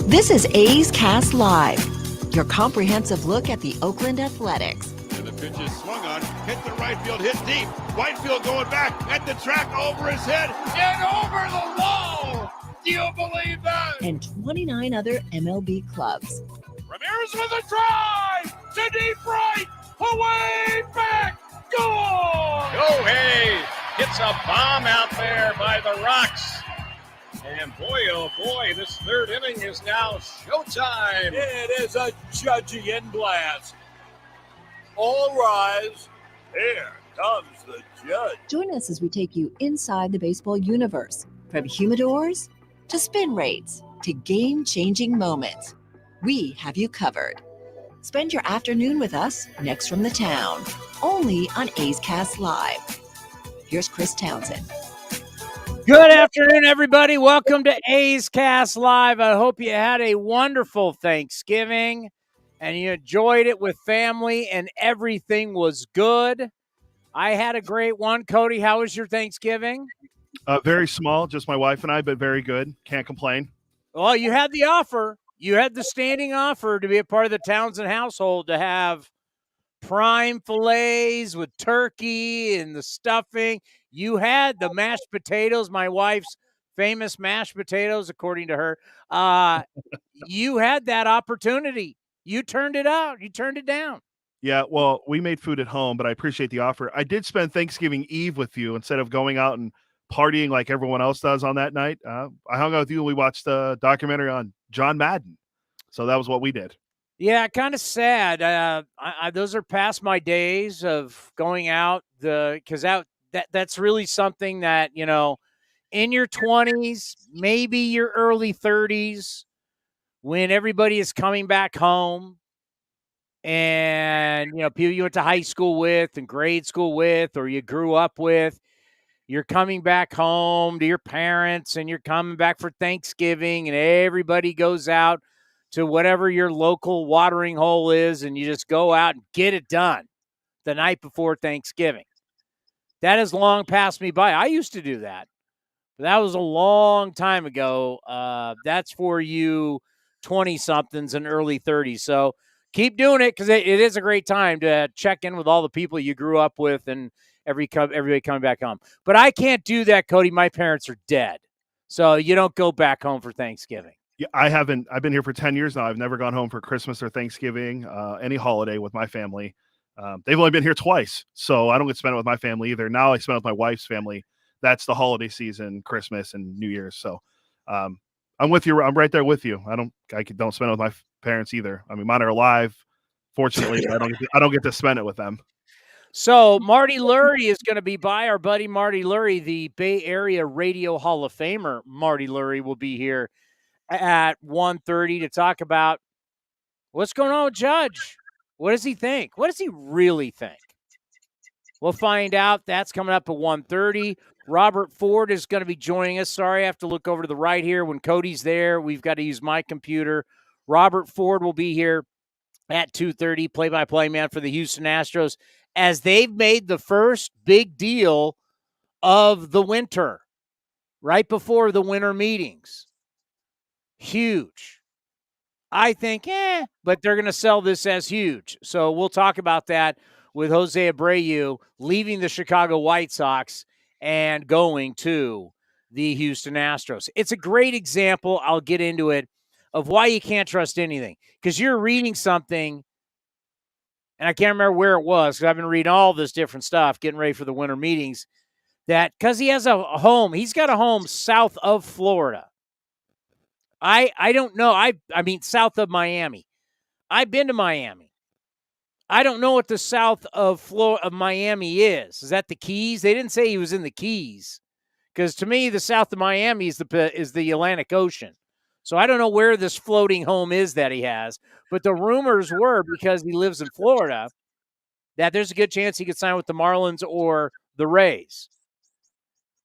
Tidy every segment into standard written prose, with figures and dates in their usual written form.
This is A's Cast Live, your comprehensive look at the Oakland Athletics. And the pitch is swung on, hit the right field, hit deep. Whitefield going back at the track, over his head, and over the wall. Do you believe that? And 29 other MLB clubs. Ramirez with a drive to deep right, away back, goal! Hey, hits a bomb out there by the Rocks. And boy, oh boy, this third inning is now showtime. It is a Judgian blast. All rise. Here comes the judge. Join us as we take you inside the baseball universe, from humidors to spin rates to game-changing moments. We have you covered. Spend your afternoon with us next from the town, only on A's Cast Live. Here's Chris Townsend. Good afternoon, everybody. Welcome to A's Cast Live. I hope you had a wonderful Thanksgiving and you enjoyed it with family and everything was good. I had a great one. Cody, how was your Thanksgiving? Very small, just my wife and I, but very good. Can't complain. Well, you had the offer. You had the standing offer to be a part of the Townsend household, to have prime fillets with turkey and the stuffing. You had the mashed potatoes, my wife's famous mashed potatoes, according to her. You had that opportunity. You turned it out. You turned it down. Yeah, well, we made food at home, but I appreciate the offer. I did spend Thanksgiving Eve with you instead of going out and partying like everyone else does on that night. I hung out with you and we watched a documentary on John Madden. So that was what we did. Yeah, kind of sad. Those are past my days of going out, because that's really something that, you know, in your 20s, maybe your early 30s, when everybody is coming back home and, you know, people you went to high school with and grade school with, or you grew up with, you're coming back home to your parents and you're coming back for Thanksgiving and everybody goes out to whatever your local watering hole is, and you just go out and get it done the night before Thanksgiving. That has long passed me by. I used to do that. But that was a long time ago. That's for you 20-somethings and early 30s. So keep doing it, because it is a great time to check in with all the people you grew up with and everybody coming back home. But I can't do that, Cody. My parents are dead. So you don't go back home for Thanksgiving. Yeah, I haven't. I've been here for 10 years now. I've never gone home for Christmas or Thanksgiving, any holiday with my family. They've only been here twice, so I don't get to spend it with my family either. Now I spend it with my wife's family. That's the holiday season, Christmas and New Year's. So I'm with you. I'm right there with you. I don't spend it with my parents either. I mean, mine are alive. Fortunately, I don't get to spend it with them. So Marty Lurie is going to be by. Our buddy Marty Lurie, the Bay Area Radio Hall of Famer. Marty Lurie will be here at 1:30 to talk about what's going on with Judge. What does he think? What does he really think? We'll find out. That's coming up at 1:30. Robert Ford is going to be joining us. Sorry, I have to look over to the right here. When Cody's there, we've got to use my computer. Robert Ford will be here at 2:30, play-by-play man for the Houston Astros, as they've made the first big deal of the winter, right before the winter meetings. Huge. I think, but they're going to sell this as huge. So we'll talk about that with Jose Abreu leaving the Chicago White Sox and going to the Houston Astros. It's a great example, I'll get into it, of why you can't trust anything. Because you're reading something, and I can't remember where it was, because I've been reading all this different stuff, getting ready for the winter meetings, that because he has a home, he's got a home south of Florida. I don't know. I mean, south of Miami. I've been to Miami. I don't know what the south of Miami is. Is that the Keys? They didn't say he was in the Keys, because to me, the south of Miami is the Atlantic Ocean. So I don't know where this floating home is that he has. But the rumors were, because he lives in Florida, that there's a good chance he could sign with the Marlins or the Rays.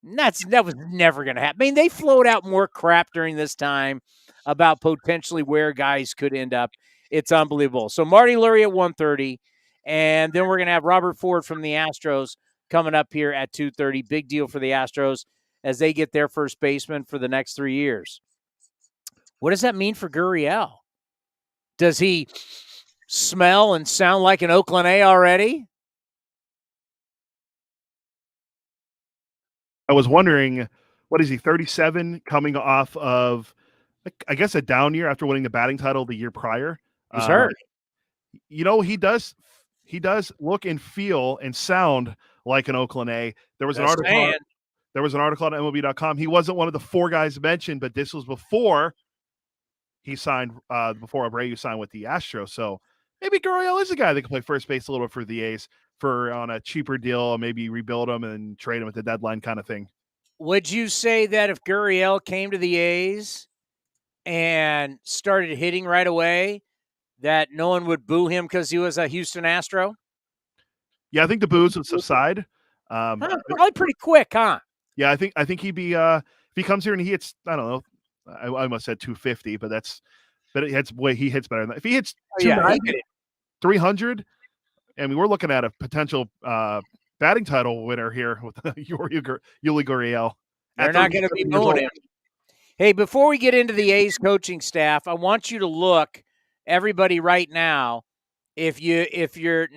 That was never going to happen. I mean, they float out more crap during this time about potentially where guys could end up. It's unbelievable. So Marty Lurie at 1:30, and then we're going to have Robert Ford from the Astros coming up here at 2:30. Big deal for the Astros as they get their first baseman for the next 3 years. What does that mean for Gurriel? Does he smell and sound like an Oakland A already? I was wondering, what is he, 37, coming off of, I guess, a down year after winning the batting title the year prior? He's hurt. You know, he does look and feel and sound like an Oakland A. There was an article on MLB.com. He wasn't one of the 4 guys mentioned, but this was before he signed, before Abreu signed with the Astros. So maybe Gurriel is a guy that can play first base a little bit for the A's on a cheaper deal, maybe rebuild him and trade him at the deadline kind of thing. Would you say that if Gurriel came to the A's and started hitting right away, that no one would boo him because he was a Houston Astro? Yeah, I think the boos would subside. Probably pretty quick, huh? Yeah, I think he'd be if he comes here and he hits, I don't know, I almost said 250, but he hits better than that. If he hits 290, 300, I mean, we're looking at a potential batting title winner here with Yuli Gurriel. They're not going to be booing him. Hey, before we get into the A's coaching staff, I want you to look, everybody, right now. If you're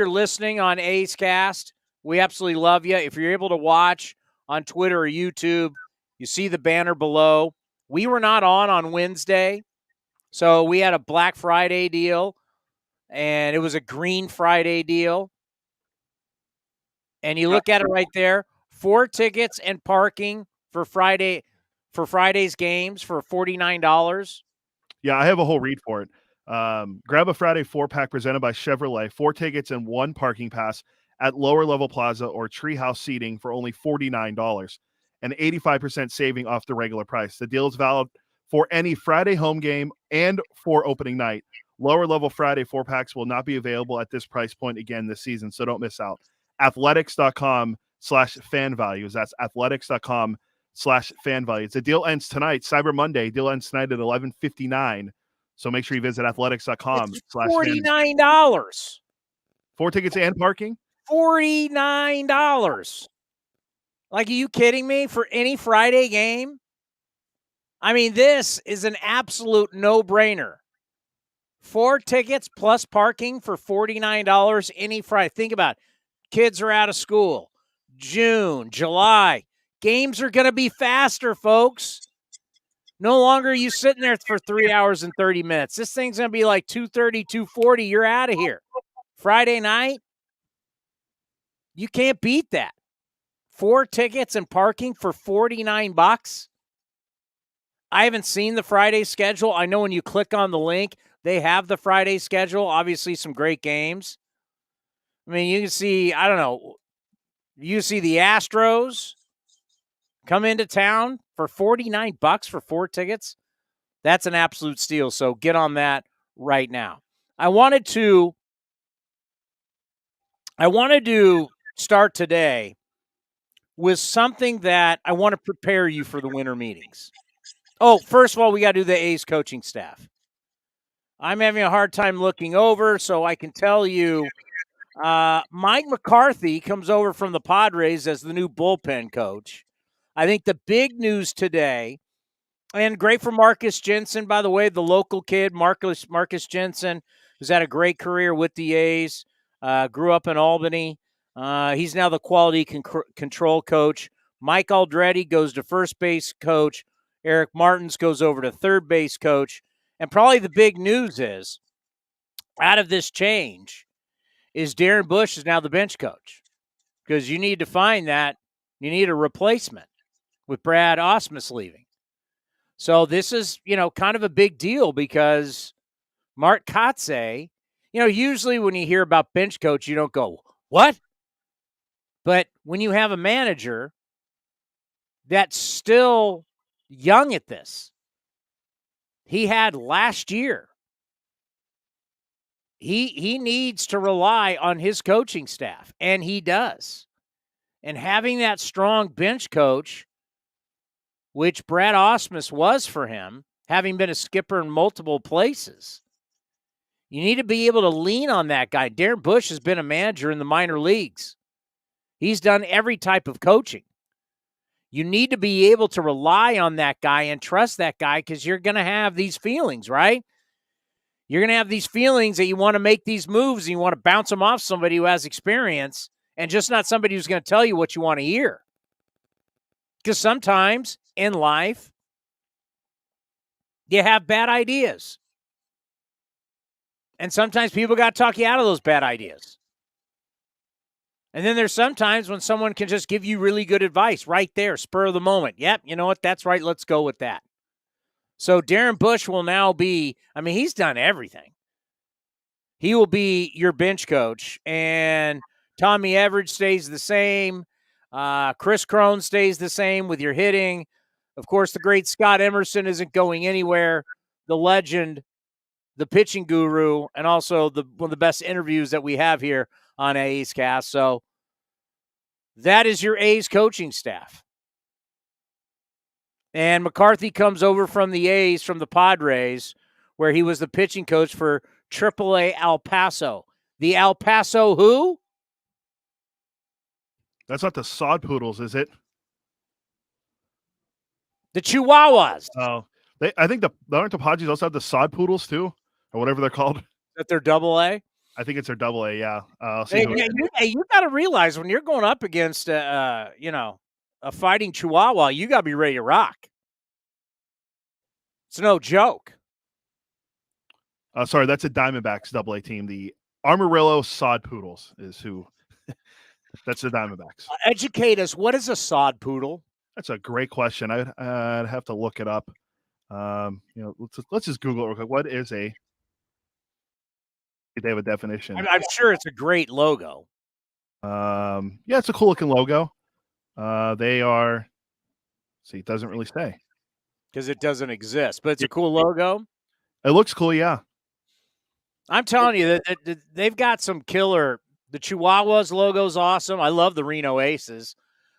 listening on A's Cast, we absolutely love you. If you're able to watch on Twitter or YouTube, you see the banner below. We were not on Wednesday, so we had a Black Friday deal, and it was a Green Friday deal. And you look at it right there, 4 tickets and parking for Friday's games for $49. Yeah, I have a whole read for it. Grab a Friday 4-pack presented by Chevrolet, 4 tickets and 1 parking pass at lower level plaza or treehouse seating for only $49, an 85% saving off the regular price. The deal is valid for any Friday home game and for opening night. Lower level Friday 4-packs will not be available at this price point again this season, so don't miss out. Athletics.com/fan values. That's athletics.com/fan values. The deal ends tonight, Cyber Monday. Deal ends tonight at 11:59. So make sure you visit athletics.com. $49. 4 tickets and parking? $49. Like, are you kidding me? For any Friday game? I mean, this is an absolute no-brainer. 4 tickets plus parking for $49 any Friday. Think about it. Kids are out of school. June, July. Games are going to be faster, folks. No longer are you sitting there for 3 hours and 30 minutes. This thing's going to be like 2:30, 2:40. You're out of here. Friday night, you can't beat that. 4 tickets and parking for $49. I haven't seen the Friday schedule. I know when you click on the link, they have the Friday schedule. Obviously, some great games. I mean, you can see, I don't know, you see the Astros come into town for $49 for 4 tickets. That's an absolute steal. So get on that right now. I wanted to start today with something that I want to prepare you for the winter meetings. Oh, first of all, we got to do the A's coaching staff. I'm having a hard time looking over, so I can tell you Mike McCarthy comes over from the Padres as the new bullpen coach. I think the big news today, and great for Marcus Jensen, by the way, the local kid, Marcus Jensen, who's had a great career with the A's, grew up in Albany. He's now the quality control coach. Mike Aldretti goes to first base coach. Eric Martins goes over to third base coach. And probably the big news is, out of this change, is Darren Bush is now the bench coach. Because you need to find that. You need a replacement with Brad Ausmus leaving. So this is, kind of a big deal because Mark Kotsay, usually when you hear about bench coach, you don't go, what? But when you have a manager that's still young at this, he had last year, he needs to rely on his coaching staff, and he does. And having that strong bench coach, which Brad Ausmus was for him, having been a skipper in multiple places, you need to be able to lean on that guy. Darren Bush has been a manager in the minor leagues. He's done every type of coaching. You need to be able to rely on that guy and trust that guy because you're going to have these feelings, right? You're going to have these feelings that you want to make these moves and you want to bounce them off somebody who has experience and just not somebody who's going to tell you what you want to hear. Because sometimes in life, you have bad ideas. And sometimes people got to talk you out of those bad ideas. And then there's sometimes when someone can just give you really good advice right there, spur of the moment. Yep, you know what? That's right. Let's go with that. So Darren Bush will now be, I mean, he's done everything. He will be your bench coach. And Tommy Everidge stays the same. Chris Crone stays the same with your hitting. Of course, the great Scott Emerson isn't going anywhere. The legend, the pitching guru, and also one of the best interviews that we have here on A's Cast. So that is your A's coaching staff. And McCarthy comes over from the A's, from the Padres, where he was the pitching coach for AAA El Paso. The El Paso who? That's not the Sod Poodles, is it? The Chihuahuas. Oh, I think aren't the Padres also have the Sod Poodles too, or whatever they're called. That they're AA? I think it's their AA. Yeah. You got to realize when you're going up against a fighting Chihuahua, you got to be ready to rock. It's no joke. Sorry, that's a Diamondbacks AA team. The Amarillo Sod Poodles is who. That's the Diamondbacks. Educate us. What is a sod poodle? That's a great question. I'd have to look it up. Let's just Google it real quick. What is a? They have a definition. I'm sure it's a great logo. Yeah, it's a cool looking logo. They are. See, it doesn't really say because it doesn't exist, but it's a cool logo. It looks cool, yeah. I'm telling you that they've got some killer. The Chihuahuas logo's awesome. I love the Reno Aces.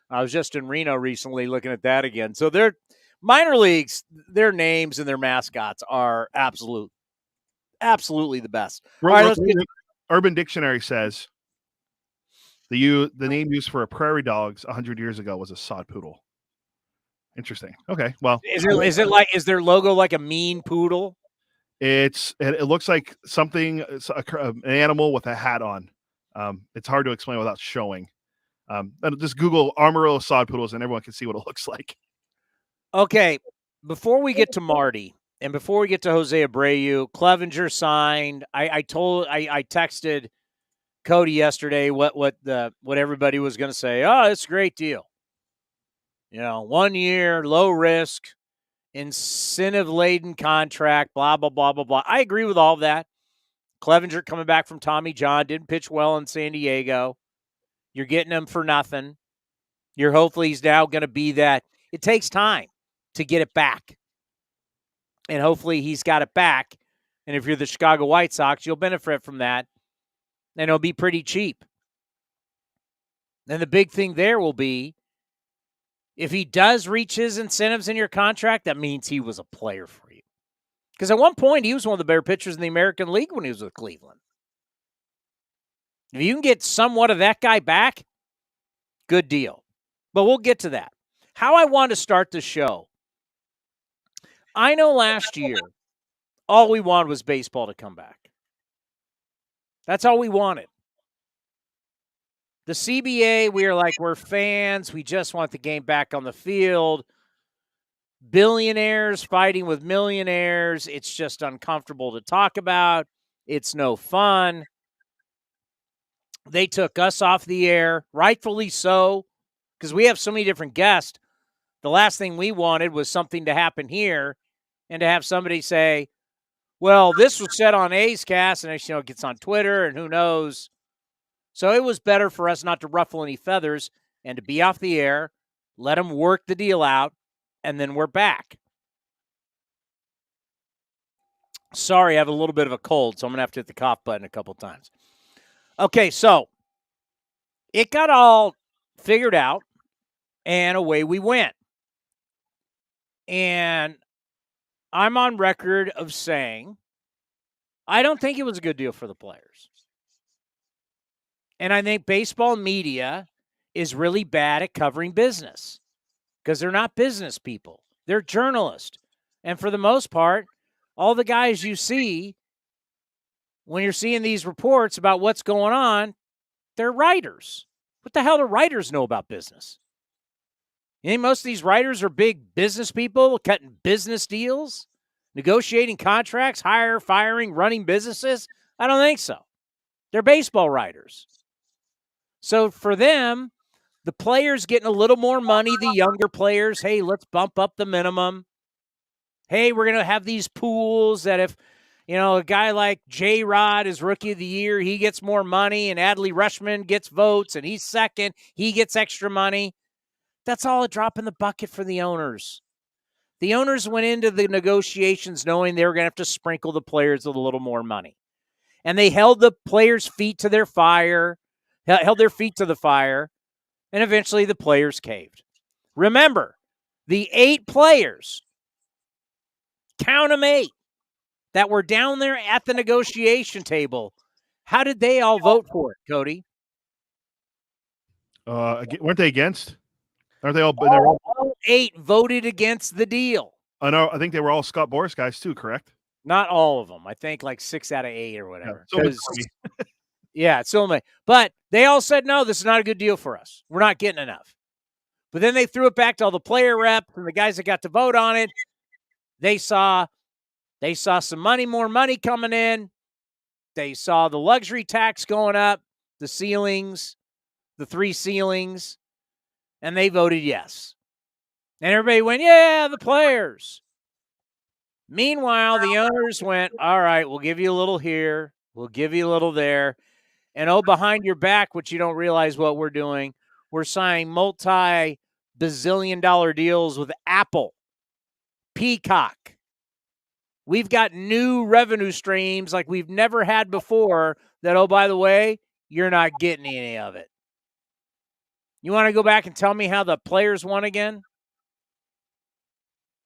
I was just in Reno recently looking at that again. So their minor leagues, their names and their mascots are absolutely the best. All right, Urban Dictionary says the name used for a prairie dogs 100 years ago was a sod poodle. Interesting. Okay, well, is their logo like a mean poodle? It looks like something, an animal with a hat on. It's hard to explain without showing. Just Google Amarillo Sod Poodles and everyone can see what it looks like. Okay, before we get to Marty and before we get to Jose Abreu, Clevenger signed. I texted Cody yesterday what everybody was going to say. Oh, it's a great deal. 1 year, low risk, incentive-laden contract, blah, blah, blah, blah, blah. I agree with all of that. Clevenger coming back from Tommy John, didn't pitch well in San Diego. You're getting him for nothing. Hopefully he's now going to be that. It takes time to get it back. And hopefully he's got it back. And if you're the Chicago White Sox, you'll benefit from that. And it'll be pretty cheap. And the big thing there will be, if he does reach his incentives in your contract, that means he was a player for you. Because at one point, he was one of the better pitchers in the American League when he was with Cleveland. If you can get somewhat of that guy back, good deal. But we'll get to that. How I want to start the show. I know last year, all we wanted was baseball to come back. That's all we wanted. The CBA, we're fans. We just want the game back on the field. Billionaires fighting with millionaires. It's just uncomfortable to talk about. It's no fun. They took us off the air, rightfully so, because we have so many different guests. The last thing we wanted was something to happen here and to have somebody say, well, this was said on A's Cast, and it gets on Twitter, and who knows. So it was better for us not to ruffle any feathers and to be off the air, let them work the deal out, and then we're back. Sorry, I have a little bit of a cold, so I'm going to have to hit the cough button a couple times. Okay, so it got all figured out, and away we went. And I'm on record of saying I don't think it was a good deal for the players. And I think baseball media is really bad at covering business. because they're not business people. They're journalists. And for the most part, all the guys you see when you're seeing these reports about what's going on, they're writers. What the hell do writers know about business? You think most of these writers are big business people cutting business deals, negotiating contracts, firing, running businesses? I don't think so. They're baseball writers. So for them, the players getting a little more money, the younger players, hey, let's bump up the minimum. Hey, we're going to have these pools that if, a guy like J-Rod is Rookie of the Year, he gets more money, and Adley Rutschman gets votes, and he's second, he gets extra money. That's all a drop in the bucket for the owners. The owners went into the negotiations knowing they were going to have to sprinkle the players with a little more money. And they held the players' feet to their fire, held their feet to the fire, and eventually the players caved. Remember, the 8 players, count them 8, that were down there at the negotiation table, how did they all vote for it, Cody? Weren't they against? Aren't they all? All 8 voted against the deal. I think they were all Scott Boras guys too, correct? Not all of them. I think like 6 out of 8 or whatever. Yeah, so many. But they all said, no, this is not a good deal for us. We're not getting enough. But then they threw it back to all the player reps and the guys that got to vote on it. They saw some more money coming in. They saw the luxury tax going up, the ceilings, the 3 ceilings, and they voted yes. And everybody went, yeah, the players. Meanwhile, the owners went, all right, we'll give you a little here. We'll give you a little there. And behind your back, which you don't realize what we're doing, we're signing multi-bazillion-dollar deals with Apple, Peacock. We've got new revenue streams like we've never had before that, oh, by the way, you're not getting any of it. You want to go back and tell me how the players won again?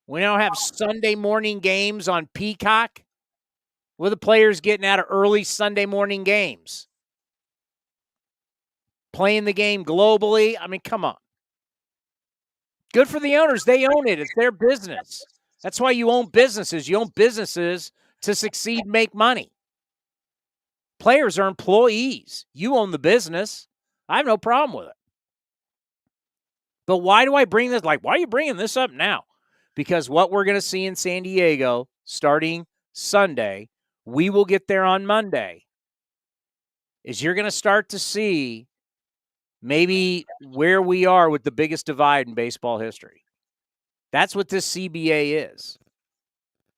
We now have Sunday morning games on Peacock. What are the players getting out of early Sunday morning games? Playing the game globally. I mean, come on. Good for the owners. They own it. It's their business. That's why you own businesses. You own businesses to succeed, make money. Players are employees. You own the business. I have no problem with it. But why do I bring this? Why are you bringing this up now? Because what we're going to see in San Diego starting Sunday, we will get there on Monday, is you're going to start to see maybe where we are with the biggest divide in baseball history. That's what this CBA is.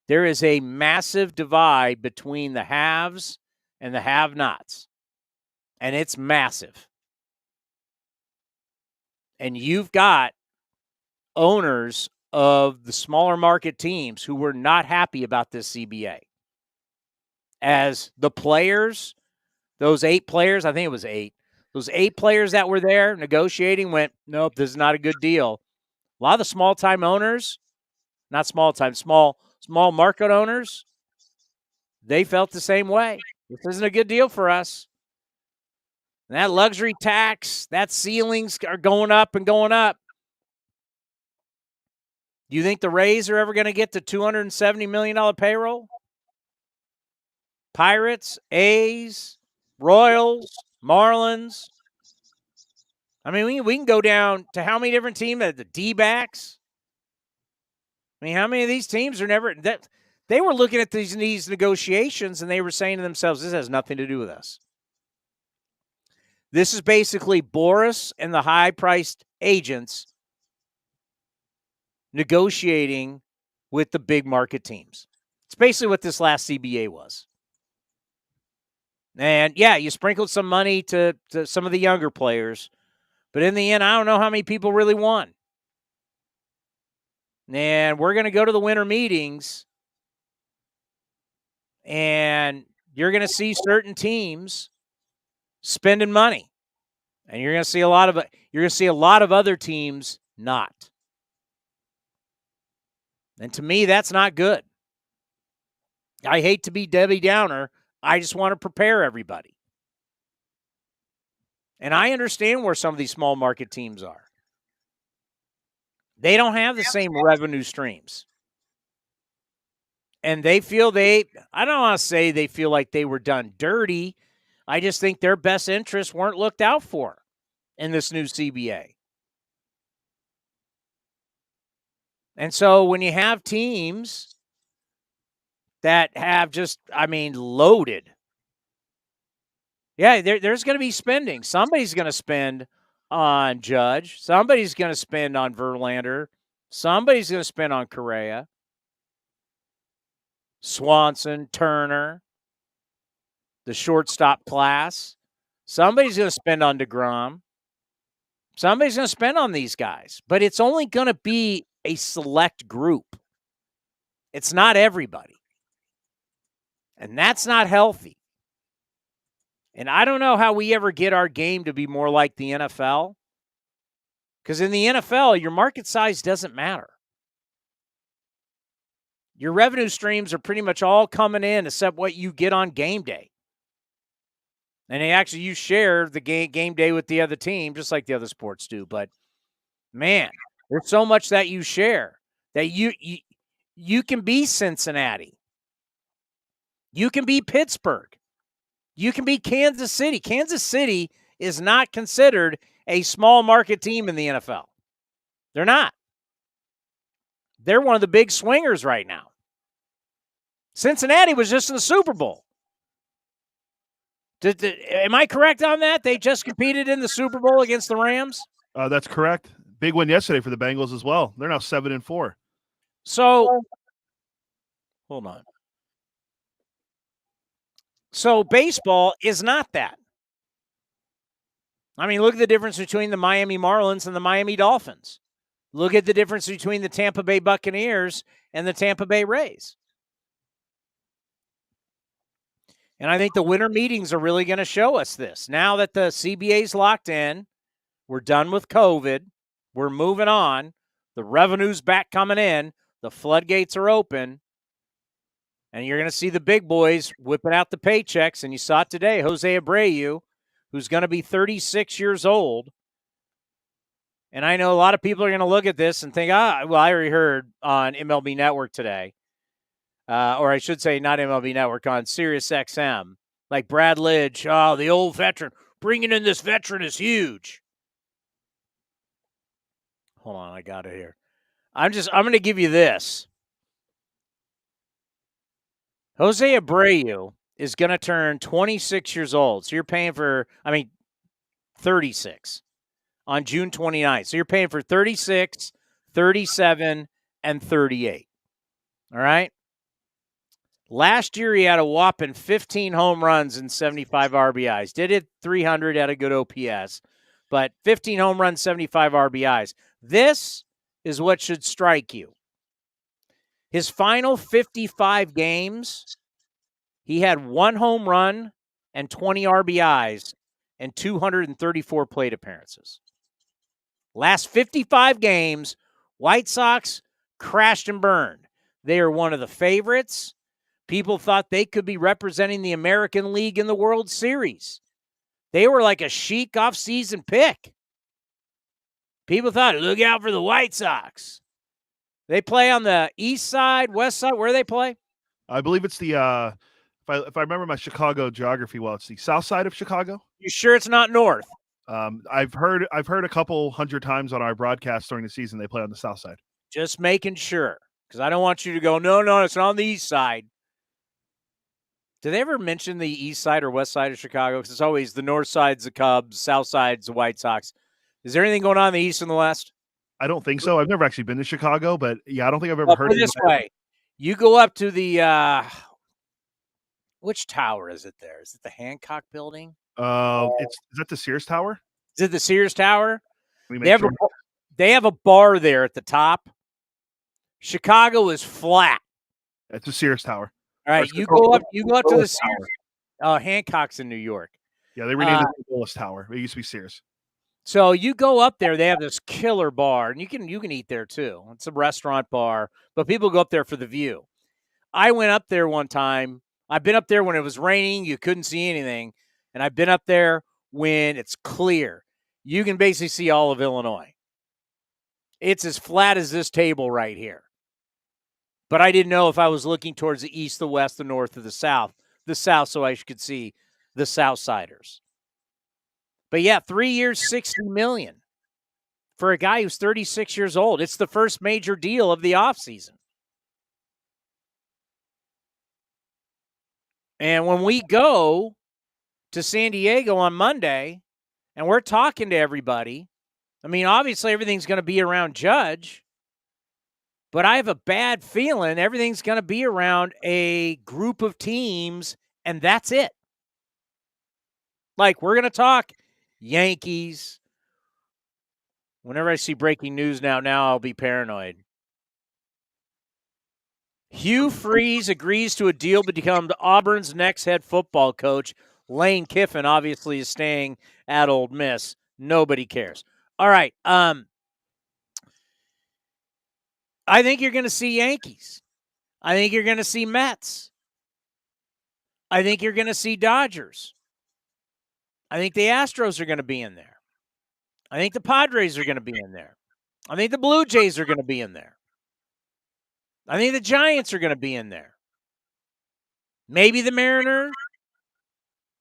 There is a massive divide between the haves and the have-nots, and it's massive. And you've got owners of the smaller market teams who were not happy about this CBA. As the players, those 8 players, I think it was 8, those 8 players that were there negotiating went, nope, this is not a good deal. A lot of the small-time owners, not small-time, small market owners, they felt the same way. This isn't a good deal for us. And that luxury tax, that ceilings are going up and going up. Do you think the Rays are ever going to get to $270 million payroll? Pirates, A's, Royals, Marlins. I mean, we can go down to how many different teams? The D-backs. I mean, how many of these teams are never that they were looking at these negotiations and they were saying to themselves, this has nothing to do with us. This is basically Boras and the high-priced agents negotiating with the big market teams. It's basically what this last CBA was. And, yeah, you sprinkled some money to some of the younger players. But in the end, I don't know how many people really won. And we're going to go to the winter meetings, and you're going to see certain teams spending money. And you're going to see a lot of other teams not. And to me, that's not good. I hate to be Debbie Downer. I just want to prepare everybody. And I understand where some of these small market teams are. They don't have the same revenue streams. And they feel I don't want to say they feel like they were done dirty. I just think their best interests weren't looked out for in this new CBA. And so when you have teams that have just, loaded. Yeah, there's going to be spending. Somebody's going to spend on Judge. Somebody's going to spend on Verlander. Somebody's going to spend on Correa. Swanson, Turner, the shortstop class. Somebody's going to spend on DeGrom. Somebody's going to spend on these guys. But it's only going to be a select group. It's not everybody. And that's not healthy. And I don't know how we ever get our game to be more like the NFL. Because in the NFL, your market size doesn't matter. Your revenue streams are pretty much all coming in except what you get on game day. And you share the game day with the other team, just like the other sports do. But, man, there's so much that you share that you can be Cincinnati. You can be Pittsburgh. You can be Kansas City. Kansas City is not considered a small market team in the NFL. They're not. They're one of the big swingers right now. Cincinnati was just in the Super Bowl. Am I correct on that? They just competed in the Super Bowl against the Rams? That's correct. Big win yesterday for the Bengals as well. They're now 7-4. So, hold on. So baseball is not that. Look at the difference between the Miami Marlins and the Miami Dolphins. Look at the difference between the Tampa Bay Buccaneers and the Tampa Bay Rays. And I think the winter meetings are really going to show us this. Now that the CBA's locked in, we're done with COVID, we're moving on, the revenue's back coming in, the floodgates are open, and you're going to see the big boys whipping out the paychecks. And you saw it today, Jose Abreu, who's going to be 36 years old. And I know a lot of people are going to look at this and think, I already heard on MLB Network today, or I should say not MLB Network, on Sirius XM, like Brad Lidge, the old veteran, bringing in this veteran is huge. Hold on, I got it here. I'm going to give you this. Jose Abreu is going to turn 26 years old. So you're paying for, 36 on June 29th. So you're paying for 36, 37, and 38. All right? Last year he had a whopping 15 home runs and 75 RBIs. Did it 300 at a good OPS, but 15 home runs, 75 RBIs. This is what should strike you. His final 55 games, he had 1 home run and 20 RBIs and 234 plate appearances. Last 55 games, White Sox crashed and burned. They are one of the favorites. People thought they could be representing the American League in the World Series. They were like a chic off-season pick. People thought, look out for the White Sox. They play on the east side, west side. Where do they play? I believe it's the if I remember my Chicago geography well, it's the south side of Chicago. You sure it's not north? I've heard a couple hundred times on our broadcast during the season they play on the south side. Just making sure, because I don't want you to go, no, it's not on the east side. Do they ever mention the east side or west side of Chicago? Because it's always the north side's the Cubs, south side's the White Sox. Is there anything going on in the east and the west? I don't think so. I've never actually been to Chicago, but yeah, I don't think I've ever heard it this way. You go up to the which tower is it there? Is it the Hancock building? Is that the Sears Tower? Is it the Sears Tower? They have a bar there at the top. Chicago is flat. It's the Sears Tower. All right, you go up to the Sears. Hancock's in New York. Yeah, they renamed it the Willis Tower. It used to be Sears. So you go up there, they have this killer bar, and you can eat there too. It's a restaurant bar, but people go up there for the view. I went up there one time. I've been up there when it was raining, you couldn't see anything, and I've been up there when it's clear. You can basically see all of Illinois. It's as flat as this table right here. But I didn't know if I was looking towards the east, the west, the north, or the south. The south, so I could see the Southsiders. But yeah, 3 years, $60 million for a guy who's 36 years old. It's the first major deal of the offseason. And when we go to San Diego on Monday and we're talking to everybody, I mean, obviously everything's going to be around Judge, but I have a bad feeling everything's going to be around a group of teams, and that's it. Like, we're going to talk Yankees. Whenever I see breaking news now I'll be paranoid. Hugh Freeze agrees to a deal to become Auburn's next head football coach. Lane Kiffin obviously is staying at Ole Miss. Nobody cares. All right. I think you're going to see Yankees. I think you're going to see Mets. I think you're going to see Dodgers. I think the Astros are going to be in there. I think the Padres are going to be in there. I think the Blue Jays are going to be in there. I think the Giants are going to be in there. Maybe the Mariners.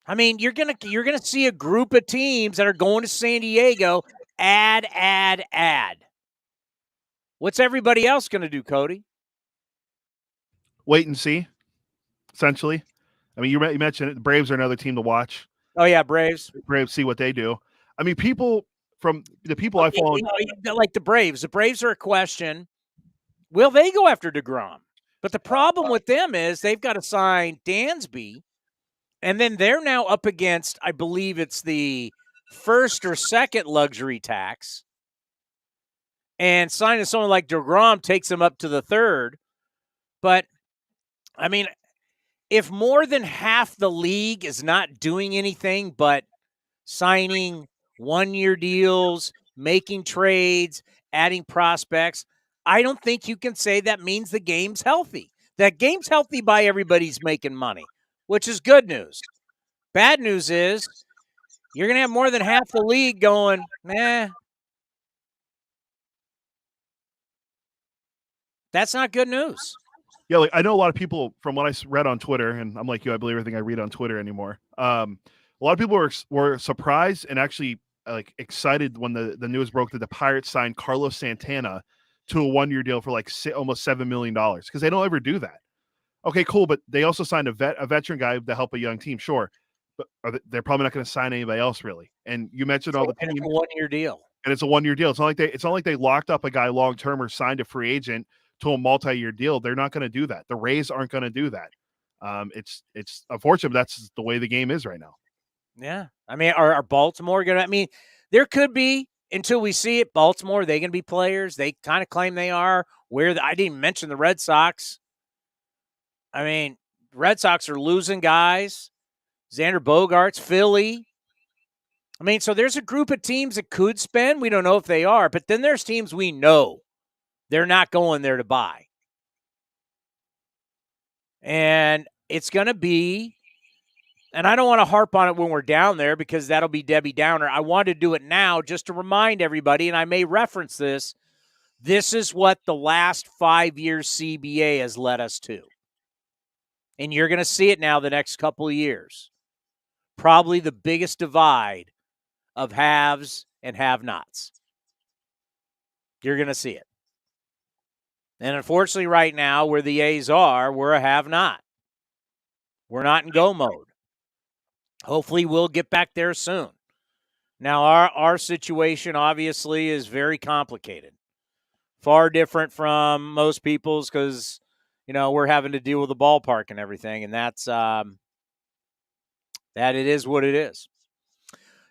I mean, you're gonna see a group of teams that are going to San Diego. Add. What's everybody else going to do, Cody? Wait and see, essentially. I mean, you mentioned it. The Braves are another team to watch. Oh, yeah, Braves. Braves, see what they do. I mean, I follow. Like the Braves. The Braves are a question. Will they go after DeGrom? But the problem with them is they've got to sign Dansby, and then they're now up against, I believe it's the first or second luxury tax. And signing someone like DeGrom takes them up to the third. But, I mean, if more than half the league is not doing anything but signing one-year deals, making trades, adding prospects, I don't think you can say that means the game's healthy. That game's healthy by everybody's making money, which is good news. Bad news is you're going to have more than half the league going, nah. That's not good news. Yeah, like I know a lot of people from what I read on Twitter, and I'm like you, I believe everything I read on Twitter anymore. A lot of people were surprised and actually like excited when the news broke that the Pirates signed Carlos Santana to a 1-year deal for like almost $7 million because they don't ever do that. Okay, cool, but they also signed a veteran guy to help a young team, sure, but they're probably not going to sign anybody else really. And you mentioned all the teams. It's a 1-year deal, and it's a 1-year deal. It's not like they locked up a guy long term or signed a free agent to a multi-year deal. They're not going to do that. The Rays aren't going to do that. It's unfortunate, but that's the way the game is right now. Yeah. I mean, are Baltimore going to, I mean, there could be, until we see it, Baltimore, they going to be players. They kind of claim they are. I didn't even mention the Red Sox. I mean, Red Sox are losing guys. Xander Bogaerts, Philly. I mean, so there's a group of teams that could spend. We don't know if they are, but then there's teams we know they're not going there to buy. And it's going to be, and I don't want to harp on it when we're down there because that'll be Debbie Downer. I want to do it now just to remind everybody, and I may reference this. This is what the last 5 years CBA has led us to. And you're going to see it now the next couple of years. Probably the biggest divide of haves and have-nots. You're going to see it. And unfortunately right now where the A's are, we're a have-not. We're not in go mode. Hopefully we'll get back there soon. Now our situation obviously is very complicated. Far different from most people's because, you know, we're having to deal with the ballpark and everything, and that's that it is what it is.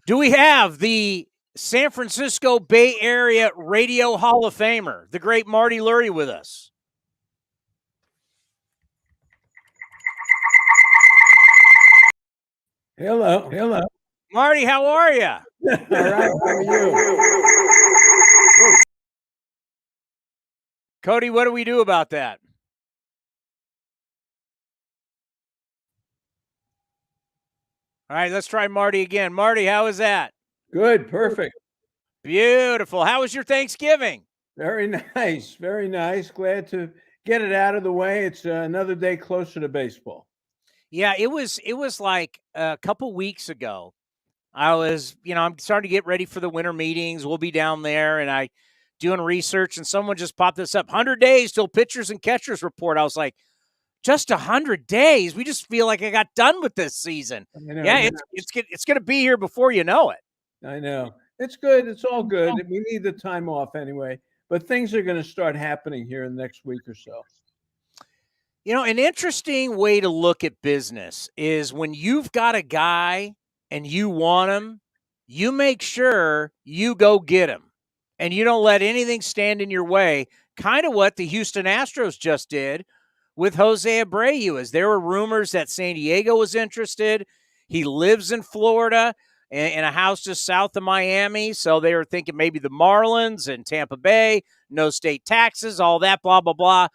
Do we have the San Francisco Bay Area Radio Hall of Famer, the great Marty Lurie, with us? Hello. Marty, how are you? All right, how are you? Cody, what do we do about that? All right, let's try Marty again. Marty, how is that? Good, perfect. Beautiful. How was your Thanksgiving? Very nice. Very nice. Glad to get it out of the way. It's another day closer to baseball. Yeah, it was like a couple weeks ago. I was, I'm starting to get ready for the winter meetings. We'll be down there, and I doing research, and someone just popped this up: 100 days till pitchers and catchers report. I was like, just 100 days? We just feel like I got done with this season. Yeah, it's going to be here before you know it. I know. It's good. It's all good. We need the time off anyway, but things are going to start happening here in the next week or so. An interesting way to look at business is when you've got a guy and you want him, you make sure you go get him and you don't let anything stand in your way. Kind of what the Houston Astros just did with Jose Abreu. As there were rumors that San Diego was interested. He lives in Florida in a house just south of Miami. So they were thinking maybe the Marlins and Tampa Bay, no state taxes, all that, blah, blah, blah.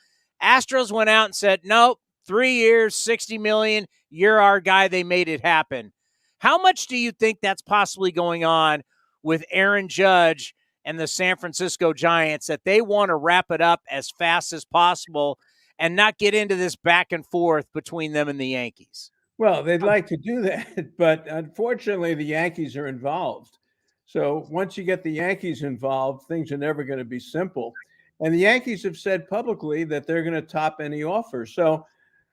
Astros went out and said, nope, 3 years, $60 million. You're our guy. They made it happen. How much do you think that's possibly going on with Aaron Judge and the San Francisco Giants, that they want to wrap it up as fast as possible and not get into this back and forth between them and the Yankees? Well, they'd like to do that, but unfortunately the Yankees are involved. So once you get the Yankees involved, things are never going to be simple. And the Yankees have said publicly that they're going to top any offer. So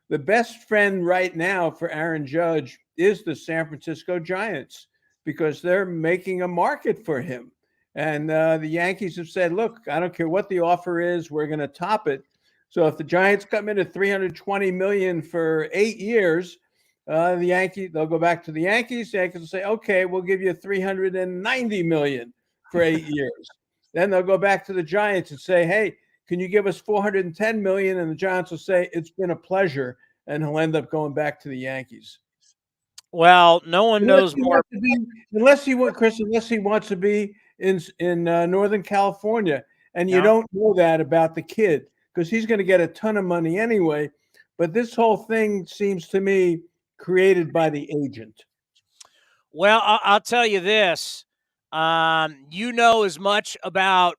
the best friend right now for Aaron Judge is the San Francisco Giants, because they're making a market for him. And the Yankees have said, look, I don't care what the offer is, we're going to top it. So if the Giants come in at $320 million for 8 years, they'll go back to the Yankees. The Yankees will say, okay, we'll give you $390 million for 8 years. Then they'll go back to the Giants and say, hey, can you give us $410 million? And the Giants will say, it's been a pleasure. And he'll end up going back to the Yankees. Well, no one knows more. Unless he wants to be in Northern California. And you don't know that about the kid, because he's going to get a ton of money anyway. But this whole thing seems to me created by the agent. Well, I'll tell you this. You know as much about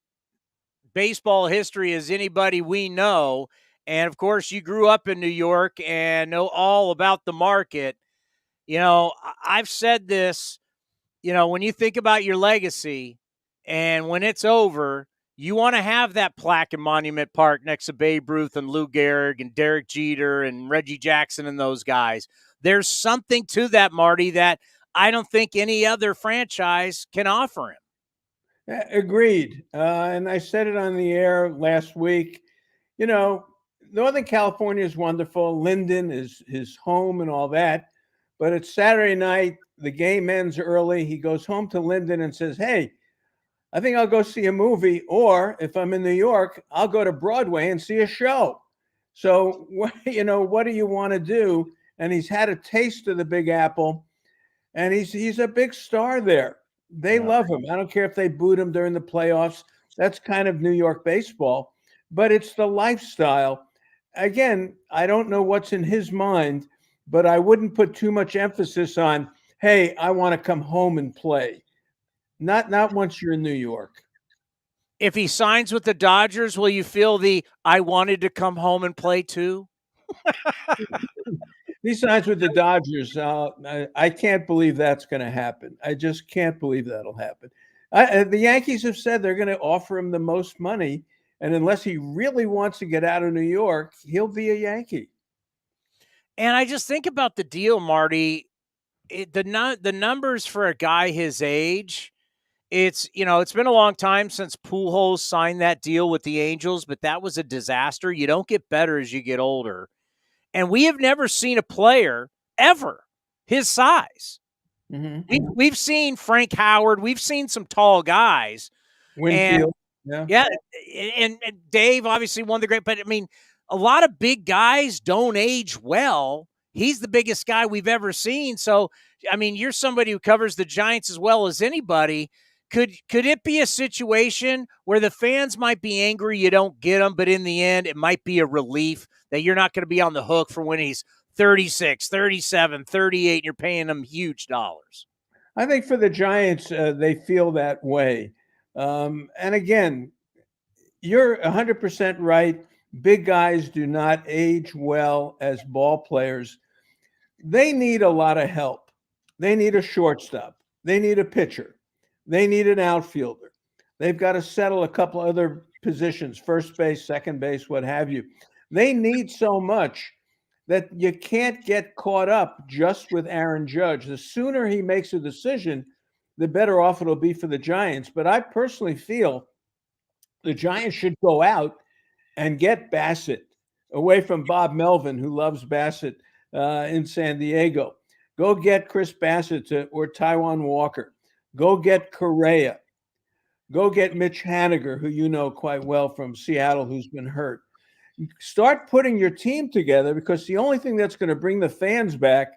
baseball history as anybody we know. And, of course, you grew up in New York and know all about the market. I've said this, when you think about your legacy and when it's over, you want to have that plaque in Monument Park next to Babe Ruth and Lou Gehrig and Derek Jeter and Reggie Jackson and those guys. There's something to that, Marty, that I don't think any other franchise can offer him. Agreed. And I said it on the air last week. Northern California is wonderful. Linden is his home and all that. But it's Saturday night. The game ends early. He goes home to Linden and says, hey, I think I'll go see a movie. Or if I'm in New York, I'll go to Broadway and see a show. So, what do you want to do? And he's had a taste of the Big Apple. And he's a big star there. They love him. I don't care if they booed him during the playoffs. That's kind of New York baseball. But it's the lifestyle. Again, I don't know what's in his mind, but I wouldn't put too much emphasis on, hey, I want to come home and play. Not once you're in New York. If he signs with the Dodgers, will you feel I wanted to come home and play too? He signs with the Dodgers. I can't believe that's going to happen. I just can't believe that'll happen. The Yankees have said they're going to offer him the most money, and unless he really wants to get out of New York, he'll be a Yankee. And I just think about the deal, Marty. The numbers for a guy his age, it's been a long time since Pujols signed that deal with the Angels, but that was a disaster. You don't get better as you get older. And we have never seen a player ever his size. Mm-hmm. We've seen Frank Howard. We've seen some tall guys. Winfield. And Dave obviously won the great. But, I mean, a lot of big guys don't age well. He's the biggest guy we've ever seen. So, I mean, you're somebody who covers the Giants as well as anybody. Could it be a situation where the fans might be angry you don't get him, but in the end it might be a relief that you're not going to be on the hook for when he's 36, 37, 38, and you're paying him huge dollars? I think for the Giants, they feel that way. And again, you're 100% right. Big guys do not age well as ball players. They need a lot of help. They need a shortstop. They need a pitcher. They need an outfielder. They've got to settle a couple other positions, first base, second base, what have you. They need so much that you can't get caught up just with Aaron Judge. The sooner he makes a decision, the better off it'll be for the Giants. But I personally feel the Giants should go out and get Bassett away from Bob Melvin, who loves Bassett in San Diego. Go get Chris Bassett or Taijuan Walker. Go get Correa. Go get Mitch Haniger, who you know quite well from Seattle, who's been hurt. Start putting your team together, because the only thing that's going to bring the fans back,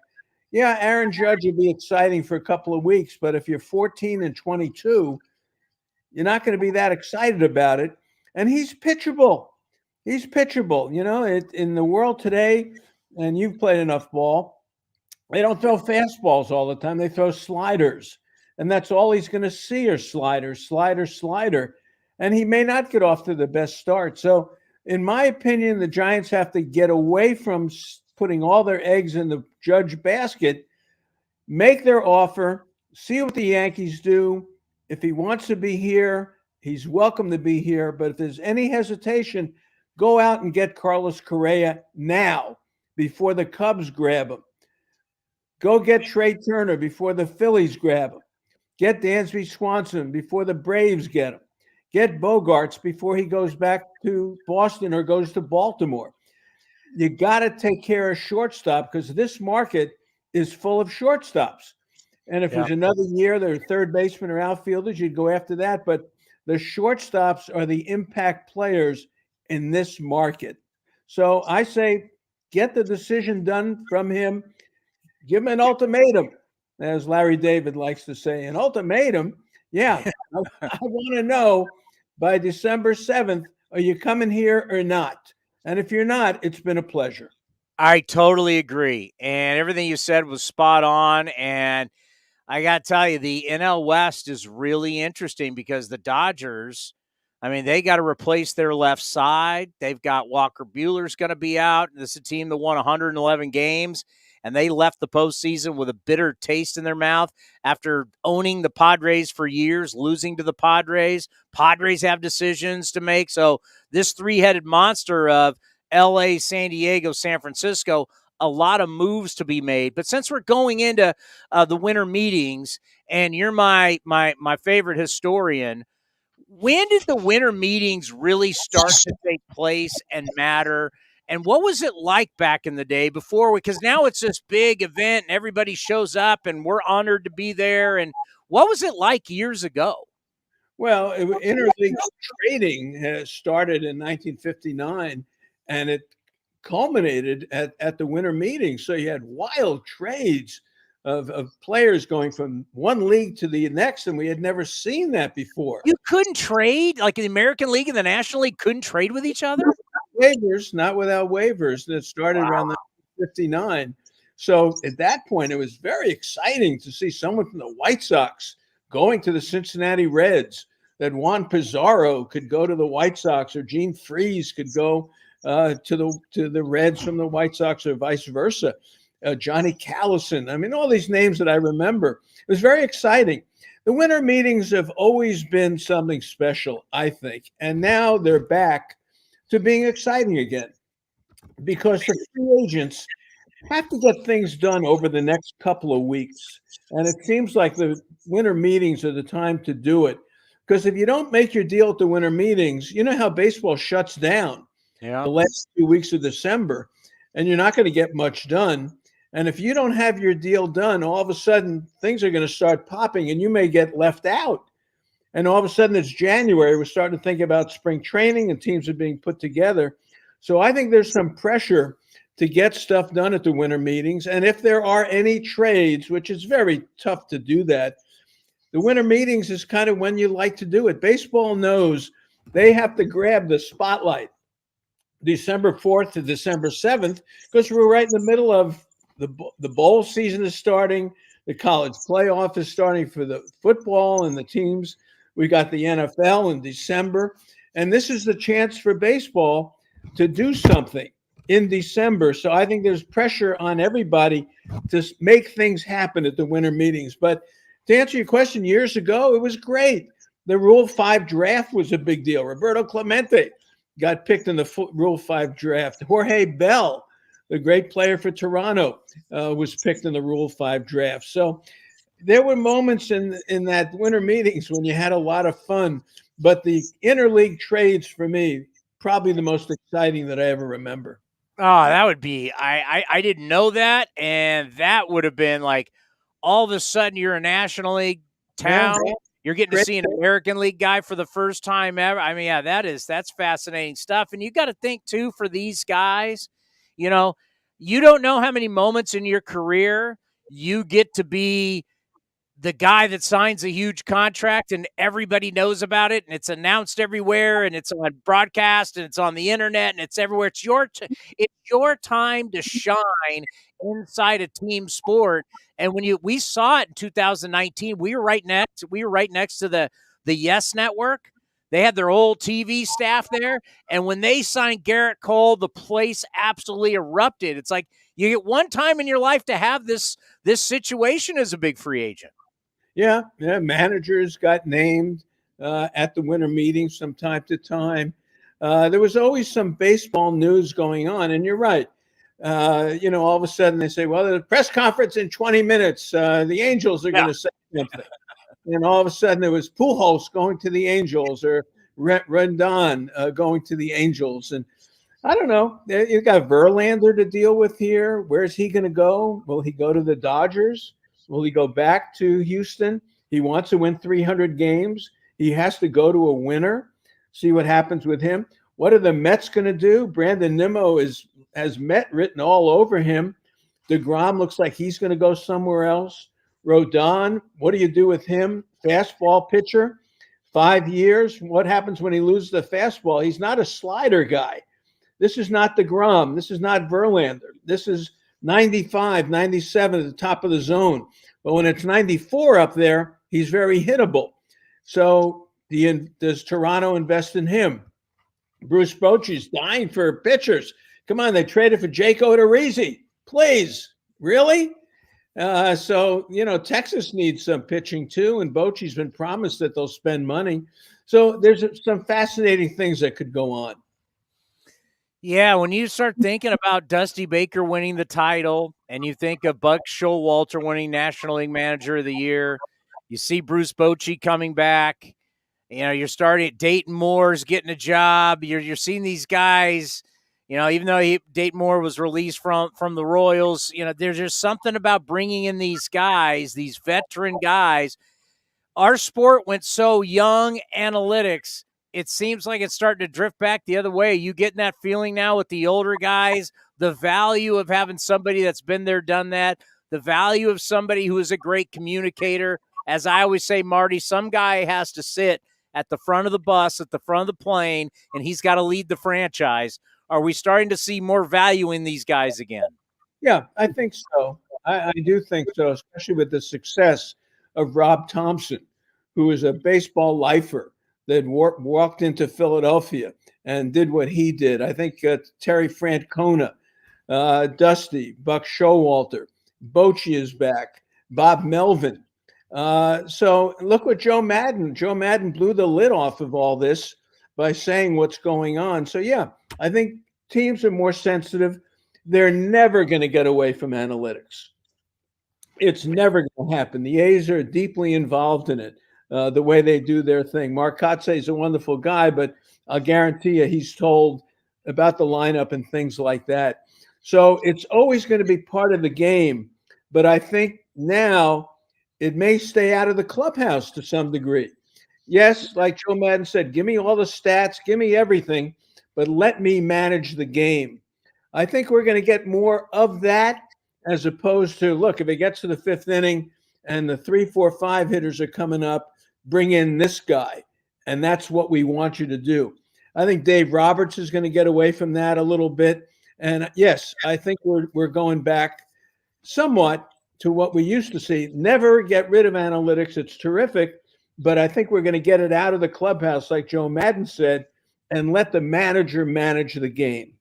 yeah, Aaron Judge will be exciting for a couple of weeks, but if you're 14-22, you're not going to be that excited about it. And he's pitchable. He's pitchable. You know, in the world today, and you've played enough ball, they don't throw fastballs all the time. They throw sliders. And that's all he's going to see are sliders, slider. And he may not get off to the best start. So, in my opinion, the Giants have to get away from putting all their eggs in the Judge basket, make their offer, see what the Yankees do. If he wants to be here, he's welcome to be here. But if there's any hesitation, go out and get Carlos Correa now before the Cubs grab him. Go get Trey Turner before the Phillies grab him. Get Dansby Swanson before the Braves get him. Get Bogarts before he goes back to Boston or goes to Baltimore. You got to take care of shortstop, because this market is full of shortstops. And if there's another year, there are third basemen or outfielders, you'd go after that. But the shortstops are the impact players in this market. So I say, get the decision done from him. Give him an ultimatum, as Larry David likes to say. An ultimatum, yeah. I want to know by December 7th, are you coming here or not? And if you're not, it's been a pleasure. I totally agree. And everything you said was spot on. And I got to tell you, the NL West is really interesting, because the Dodgers, I mean, they got to replace their left side. They've got Walker Buehler's going to be out. This is a team that won 111 games, and they left the postseason with a bitter taste in their mouth after owning the Padres for years, losing to the Padres. Padres have decisions to make. So this three-headed monster of LA, San Diego, San Francisco, a lot of moves to be made. But since we're going into the winter meetings, and you're my favorite historian, when did the winter meetings really start to take place and matter? And what was it like back in the day before? Because now it's this big event and everybody shows up and we're honored to be there. And what was it like years ago? Well, interleague trading has started in 1959, and it culminated at the winter meeting. So you had wild trades of players going from one league to the next, and we had never seen that before. You couldn't trade? Like the American League and the National League couldn't trade with each other? Waivers, not without waivers. That started around 1959. So at that point, it was very exciting to see someone from the White Sox going to the Cincinnati Reds, that Juan Pizarro could go to the White Sox, or Gene Freese could go to the Reds from the White Sox, or vice versa. Johnny Callison. I mean, all these names that I remember. It was very exciting. The winter meetings have always been something special, I think. And now they're back to being exciting again, because the free agents have to get things done over the next couple of weeks. And it seems like the winter meetings are the time to do it. Because if you don't make your deal at the winter meetings, you know how baseball shuts down the last 2 weeks of December, and you're not going to get much done. And if you don't have your deal done, all of a sudden things are going to start popping and you may get left out. And all of a sudden it's January. We're starting to think about spring training and teams are being put together. So I think there's some pressure to get stuff done at the winter meetings. And if there are any trades, which is very tough to do that, the winter meetings is kind of when you like to do it. Baseball knows they have to grab the spotlight December 4th to December 7th, because we're right in the middle of the bowl season is starting. The college playoff is starting for the football and the teams. We got the NFL in December. And this is the chance for baseball to do something in December. So I think there's pressure on everybody to make things happen at the winter meetings. But to answer your question, years ago, it was great. The Rule 5 draft was a big deal. Roberto Clemente got picked in the Rule 5 draft. Jorge Bell, the great player for Toronto, was picked in the Rule 5 draft. So there were moments in that winter meetings when you had a lot of fun. But the interleague trades, for me, probably the most exciting that I ever remember. Oh, that would be I didn't know that, and that would have been like all of a sudden you're a National League town. Yeah. You're getting to see an American League guy for the first time ever. I mean, yeah, that's fascinating stuff. And you got to think too, for these guys, you know, you don't know how many moments in your career you get to be the guy that signs a huge contract and everybody knows about it and it's announced everywhere and it's on broadcast and it's on the internet and it's everywhere. It's your time to shine inside a team sport. And when we saw it in 2019, we were right next to the Yes Network. They had their old TV staff there. And when they signed Garrett Cole, the place absolutely erupted. It's like you get one time in your life to have this situation as a big free agent. Yeah, managers got named at the winter meetings from time to time. There was always some baseball news going on, and you're right. All of a sudden they say, well, there's a press conference in 20 minutes. The Angels are going to say something. And all of a sudden there was Pujols going to the Angels or Rendon going to the Angels. And I don't know. You got Verlander to deal with here. Where's he going to go? Will he go to the Dodgers? Will he go back to Houston? He wants to win 300 games. He has to go to a winner, see what happens with him. What are the Mets going to do? Brandon Nimmo has Met written all over him. DeGrom looks like he's going to go somewhere else. Rodon, what do you do with him? Fastball pitcher, 5 years. What happens when he loses the fastball? He's not a slider guy. This is not DeGrom. This is not Verlander. This is 95, 97 at the top of the zone. But when it's 94 up there, he's very hittable. So does Toronto invest in him? Bruce Bochy's dying for pitchers. Come on, they traded for Jake Odorizzi. Please, really? Texas needs some pitching too, and Bochy's been promised that they'll spend money. So there's some fascinating things that could go on. Yeah, when you start thinking about Dusty Baker winning the title and you think of Buck Showalter winning National League Manager of the Year, you see Bruce Bochy coming back, you're starting Dayton Moore's getting a job. You're seeing these guys, even though Dayton Moore was released from the Royals, there's just something about bringing in these guys, these veteran guys. Our sport went so young analytics. It seems like it's starting to drift back the other way. You getting that feeling now with the older guys, the value of having somebody that's been there, done that, the value of somebody who is a great communicator. As I always say, Marty, some guy has to sit at the front of the bus, at the front of the plane, and he's got to lead the franchise. Are we starting to see more value in these guys again? Yeah, I think so. I do think so, especially with the success of Rob Thompson, who is a baseball lifer that walked into Philadelphia and did what he did. I think Terry Francona, Dusty, Buck Showalter, Bochy is back, Bob Melvin. So look what Joe Madden blew the lid off of all this by saying what's going on. So, yeah, I think teams are more sensitive. They're never going to get away from analytics. It's never going to happen. The A's are deeply involved in it. The way they do their thing. Mark Kotsay is a wonderful guy, but I'll guarantee you he's told about the lineup and things like that. So it's always going to be part of the game. But I think now it may stay out of the clubhouse to some degree. Yes, like Joe Madden said, give me all the stats, give me everything, but let me manage the game. I think we're going to get more of that as opposed to, look, if it gets to the fifth inning and the 3, 4, 5 hitters are coming up, bring in this guy, and that's what we want you to do. I think Dave Roberts is going to get away from that a little bit. And yes, I think we're going back somewhat to what we used to see. Never get rid of analytics. It's terrific, but I think we're going to get it out of the clubhouse, like Joe Madden said, and let the manager manage the game.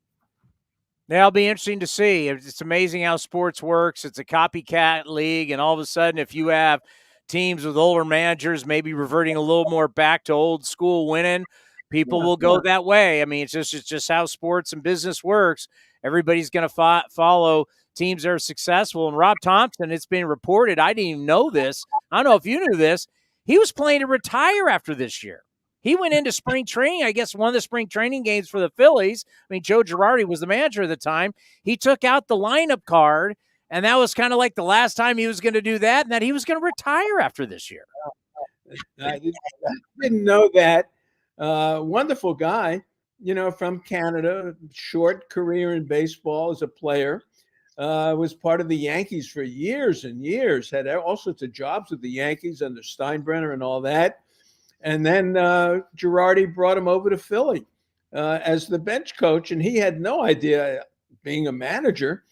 That'll be interesting to see. It's amazing how sports works. It's a copycat league, and all of a sudden, if you have teams with older managers maybe reverting a little more back to old school winning, people will go that way. I mean, it's just how sports and business works. Everybody's going to follow teams that are successful. And Rob Thompson, it's been reported, I didn't even know this. I don't know if you knew this. He was planning to retire after this year. He went into spring training, I guess one of the spring training games for the Phillies. I mean, Joe Girardi was the manager at the time. He took out the lineup card, and that was kind of like the last time he was going to do that, and that he was going to retire after this year. I didn't know that. Wonderful guy, from Canada, short career in baseball as a player. Was part of the Yankees for years and years, had all sorts of jobs with the Yankees under Steinbrenner and all that. And then Girardi brought him over to Philly as the bench coach, and he had no idea being a manager.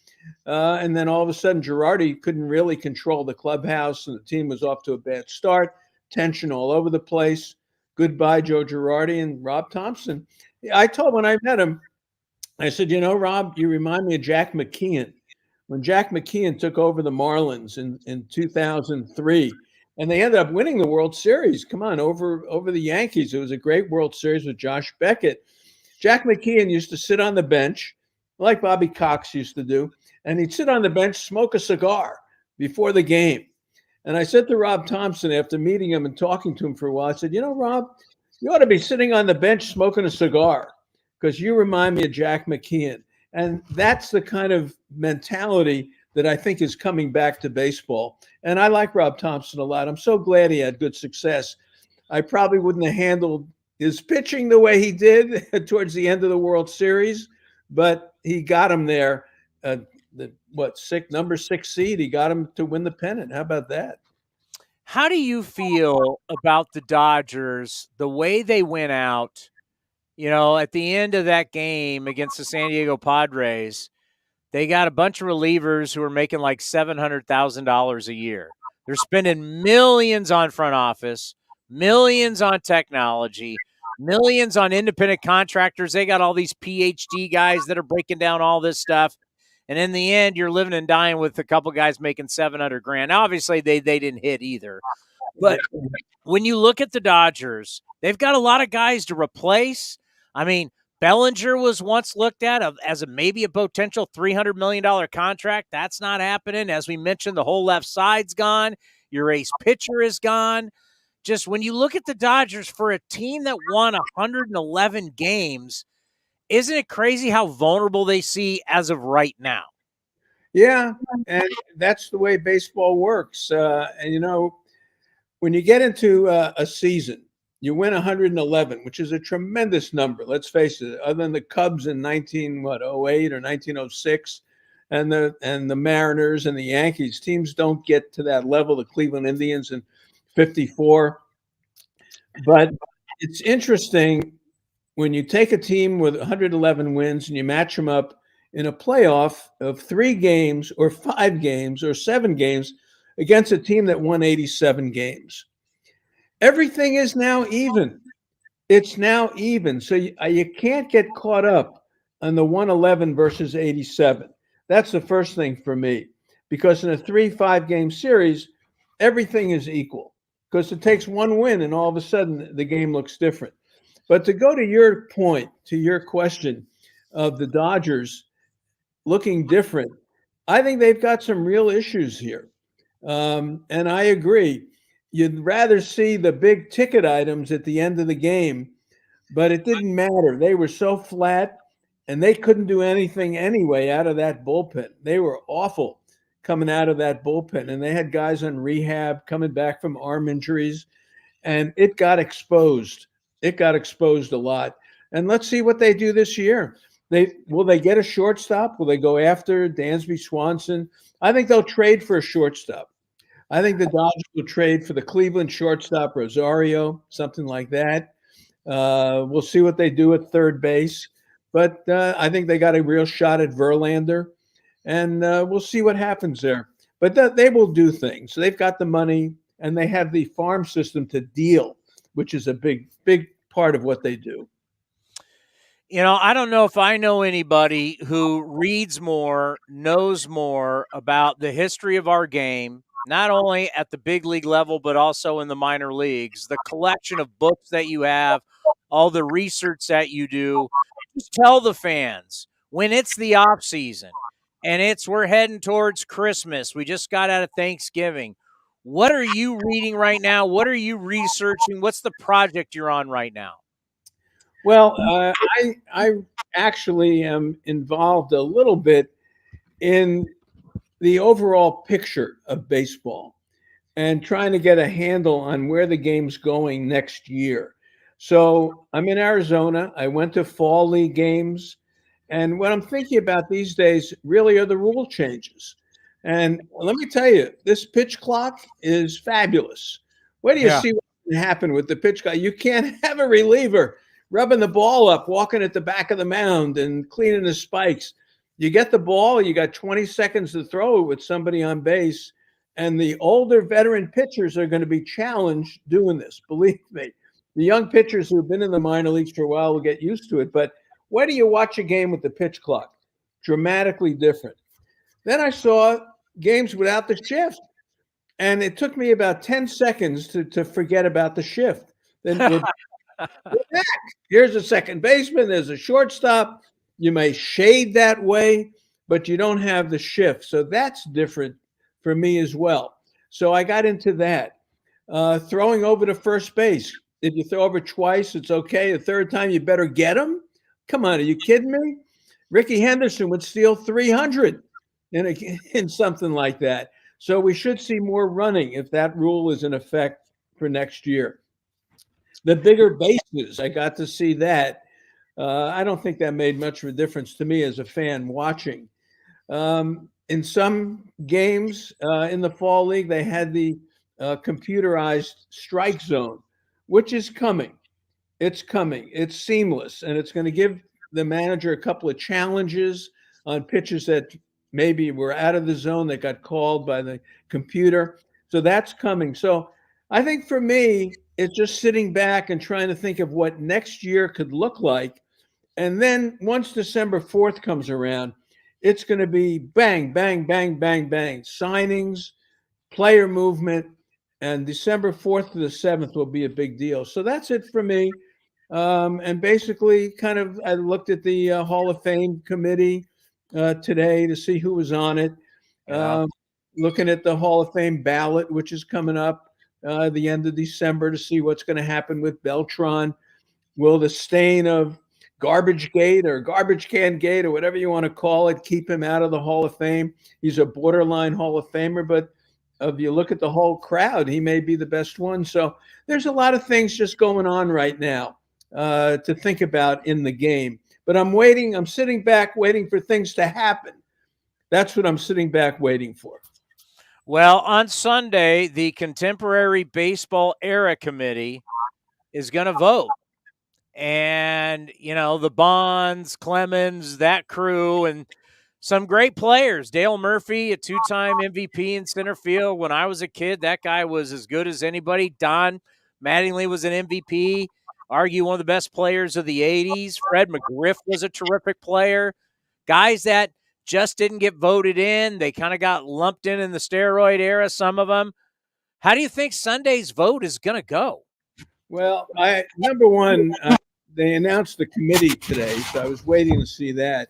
And then all of a sudden, Girardi couldn't really control the clubhouse, and the team was off to a bad start. Tension all over the place. Goodbye, Joe Girardi and Rob Thompson. I told when I met him, I said, Rob, you remind me of Jack McKeon. When Jack McKeon took over the Marlins in 2003, and they ended up winning the World Series. Come on, over the Yankees. It was a great World Series with Josh Beckett. Jack McKeon used to sit on the bench, like Bobby Cox used to do, and he'd sit on the bench, smoke a cigar before the game. And I said to Rob Thompson after meeting him and talking to him for a while, I said, Rob, you ought to be sitting on the bench smoking a cigar because you remind me of Jack McKeon. And that's the kind of mentality that I think is coming back to baseball. And I like Rob Thompson a lot. I'm so glad he had good success. I probably wouldn't have handled his pitching the way he did towards the end of the World Series, but he got him there. Number 6 seed, he got him to win the pennant. How about that? How do you feel about the Dodgers, the way they went out, at the end of that game against the San Diego Padres? They got a bunch of relievers who are making like $700,000 a year. They're spending millions on front office, millions on technology, millions on independent contractors. They got all these PhD guys that are breaking down all this stuff. And in the end, you're living and dying with a couple guys making $700,000. Now, obviously, they didn't hit either. But when you look at the Dodgers, they've got a lot of guys to replace. I mean, Bellinger was once looked at as maybe a potential $300 million contract. That's not happening. As we mentioned, the whole left side's gone. Your ace pitcher is gone. Just when you look at the Dodgers, for a team that won 111 games, isn't it crazy how vulnerable they see as of right now? Yeah, and that's the way baseball works. And, when you get into a season, you win 111, which is a tremendous number. Let's face it. Other than the Cubs in 08 or 1906, and the Mariners and the Yankees, teams don't get to that level. The Cleveland Indians in 54. But it's interesting when you take a team with 111 wins and you match them up in a playoff of 3 games or 5 games or 7 games against a team that won 87 games. Everything is now even. It's now even. So you can't get caught up on the 111 versus 87. That's the first thing for me. Because in a 3-5 game series, everything is equal. Because it takes one win and all of a sudden the game looks different. But to go to your point, to your question of the Dodgers looking different, I think they've got some real issues here. And I agree. You'd rather see the big ticket items at the end of the game, but it didn't matter. They were so flat, and they couldn't do anything anyway out of that bullpen. They were awful coming out of that bullpen, and they had guys on rehab coming back from arm injuries, and it got exposed. It got exposed a lot. And let's see what they do this year. Will they get a shortstop? Will they go after Dansby Swanson? I think they'll trade for a shortstop. I think the Dodgers will trade for the Cleveland shortstop Rosario, something like that. We'll see what they do at third base. But I think they got a real shot at Verlander. And we'll see what happens there. But they will do things. They've got the money, and they have the farm system to deal, which is a big, big part of what they do. I don't know if I know anybody who reads more, knows more about the history of our game, not only at the big league level, but also in the minor leagues. The collection of books that you have, all the research that you do. Just tell the fans when it's the off season and we're heading towards Christmas. We just got out of Thanksgiving. What are you reading right now? What are you researching? What's the project you're on right now? Well, I actually am involved a little bit in the overall picture of baseball and trying to get a handle on where the game's going next year. So I'm in Arizona. I went to fall league games. And what I'm thinking about these days really are the rule changes. And let me tell you, this pitch clock is fabulous. Where do you see what can happen with the pitch clock? You can't have a reliever rubbing the ball up, walking at the back of the mound and cleaning the spikes. You get the ball, you got 20 seconds to throw it with somebody on base. And the older veteran pitchers are going to be challenged doing this. Believe me, the young pitchers who've been in the minor leagues for a while will get used to it. But where do you watch a game with the pitch clock? Dramatically different. Then I saw games without the shift. And it took me about 10 seconds to forget about the shift. Then we're back. Here's a second baseman. There's a shortstop. You may shade that way, but you don't have the shift. So that's different for me as well. So I got into that. Throwing over to first base. If you throw over twice, it's okay. The third time, you better get him. Come on, are you kidding me? Ricky Henderson would steal 300 in something like that. So we should see more running if that rule is in effect for next year. The bigger bases, I got to see that. I don't think that made much of a difference to me as a fan watching. In some games in the fall league, they had the computerized strike zone, which is coming. It's coming. It's seamless, and it's going to give the manager a couple of challenges on pitches that maybe were out of the zone that got called by the computer. So that's coming. So I think for me, it's just sitting back and trying to think of what next year could look like. And then once December 4th comes around, it's going to be bang, bang, bang, bang, bang. Signings, player movement, and December 4th to the 7th will be a big deal. So that's it for me. And basically, I looked at the Hall of Fame committee today to see who was on it. Looking at the Hall of Fame ballot, which is coming up the end of December, to see what's going to happen with Beltran. Will the stain of Garbage Gate or Garbage Can Gate or whatever you want to call it keep him out of the Hall of Fame? He's a borderline Hall of Famer, but if you look at the whole crowd, he may be the best one. So there's a lot of things just going on right now to think about in the game. But I'm waiting. I'm sitting back waiting for things to happen. That's what I'm sitting back waiting for. Well, on Sunday, the Contemporary Baseball Era Committee is going to vote. And, the Bonds, Clemens, that crew, and some great players. Dale Murphy, a two-time MVP in center field. When I was a kid, that guy was as good as anybody. Don Mattingly was an MVP, argue one of the best players of the 80s. Fred McGriff was a terrific player. Guys that just didn't get voted in. They kind of got lumped in the steroid era, some of them. How do you think Sunday's vote is going to go? Well, number one, they announced the committee today, so I was waiting to see that.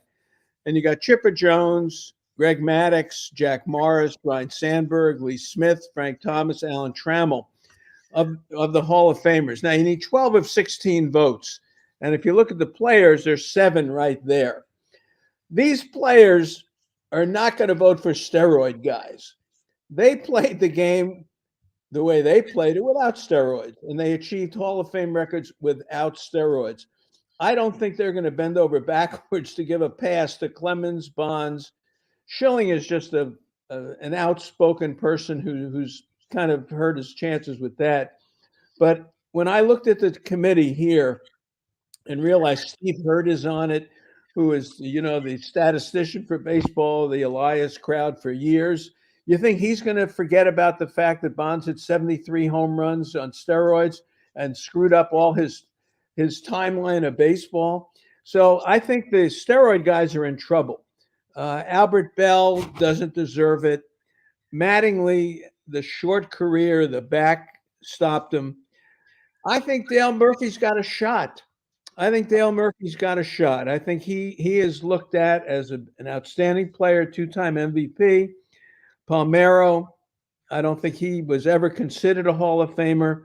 And you got Chipper Jones, Greg Maddux, Jack Morris, Brian Sandberg, Lee Smith, Frank Thomas, Alan Trammell of the Hall of Famers. Now, you need 12 of 16 votes. And if you look at the players, there's 7 right there. These players are not going to vote for steroid guys. They played the game the way they played it without steroids, and they achieved Hall of Fame records without steroids. I don't think they're going to bend over backwards to give a pass to Clemens, Bonds. Schilling is just an outspoken person who's kind of hurt his chances with that. But when I looked at the committee here and realized Steve Hurt is on it, who is, the statistician for baseball, the Elias crowd for years, you think he's going to forget about the fact that Bonds hit 73 home runs on steroids and screwed up all his timeline of baseball? So I think the steroid guys are in trouble. Albert Bell doesn't deserve it. Mattingly, the short career, the back stopped him. I think Dale Murphy's got a shot. I think he is looked at as an outstanding player, 2-time MVP. Palmeiro, I don't think he was ever considered a Hall of Famer.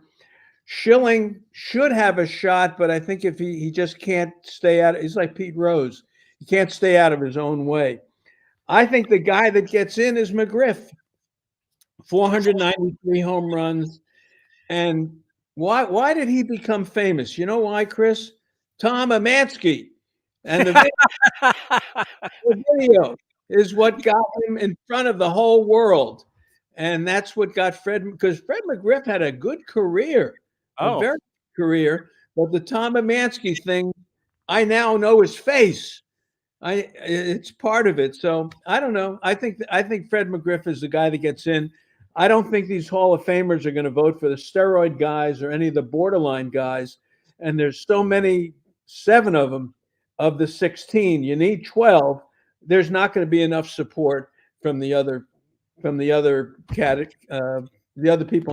Schilling should have a shot, but I think if he just can't stay out, he's like Pete Rose. He can't stay out of his own way. I think the guy that gets in is McGriff. 493 home runs. And why did he become famous? You know why, Chris? Tom Amansky. And the video is what got him in front of the whole world. And that's what got Fred, because Fred McGriff had a good career, a very good career. But the Tom Amansky thing, I now know his face. It's part of it. So I don't know. I think Fred McGriff is the guy that gets in. I don't think these Hall of Famers are going to vote for the steroid guys or any of the borderline guys. And there's so many, 7 of them of the 16. You need 12. There's not going to be enough support from the other people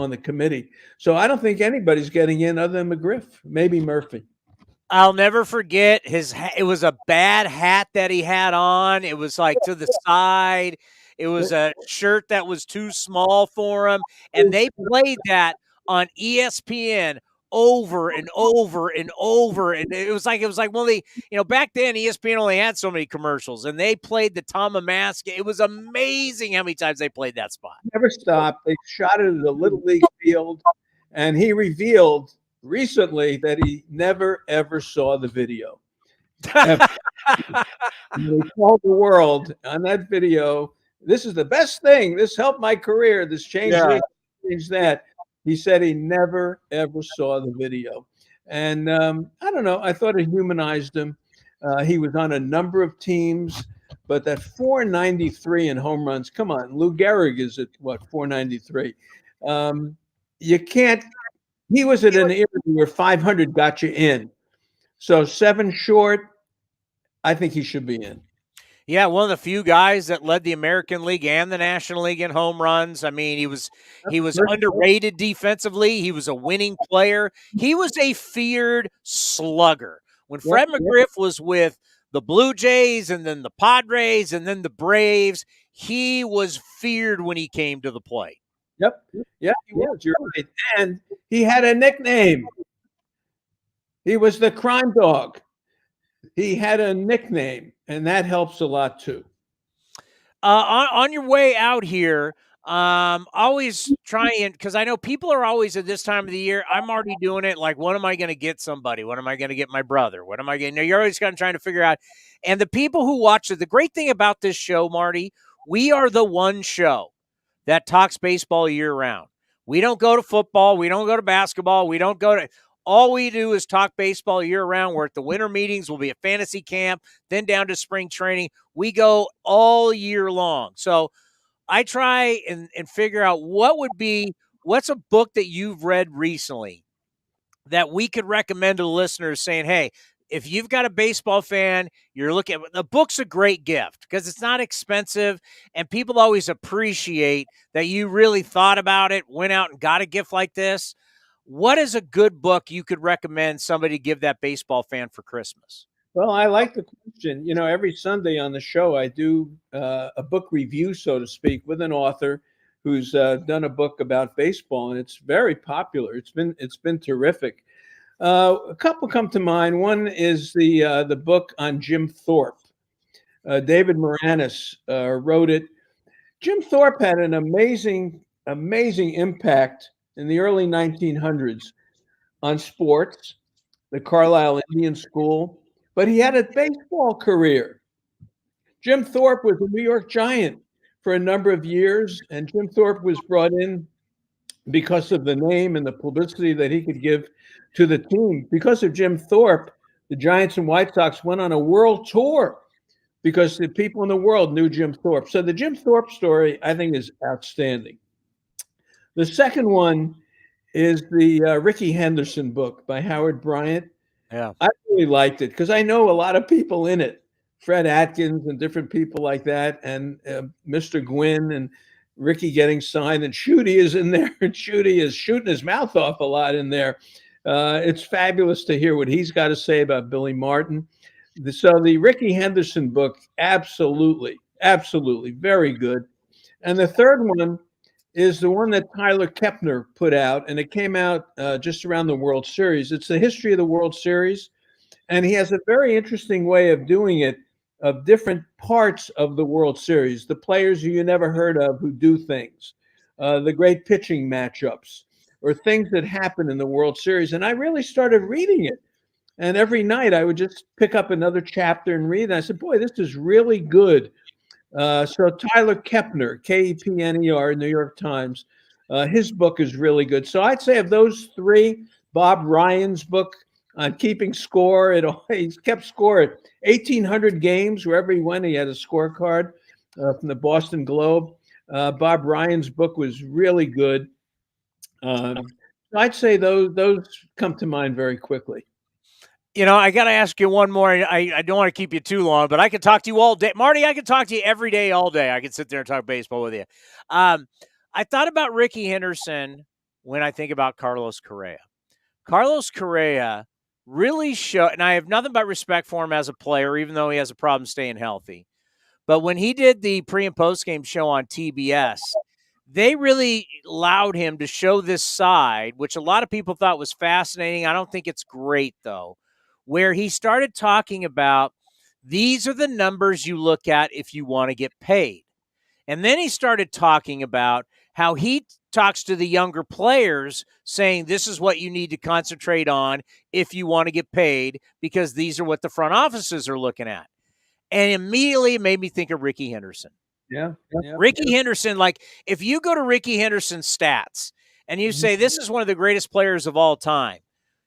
on the committee. So I don't think anybody's getting in other than McGriff, maybe Murphy. I'll never forget it was a bad hat that he had on. It was like to the side. It was a shirt that was too small for him. And they played that on ESPN over and over and over. And it was like, well, back then ESPN only had so many commercials, and they played the Tom Amansky. It was amazing how many times they played that spot. Never stopped. They shot it at the Little League field, and he revealed recently that he never, ever saw the video. He told the world on that video, this is the best thing. This helped my career. This changed that. He said he never, ever saw the video. And I don't know. I thought it humanized him. He was on a number of teams, but that 493 in home runs, come on. Lou Gehrig is at, 493? You can't. He was at an era where 500 got you in. So 7 short, I think he should be in. Yeah, one of the few guys that led the American League and the National League in home runs. I mean, he was underrated defensively. He was a winning player. He was a feared slugger. When Fred McGriff was with the Blue Jays and then the Padres and then the Braves, he was feared when he came to the plate. Yep. Yeah, he was. You're right. And he had a nickname. He was the crime dog. He had a nickname, and that helps a lot too. On your way out here, always trying, because I know people are always at this time of the year. I'm already doing it. Like, what am I going to get somebody? What am I going to get my brother? What am I going to? You're always kind of trying to figure out. And the people who watch it, the great thing about this show, Marty, we are the one show that talks baseball year round. We don't go to football. We don't go to basketball. We don't go to. All we do is talk baseball year round. We're at the winter meetings. We'll be at fantasy camp, then down to spring training. We go all year long. So I try and figure out what's a book that you've read recently that we could recommend to the listeners, saying, hey, if you've got a baseball fan, you're looking at the book's a great gift because it's not expensive, and people always appreciate that you really thought about it, went out and got a gift like this. What is a good book you could recommend somebody give that baseball fan for Christmas? Well, I like the question. Every Sunday on the show, I do a book review, so to speak, with an author who's done a book about baseball, and it's very popular. It's been terrific. A couple come to mind. One is the book on Jim Thorpe. David Moranis wrote it. Jim Thorpe had an amazing impact in the early 1900s on sports, the Carlisle Indian School, but he had a baseball career. Jim Thorpe was a New York Giant for a number of years, and Jim Thorpe was brought in because of the name and the publicity that he could give to the team. Because of Jim Thorpe, the Giants and White Sox went on a world tour because the people in the world knew Jim Thorpe. So the Jim Thorpe story, I think, is outstanding. The second one is the Rickey Henderson book by Howard Bryant. Yeah. I really liked it because I know a lot of people in it, Fred Atkins and different people like that, and Mr. Gwynn and Ricky getting signed, and Shooty is in there, and Shooty is shooting his mouth off a lot in there. It's fabulous to hear what he's got to say about Billy Martin. So the Ricky Henderson book, absolutely, absolutely, very good. And the third one is the one that Tyler Kepner put out, and it came out just around the World Series. It's the history of the World Series, and he has a very interesting way of doing it, of different parts of the World Series, the players who you never heard of who do things, the great pitching matchups, or things that happen in the World Series. And I really started reading it. And every night I would just pick up another chapter and read. And I said, boy, this is really good. So Tyler Kepner, Kepner, New York Times, his book is really good. So I'd say of those three, Bob Ryan's book on keeping score, he's kept score at 1,800 games. Wherever he went, he had a scorecard from the Boston Globe. Bob Ryan's book was really good. I'd say those come to mind very quickly. I got to ask you one more. I don't want to keep you too long, but I could talk to you all day. Marty, I could talk to you every day, all day. I could sit there and talk baseball with you. I thought about Ricky Henderson when I think about Carlos Correa. Carlos Correa really showed, and I have nothing but respect for him as a player, even though he has a problem staying healthy. But when he did the pre- and post-game show on TBS, they really allowed him to show this side, which a lot of people thought was fascinating. I don't think it's great, though, where he started talking about these are the numbers you look at if you want to get paid. And then he started talking about how he talks to the younger players saying this is what you need to concentrate on if you want to get paid, because these are what the front offices are looking at. And immediately it made me think of Ricky Henderson. Yeah. Ricky Henderson, like if you go to Ricky Henderson's stats and you say this is one of the greatest players of all time,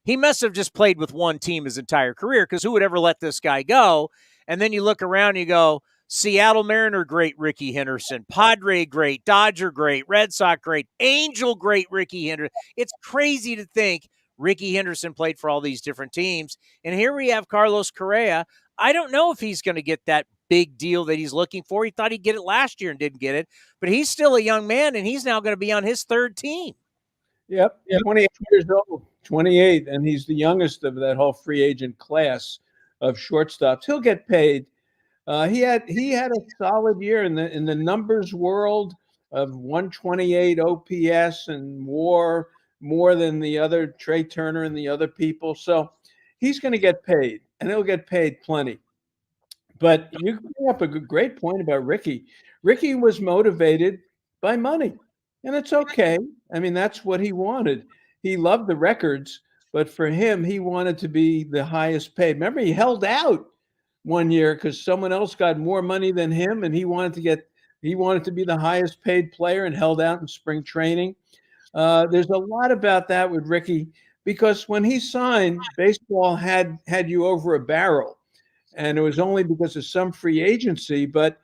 he must have just played with one team his entire career, because who would ever let this guy go? And then you look around and you go, Seattle Mariner, great Ricky Henderson. Padre, great. Dodger, great. Red Sox, great. Angel, great Ricky Henderson. It's crazy to think Ricky Henderson played for all these different teams. And here we have Carlos Correa. I don't know if he's going to get that big deal that he's looking for. He thought he'd get it last year and didn't get it. But he's still a young man, and he's now going to be on his third team. Yep. 28 years old. 28, and he's the youngest of that whole free agent class of shortstops. He'll get paid. He had a solid year in the numbers world of 128 OPS and WAR, more than the other Trey Turner and the other people. So he's going to get paid, and he'll get paid plenty. But you bring up a great point about Ricky. Ricky was motivated by money, and it's okay. I mean, that's what he wanted. He loved the records, but for him, he wanted to be the highest paid. Remember, he held out one year because someone else got more money than him, and he wanted to be the highest paid player, and held out in spring training. There's a lot about that with Ricky, because when he signed, baseball had you over a barrel, and it was only because of some free agency. But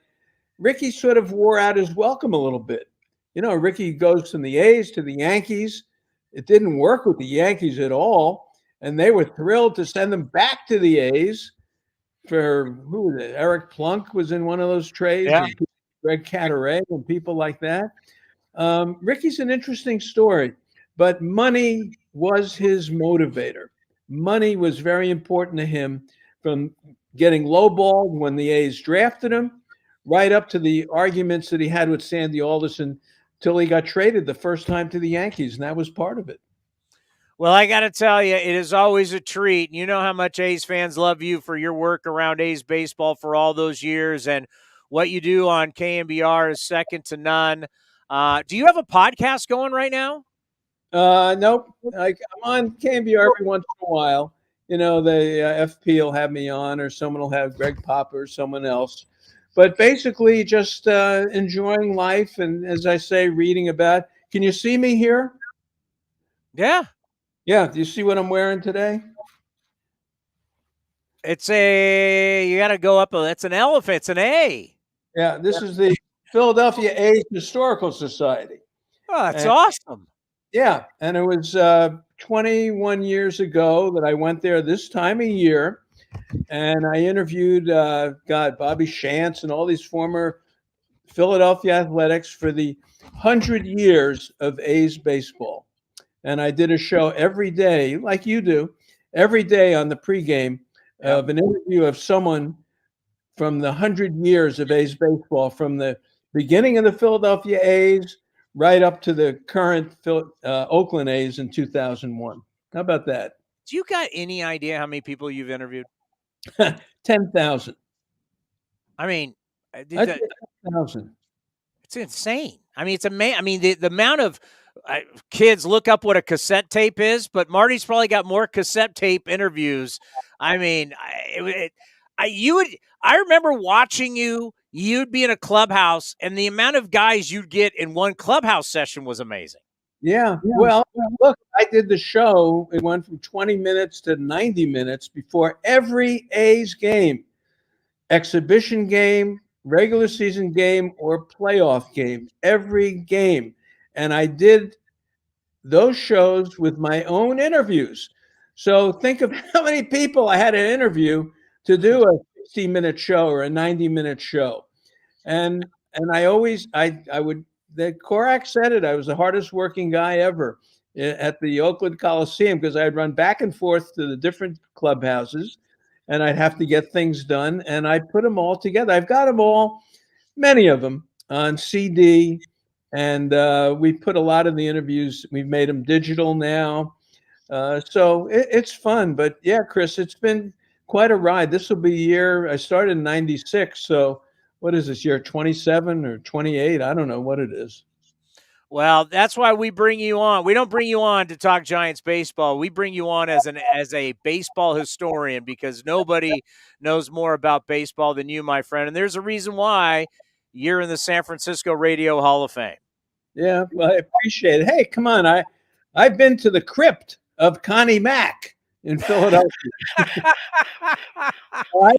Ricky sort of wore out his welcome a little bit. Ricky goes from the A's to the Yankees. It didn't work with the Yankees at all, and they were thrilled to send him back to the A's for who was it? Eric Plunk was in one of those trades, Yeah. and Greg Cadaret and people like that. Ricky's an interesting story, but money was his motivator. Money was very important to him, from getting lowballed when the A's drafted him, right up to the arguments that he had with Sandy Alderson till he got traded the first time to the Yankees, and that was part of it. Well, I got to tell you, it is always a treat. You know how much A's fans love you for your work around A's baseball for all those years, and what you do on KNBR is second to none. Do you have a podcast going right now? Nope. I'm on KNBR every once in a while. The FP will have me on, or someone will have Greg Popper or someone else. But basically just enjoying life, and, as I say, reading about. Can you see me here? Yeah. Yeah. Do you see what I'm wearing today? You got to go up. It's an elephant. It's an A. Yeah. This is the Philadelphia A's Historical Society. Oh, that's awesome. Yeah, and it was 21 years ago that I went there this time of year, and I interviewed Bobby Shantz and all these former Philadelphia Athletics for the 100 years of A's baseball. And I did a show every day, like you do, every day on the pregame of an interview of someone from the 100 years of A's baseball, from the beginning of the Philadelphia A's right up to the current Oakland A's in 2001. How about that? Do you got any idea how many people you've interviewed? 10,000. I mean, 10,000. it's insane. I mean, it's amazing. I mean, the amount of kids look up what a cassette tape is, but Marty's probably got more cassette tape interviews. I mean, I remember watching you. You'd be in a clubhouse, and the amount of guys you'd get in one clubhouse session was amazing. Yeah. Well, look, I did the show. It went from 20 minutes to 90 minutes before every A's game, exhibition game, regular season game, or playoff game, every game. And I did those shows with my own interviews. So think of how many people I had to interview to do a 60-minute show or a 90-minute show. And I always, I would, the Korak said it, I was the hardest working guy ever at the Oakland Coliseum, because I'd run back and forth to the different clubhouses and I'd have to get things done. And I put them all together. I've got them all, many of them, on CD. And we put a lot of the interviews, we've made them digital now. So it's fun. But yeah, Chris, it's been quite a ride. This will be year, I started in 96. So what is this, year 27 or 28? I don't know what it is. Well, that's why we bring you on. We don't bring you on to talk Giants baseball. We bring you on as a baseball historian, because nobody knows more about baseball than you, my friend. And there's a reason why you're in the San Francisco Radio Hall of Fame. Yeah, well, I appreciate it. Hey, come on. I've been to the crypt of Connie Mack in Philadelphia.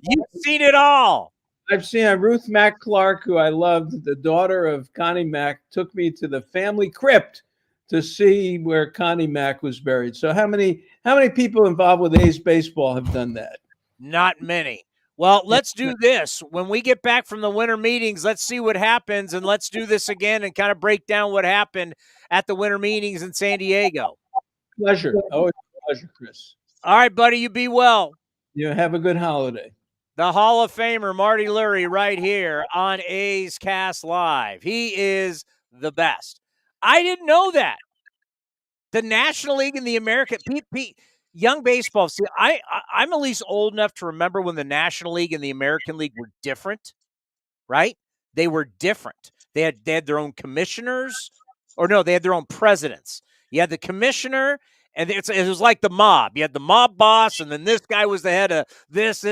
You've seen it all. I've seen Ruth Mack Clark, who I loved, the daughter of Connie Mack, took me to the family crypt to see where Connie Mack was buried. So how many people involved with A's baseball have done that? Not many. Well, let's do this. When we get back from the winter meetings, let's see what happens, and let's do this again and kind of break down what happened at the winter meetings in San Diego. Pleasure. Always a pleasure, Chris. All right, buddy, you be well. You have a good holiday. The Hall of Famer, Marty Lurie, right here on A's Cast Live. He is the best. I didn't know that. The National League and the American young baseball. See, I'm at least old enough to remember when the National League and the American League were different, right? They were different. They had their own commissioners, or no, they had their own presidents. You had the commissioner, and it was like the mob. You had the mob boss, and then this guy was the head of this,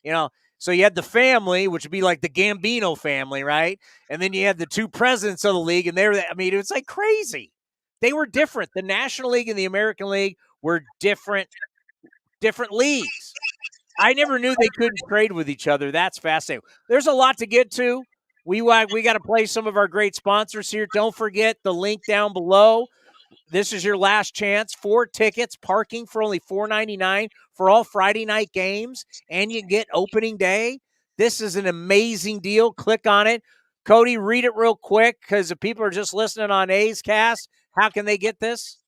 you know. So you had the family, which would be like the Gambino family, right? And then you had the two presidents of the league, and it was like crazy. They were different. The National League and the American League were different leagues. I never knew they couldn't trade with each other. That's fascinating. There's a lot to get to. We got to play some of our great sponsors here. Don't forget the link down below. This is your last chance. 4 tickets, parking for only $4.99 for all Friday night games, and you get opening day. This is an amazing deal. Click on it. Cody, read it real quick, because if people are just listening on A's Cast, how can they get this?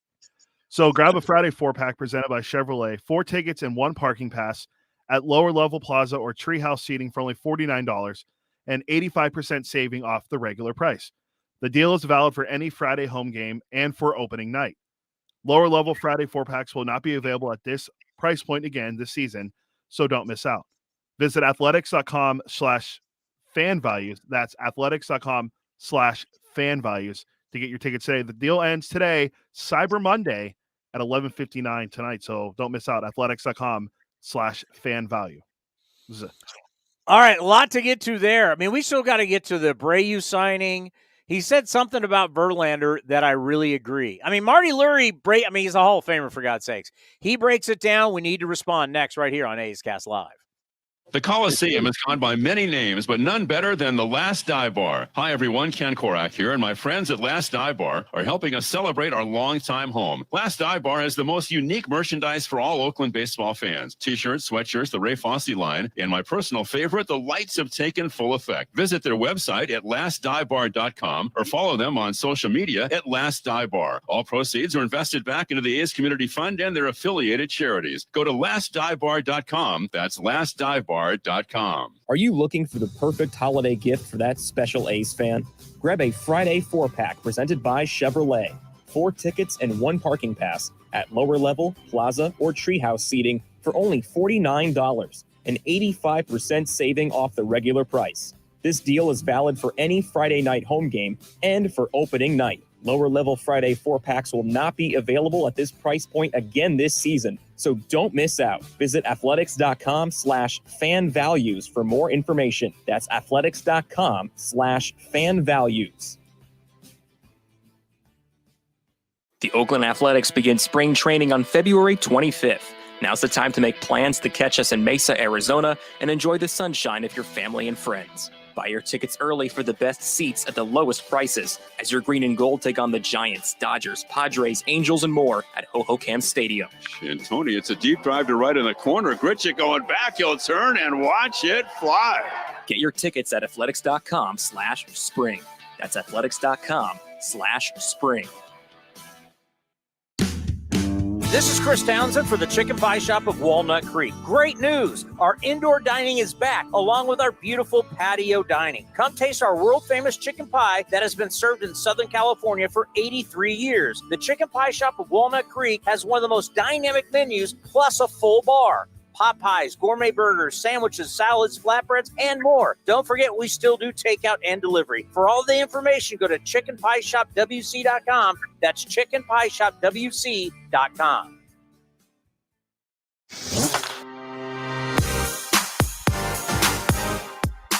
So grab a Friday 4-pack presented by Chevrolet. 4 tickets and 1 parking pass at lower level plaza or treehouse seating for only $49 and 85% saving off the regular price. The deal is valid for any Friday home game and for opening night. Lower level Friday 4-packs will not be available at this price point again this season, so don't miss out. Visit athletics.com/fan values. That's athletics.com/fan values to get your tickets today. The deal ends today, Cyber Monday at 11:59 tonight, so don't miss out. Athletics.com/fan value. All right, a lot to get to there. I mean, we still got to get to the Abreu signing. He said something about Verlander that I really agree. I mean, Marty Lurie, he's a Hall of Famer, for God's sakes. He breaks it down. We need to respond next right here on A's Cast Live. The Coliseum has gone by many names, but none better than the Last Dive Bar. Hi, everyone. Ken Korak here, and my friends at Last Dive Bar are helping us celebrate our longtime home. Last Dive Bar has the most unique merchandise for all Oakland baseball fans. T-shirts, sweatshirts, the Ray Fosse line, and my personal favorite, the lights have taken full effect. Visit their website at lastdivebar.com or follow them on social media at Last Dive Bar. All proceeds are invested back into the A's Community Fund and their affiliated charities. Go to lastdivebar.com. That's lastdivebar.com. Are you looking for the perfect holiday gift for that special A's fan? Grab a Friday 4-pack presented by Chevrolet. 4 tickets and 1 parking pass at lower level, plaza, or treehouse seating for only $49, an 85% saving off the regular price. This deal is valid for any Friday night home game and for opening night. Lower level Friday 4-packs will not be available at this price point again this season, so don't miss out. Visit athletics.com/fan values for more information. That's athletics.com/fan values. The Oakland Athletics begin spring training on February 25th. Now's the time to make plans to catch us in Mesa, Arizona, and enjoy the sunshine with your family and friends. Buy your tickets early for the best seats at the lowest prices as your green and gold take on the Giants, Dodgers, Padres, Angels, and more at Hohokam Stadium. And Tony, it's a deep drive to right in the corner. Gritchick going back. He'll turn and watch it fly. Get your tickets at athletics.com/spring. That's athletics.com/spring. This is Chris Townsend for the Chicken Pie Shop of Walnut Creek. Great news! Our indoor dining is back, along with our beautiful patio dining. Come taste our world-famous chicken pie that has been served in Southern California for 83 years. The Chicken Pie Shop of Walnut Creek has one of the most dynamic menus, plus a full bar. Pot pies, gourmet burgers, sandwiches, salads, flatbreads, and more. Don't forget, we still do takeout and delivery. For all the information, go to chickenpieshopwc.com. That's chickenpieshopwc.com.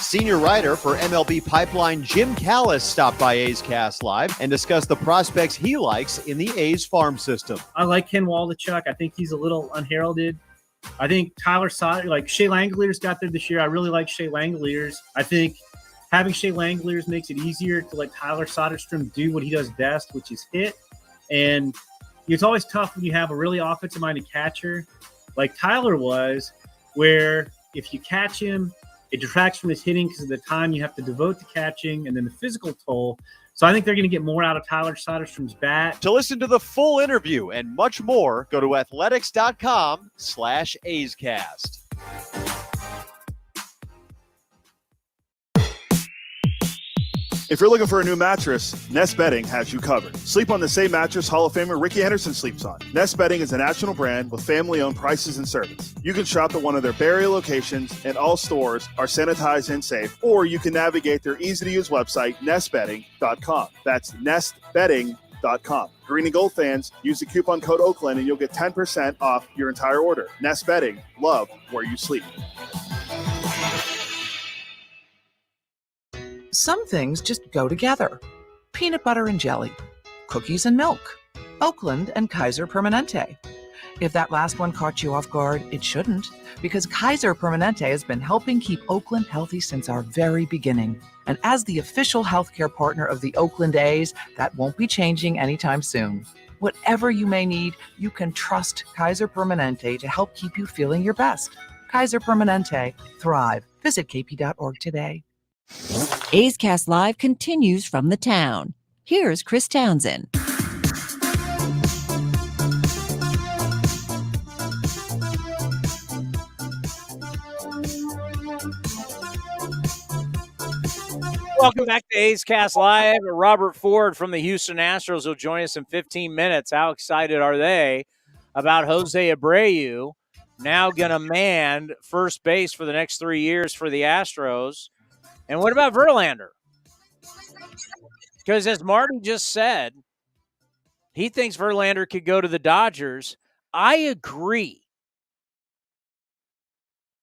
Senior writer for MLB Pipeline Jim Callis stopped by A's Cast Live and discussed the prospects he likes in the A's farm system. I like Ken Waldichuk. I think he's a little unheralded. I think Tyler Soder, like Shea Langoliers got there this year. I really like Shea Langoliers. I think having Shea Langoliers makes it easier to let Tyler Soderstrom do what he does best, which is hit. And it's always tough when you have a really offensive-minded catcher like Tyler was, where if you catch him, it detracts from his hitting because of the time you have to devote to catching and then the physical toll. So I think they're going to get more out of Tyler Soderstrom's bat. To listen to the full interview and much more, go to athletics.com/A'sCast. If you're looking for a new mattress, Nest Bedding has you covered. Sleep on the same mattress Hall of Famer Ricky Henderson sleeps on. Nest Bedding is a national brand with family-owned prices and service. You can shop at one of their Bay Area locations, and all stores are sanitized and safe, or you can navigate their easy-to-use website, nestbedding.com. That's nestbedding.com. Green and gold fans, use the coupon code Oakland, and you'll get 10% off your entire order. Nest Bedding, love where you sleep. Some things just go together. Peanut butter and jelly, cookies and milk, Oakland and Kaiser Permanente. If that last one caught you off guard, it shouldn't, because Kaiser Permanente has been helping keep Oakland healthy since our very beginning. And as the official healthcare partner of the Oakland A's, that won't be changing anytime soon. Whatever you may need, you can trust Kaiser Permanente to help keep you feeling your best. Kaiser Permanente. Thrive. Visit kp.org today. A's Cast Live continues from the town. Here's Chris Townsend. Welcome back to A's Cast Live. Robert Ford from the Houston Astros will join us in 15 minutes. How excited are they about Jose Abreu now going to man first base for the next 3 years for the Astros? And what about Verlander? Because as Marty just said, he thinks Verlander could go to the Dodgers. I agree.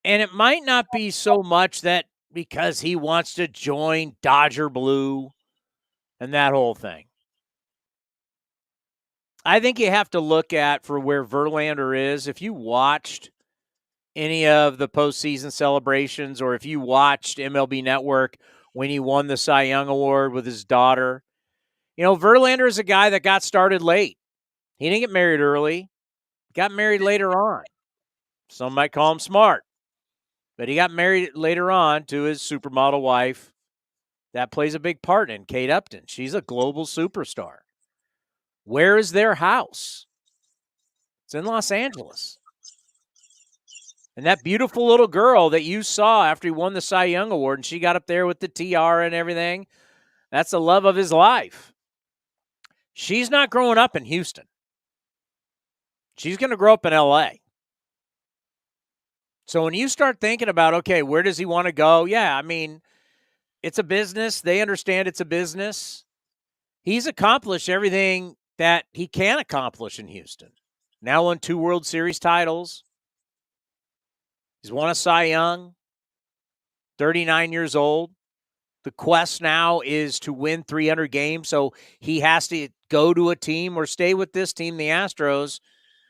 And it might not be so much that because he wants to join Dodger Blue and that whole thing. I think you have to look at for where Verlander is. If you watched any of the postseason celebrations, or if you watched MLB Network when he won the Cy Young Award with his daughter. Verlander is a guy that got started late. He didn't get married early. Got married later on. Some might call him smart. But he got married later on to his supermodel wife. That plays a big part in Kate Upton. She's a global superstar. Where is their house? It's in Los Angeles. And that beautiful little girl that you saw after he won the Cy Young Award, and she got up there with the tiara and everything, that's the love of his life. She's not growing up in Houston. She's going to grow up in L.A. So when you start thinking about, okay, where does he want to go? Yeah, I mean, it's a business. They understand it's a business. He's accomplished everything that he can accomplish in Houston. Now won 2 World Series titles. He's won a Cy Young, 39 years old. The quest now is to win 300 games, so he has to go to a team or stay with this team, the Astros.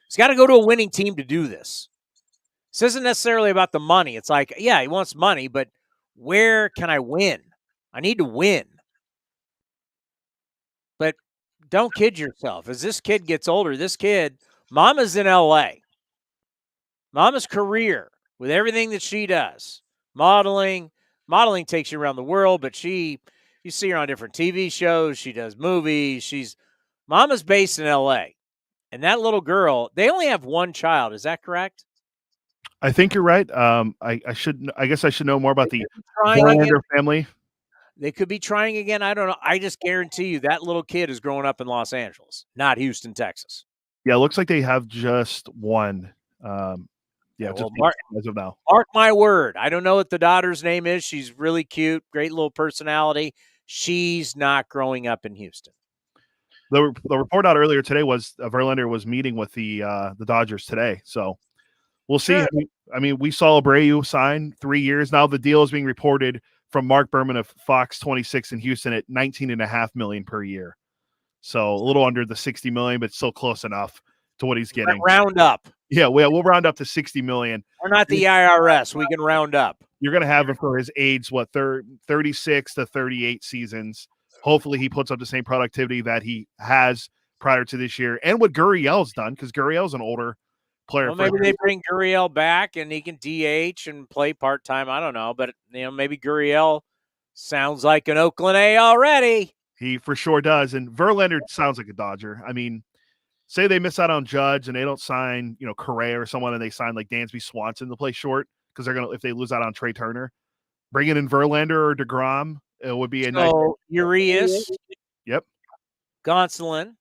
He's got to go to a winning team to do this. This isn't necessarily about the money. It's like, yeah, he wants money, but where can I win? I need to win. But don't kid yourself. As this kid gets older, Mama's in L.A. Mama's career, with everything that she does, modeling takes you around the world, but you see her on different TV shows. She does movies. Mama's based in L.A. And that little girl, they only have one child. Is that correct? I think you're right. I guess I should know more about the Verlander family. They could be trying again. I don't know. I just guarantee you that little kid is growing up in Los Angeles, not Houston, Texas. Yeah, it looks like they have just one. As of now. Mark my word. I don't know what the daughter's name is. She's really cute, great little personality. She's not growing up in Houston. The report out earlier today was Verlander was meeting with the Dodgers today. So we'll see. Sure. I mean, we saw Abreu sign 3 years. Now the deal is being reported from Mark Berman of Fox 26 in Houston at $19.5 million per year. So a little under the $60 million, but still close enough to what he's getting. Round up. Yeah, we'll round up to $60 million. We're not the IRS. We can round up. You're going to have him for his age, 36 to 38 seasons. Hopefully he puts up the same productivity that he has prior to this year and what Gurriel's done, because Gurriel's an older player. Well, maybe they bring Gurriel back and he can DH and play part-time. I don't know, but maybe Gurriel sounds like an Oakland A already. He for sure does. And Verlander sounds like a Dodger. I mean, say they miss out on Judge and they don't sign, Correa or someone, and they sign like Dansby Swanson to play short because they're if they lose out on Trey Turner, bringing in Verlander or DeGrom, it would be a nice. Urias. Yep. Gonsolin,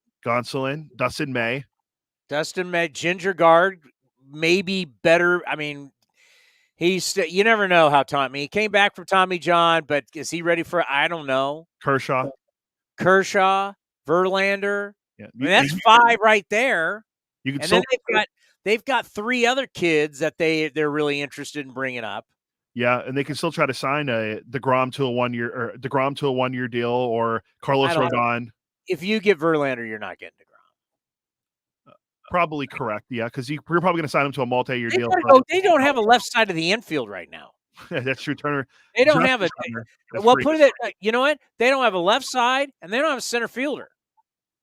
Dustin May, Ginger Guard, maybe better. I mean, you never know how he came back from Tommy John, but is he ready for? I don't know. Kershaw, Verlander. Yeah, I mean, that's 5 right there. You can and then they've got 3 other kids that they're really interested in bringing up. Yeah, and they can still try to sign a DeGrom to a 1 year deal or Carlos Rodon. If you get Verlander, you're not getting DeGrom. Probably correct. Yeah, because you're probably going to sign him to a multi-year deal. They don't have a left side of the infield right now. That's true, Turner. They don't have put it. You know what? They don't have a left side, and they don't have a center fielder.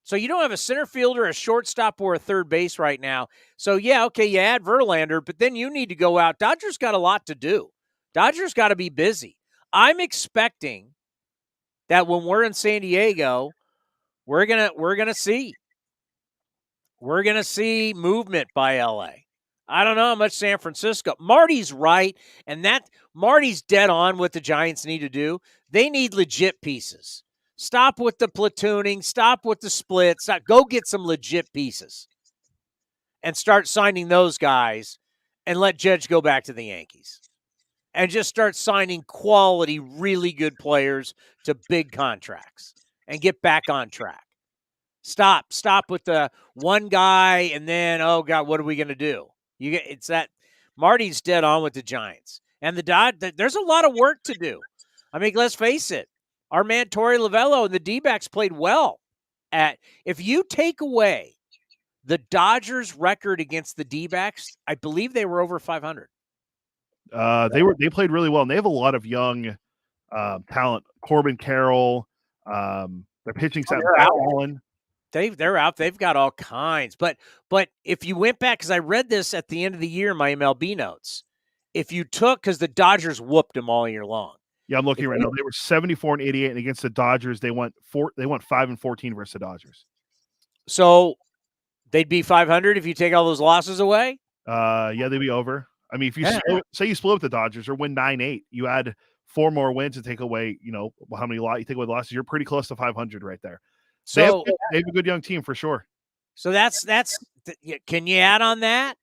So you don't have a center fielder, a shortstop, or a third base right now. So, yeah, okay, you add Verlander, but then you need to go out. Dodgers got a lot to do. Dodgers got to be busy. I'm expecting that when we're in San Diego, we're gonna see movement by LA. I don't know how much San Francisco. Marty's right, and Marty's dead on what the Giants need to do. They need legit pieces. Stop with the platooning. Stop with the splits. Go get some legit pieces and start signing those guys and let Judge go back to the Yankees and just start signing quality, really good players to big contracts and get back on track. Stop with the one guy and then, oh, God, what are we going to do? It's that Marty's dead on with the Giants. And there's a lot of work to do. I mean, let's face it. Our man Torey Lovello and the D-backs played well. If you take away the Dodgers' record against the D-backs, I believe they were over 500. They played really well, and they have a lot of young talent. Corbin Carroll, their pitching staff, Allen. They're out. They've got all kinds. But if you went back, because I read this at the end of the year in my MLB notes, if you took, because the Dodgers whooped them all year long. Yeah, I'm looking right now. They were 74-88, and against the Dodgers, they went 5-14 versus the Dodgers. So they'd be 500 if you take all those losses away. Yeah, they'd be over. I mean, if you say you split with the Dodgers or win 9-8, you add 4 more wins and take away, how many you take away the losses, you're pretty close to 500 right there. So they have a good young team for sure. So that's can you add on that?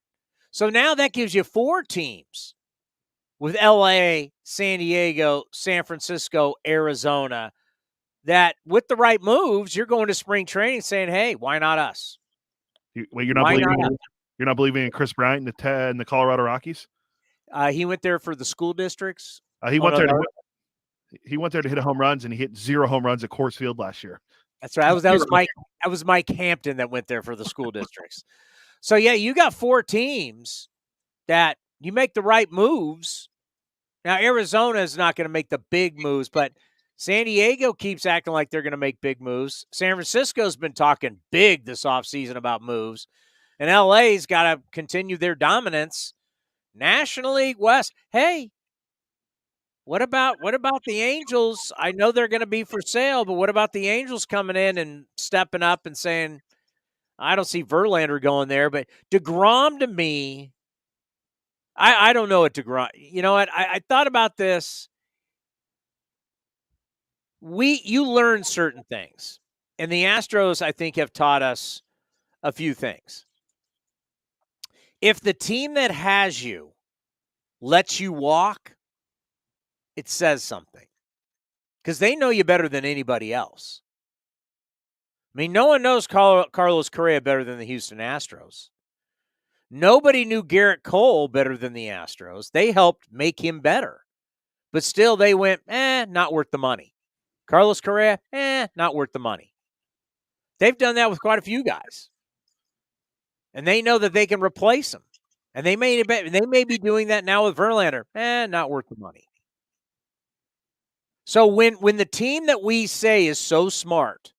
So now that gives you 4 teams with LA, San Diego, San Francisco, Arizona, that with the right moves, you're going to spring training saying, hey, why not us? You're not believing in Chris Bryant and the Colorado Rockies? He went there for the school districts. He went there to hit home runs, and he hit 0 home runs at Coors Field last year. That's right. That was Mike Hampton that went there for the school districts. So yeah, you got 4 teams that you make the right moves. Now Arizona is not going to make the big moves, but San Diego keeps acting like they're going to make big moves. San Francisco's been talking big this offseason about moves, and LA's got to continue their dominance. National League West. Hey, what about the Angels? I know they're going to be for sale, but what about the Angels coming in and stepping up and saying, I don't see Verlander going there, but DeGrom to me, I don't know what DeGrom. You know what? I thought about this. You learn certain things, and the Astros, I think, have taught us a few things. If the team that has you lets you walk, it says something, because they know you better than anybody else. I mean, no one knows Carlos Correa better than the Houston Astros. Nobody knew Garrett Cole better than the Astros. They helped make him better. But still, they went, not worth the money. Carlos Correa, not worth the money. They've done that with quite a few guys. And they know that they can replace him. And they may be doing that now with Verlander. Not worth the money. So when the team that we say is so smart,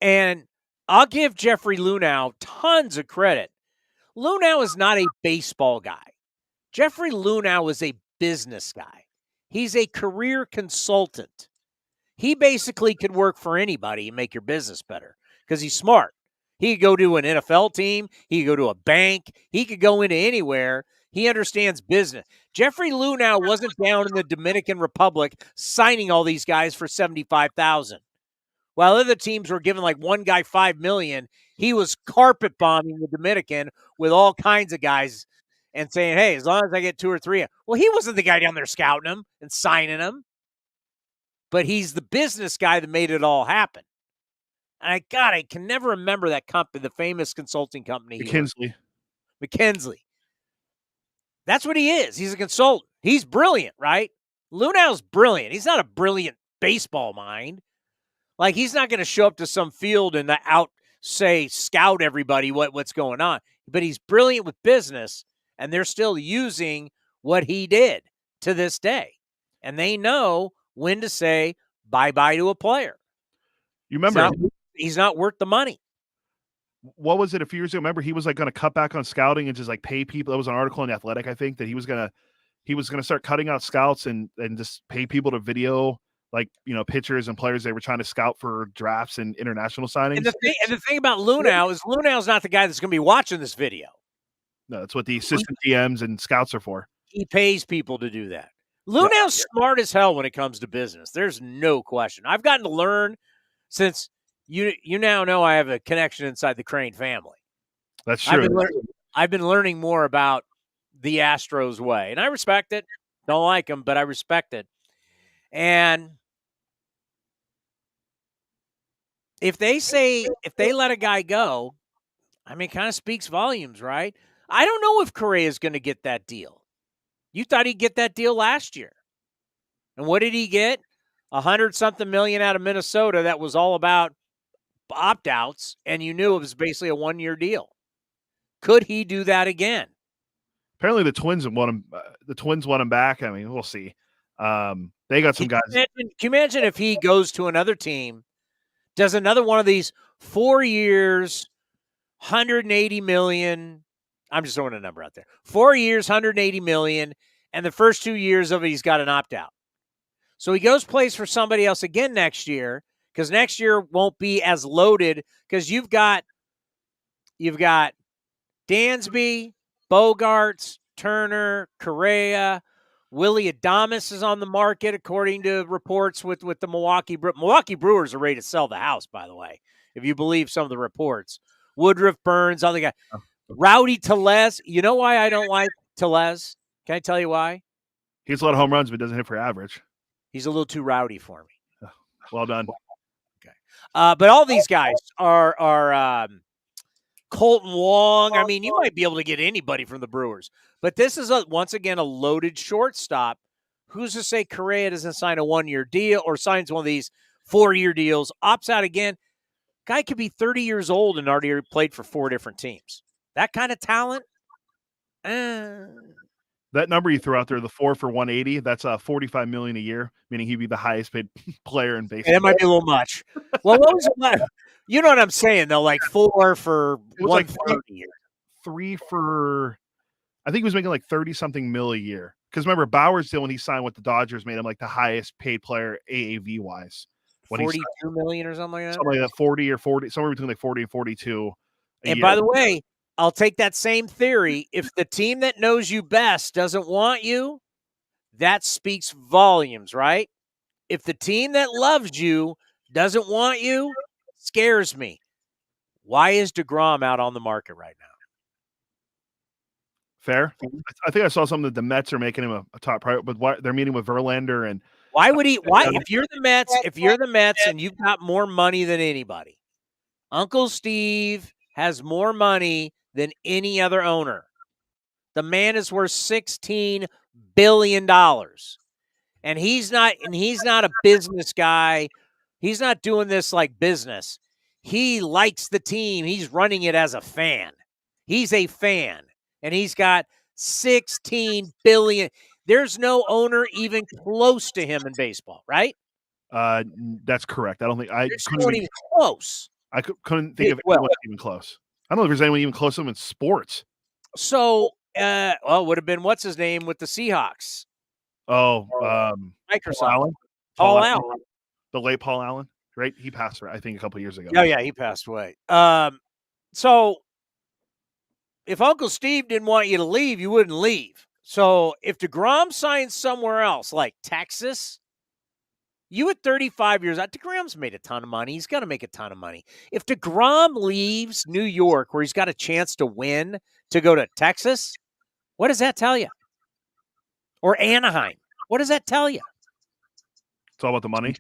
and I'll give Jeffrey Luhnow tons of credit. Luhnow is not a baseball guy. Jeffrey Luhnow is a business guy. He's a career consultant. He basically could work for anybody and make your business better because he's smart. He could go to an NFL team. He could go to a bank. He could go into anywhere. He understands business. Jeffrey Luhnow wasn't down in the Dominican Republic signing all these guys for $75,000. While other teams were giving like one guy $5 million, he was carpet bombing the Dominican with all kinds of guys and saying, hey, as long as I get 2 or 3. Well, he wasn't the guy down there scouting them and signing them. But he's the business guy that made it all happen. And I can never remember that company, the famous consulting company. McKinsey. That's what he is. He's a consultant. He's brilliant, right? Luhnow's brilliant. He's not a brilliant baseball mind. Like, he's not going to show up to some field and scout everybody what's going on. But he's brilliant with business, and they're still using what he did to this day. And they know when to say bye-bye to a player. You remember? He's not worth the money. What was it a few years ago? Remember, he was like going to cut back on scouting and just like pay people. There was an article in The Athletic, I think, that he was going to start cutting out scouts and just pay people to video, like, pitchers and players they were trying to scout for drafts and international signings. And the thing about Luhnow is Luhnow's not the guy that's going to be watching this video. No, that's what the assistant DMs and scouts are for. He pays people to do that. Luhnow's smart as hell when it comes to business. There's no question. I've gotten to learn since you now know I have a connection inside the Crane family. That's true. I've been learning more about the Astros way, and I respect it. Don't like them, but I respect it. And if they let a guy go, I mean, it kind of speaks volumes, right? I don't know if Correa is going to get that deal. You thought he'd get that deal last year. And what did he get? 100-something million out of Minnesota that was all about opt-outs, and you knew it was basically a one-year deal. Could he do that again? Apparently, the Twins want him. The Twins want him back. I mean, we'll see. They got some guys. Can you imagine if he goes to another team, does another one of these 4 years, 180 million? I'm just throwing a number out there. 4 years, 180 million, and the first 2 years of it, he's got an opt-out. So he goes plays for somebody else again next year, because next year won't be as loaded because you've got Dansby, Bogarts, Turner, Correa, Willie Adames is on the market according to reports with the Milwaukee Brewers are ready to sell the house, by the way, if you believe some of the reports. Woodruff, Burns, other guy. Rowdy Tellez. You know why I don't like Tellez? Can I tell you why? He hits a lot of home runs, but doesn't hit for average. He's a little too rowdy for me. Well done. Okay. But all these guys are Colton Wong. I mean, you might be able to get anybody from the Brewers. But this is, once again, a loaded shortstop. Who's to say Correa doesn't sign a 1-year deal or signs one of these 4-year deals, opts out again? Guy could be 30 years old and already played for 4 different teams. That kind of talent? That number you threw out there, the 4 for 180, that's $45 million a year, meaning he'd be the highest paid player in baseball. That might be a little much. Well, what was it? You know what I'm saying, though? Like 4 for 130 a year. 3 for, I think he was making like 30-something mil a year. Because remember, Bauer's deal when he signed with the Dodgers made him like the highest paid player AAV-wise. 42 million or something like that? Something like that, 40 or 40, somewhere between like 40 and 42 a year. By the way, I'll take that same theory. If the team that knows you best doesn't want you, that speaks volumes, right? If the team that loves you doesn't want you, scares me. Why is DeGrom out on the market right now? Fair. I think I saw something that the Mets are making him a top priority, but why they're meeting with Verlander and why would he? Why if you're the Mets and you've got more money than anybody, Uncle Steve has more money than any other owner. The man is worth $16 billion. And he's not a business guy. He's not doing this like business. He likes the team. He's running it as a fan. He's a fan. And he's got $16 billion. There's no owner even close to him in baseball, right? That's correct. I don't think There's no one even close. I couldn't think of anyone even close. I don't know if there's anyone even close to him in sports. So, would have been what's his name with the Seahawks? Microsoft. Paul Allen. The late Paul Allen, right? He passed, I think, a couple years ago. Oh, yeah, he passed away. So, if Uncle Steve didn't want you to leave, you wouldn't leave. So, if DeGrom signs somewhere else, like Texas, you at 35 years old, DeGrom's made a ton of money. He's going to make a ton of money. If DeGrom leaves New York, where he's got a chance to win, to go to Texas, what does that tell you? Or Anaheim, what does that tell you? It's all about the money.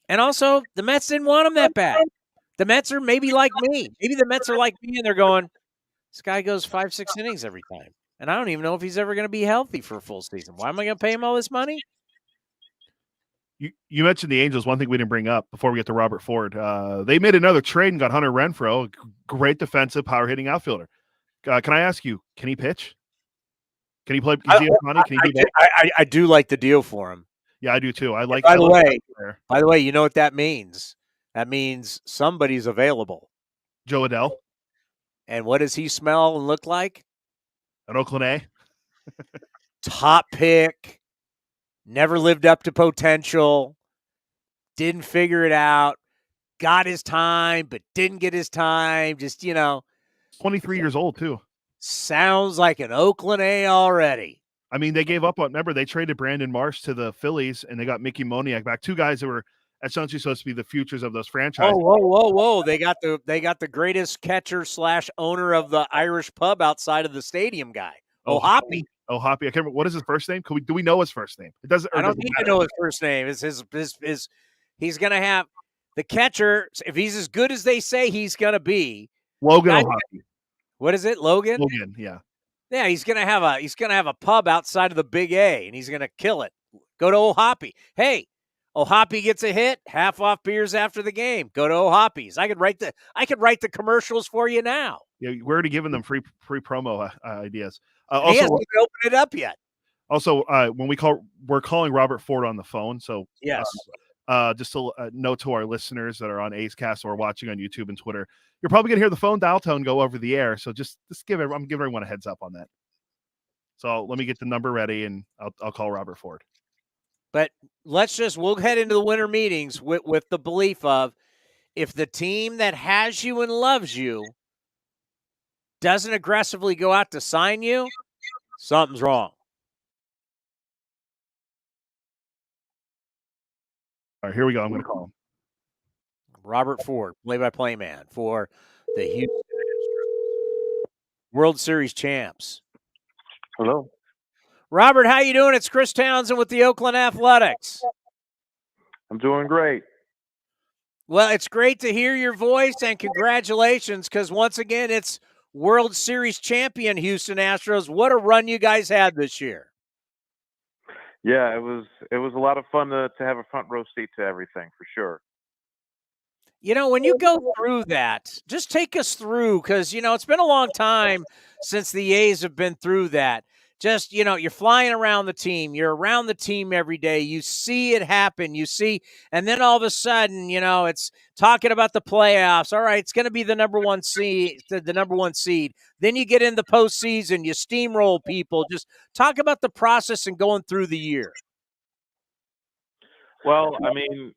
And also, the Mets didn't want him that bad. The Mets are maybe like me. Maybe the Mets are like me, and they're going, this guy goes 5-6 innings every time. And I don't even know if he's ever going to be healthy for a full season. Why am I going to pay him all this money? You mentioned the Angels. One thing we didn't bring up before we get to Robert Ford. They made another trade and got Hunter Renfroe, great defensive, power-hitting outfielder. Can I ask you, can he pitch? Can he play? Does he have money? Can he do that? I do like the deal for him. Yeah, I do too. I like. By the way, you know what that means? That means somebody's available. Joe Adell. And what does he smell and look like? An Oakland A. Top pick. Never lived up to potential. Didn't figure it out. Got his time, but didn't get his time. Just, 23 years old too. Sounds like an Oakland A already. I mean, they gave up on. Remember, they traded Brandon Marsh to the Phillies, and they got Mickey Moniak back. Two guys that were essentially supposed to be the futures of those franchises. Whoa! They got the greatest catcher / owner of the Irish pub outside of the stadium guy. Hoppy. I can't remember. What is his first name? Do we know his first name? It doesn't. I don't need to know his first name. He's gonna have the catcher. If he's as good as they say he's gonna be, Logan O'Hoppy. What is it, Logan? Logan, yeah. Yeah, he's gonna have a pub outside of the Big A, and he's gonna kill it. Go to O'Hoppy. Hey, O'Hoppy gets a hit, half off beers after the game. Go to O'Hoppy's. I could write the commercials for you now. we're already giving them free promo ideas. And he hasn't even opened it up yet. Also, when we're calling Robert Ford on the phone. So yes, just a note to our listeners that are on A's Cast or watching on YouTube and Twitter, you're probably gonna hear the phone dial tone go over the air. So just I'm giving everyone a heads up on that. So let me get the number ready, and I'll call Robert Ford. But we'll head into the winter meetings with the belief of, if the team that has you and loves you doesn't aggressively go out to sign you, something's wrong. All right, here we go. I'm going to call him. Robert Ford, play-by-play man for the Houston Astros, World Series champs. Hello. Robert, how you doing? It's Chris Townsend with the Oakland Athletics. I'm doing great. Well, it's great to hear your voice, and congratulations, because once again, it's World Series champion Houston Astros. What a run you guys had this year. Yeah, it was a lot of fun to have a front row seat to everything, for sure. You know, when you go through that, just take us through, because, it's been a long time since the A's have been through that. Just, you're flying around the team. You're around the team every day. You see it happen. And then all of a sudden, it's talking about the playoffs. All right, it's going to be the number one seed. Then you get in the postseason. You steamroll people. Just talk about the process and going through the year. Well, I mean,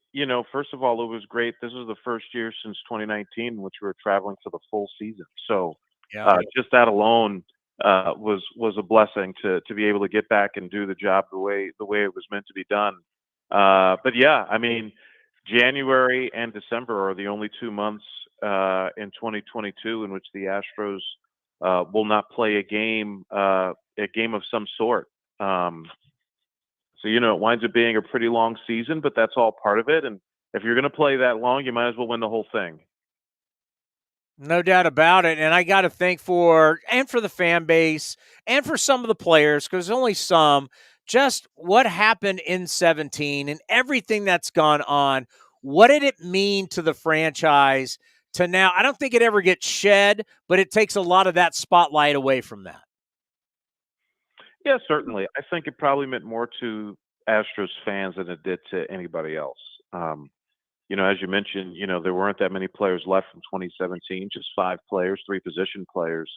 first of all, it was great. This was the first year since 2019 in which we were traveling for the full season. So just that alone was a blessing to be able to get back and do the job the way it was meant to be done. But yeah, I mean, January and December are the only 2 months in 2022 in which the Astros will not play a game of some sort. So, it winds up being a pretty long season, but that's all part of it. And if you're going to play that long, you might as well win the whole thing. No doubt about it. And I got to thank for the fan base and for some of the players, because only some, just what happened in 17 and everything that's gone on. What did it mean to the franchise to now? I don't think it ever gets shed, but it takes a lot of that spotlight away from that. Yeah, certainly. I think it probably meant more to Astros fans than it did to anybody else. As you mentioned, there weren't that many players left from 2017, just 5 players, 3 position players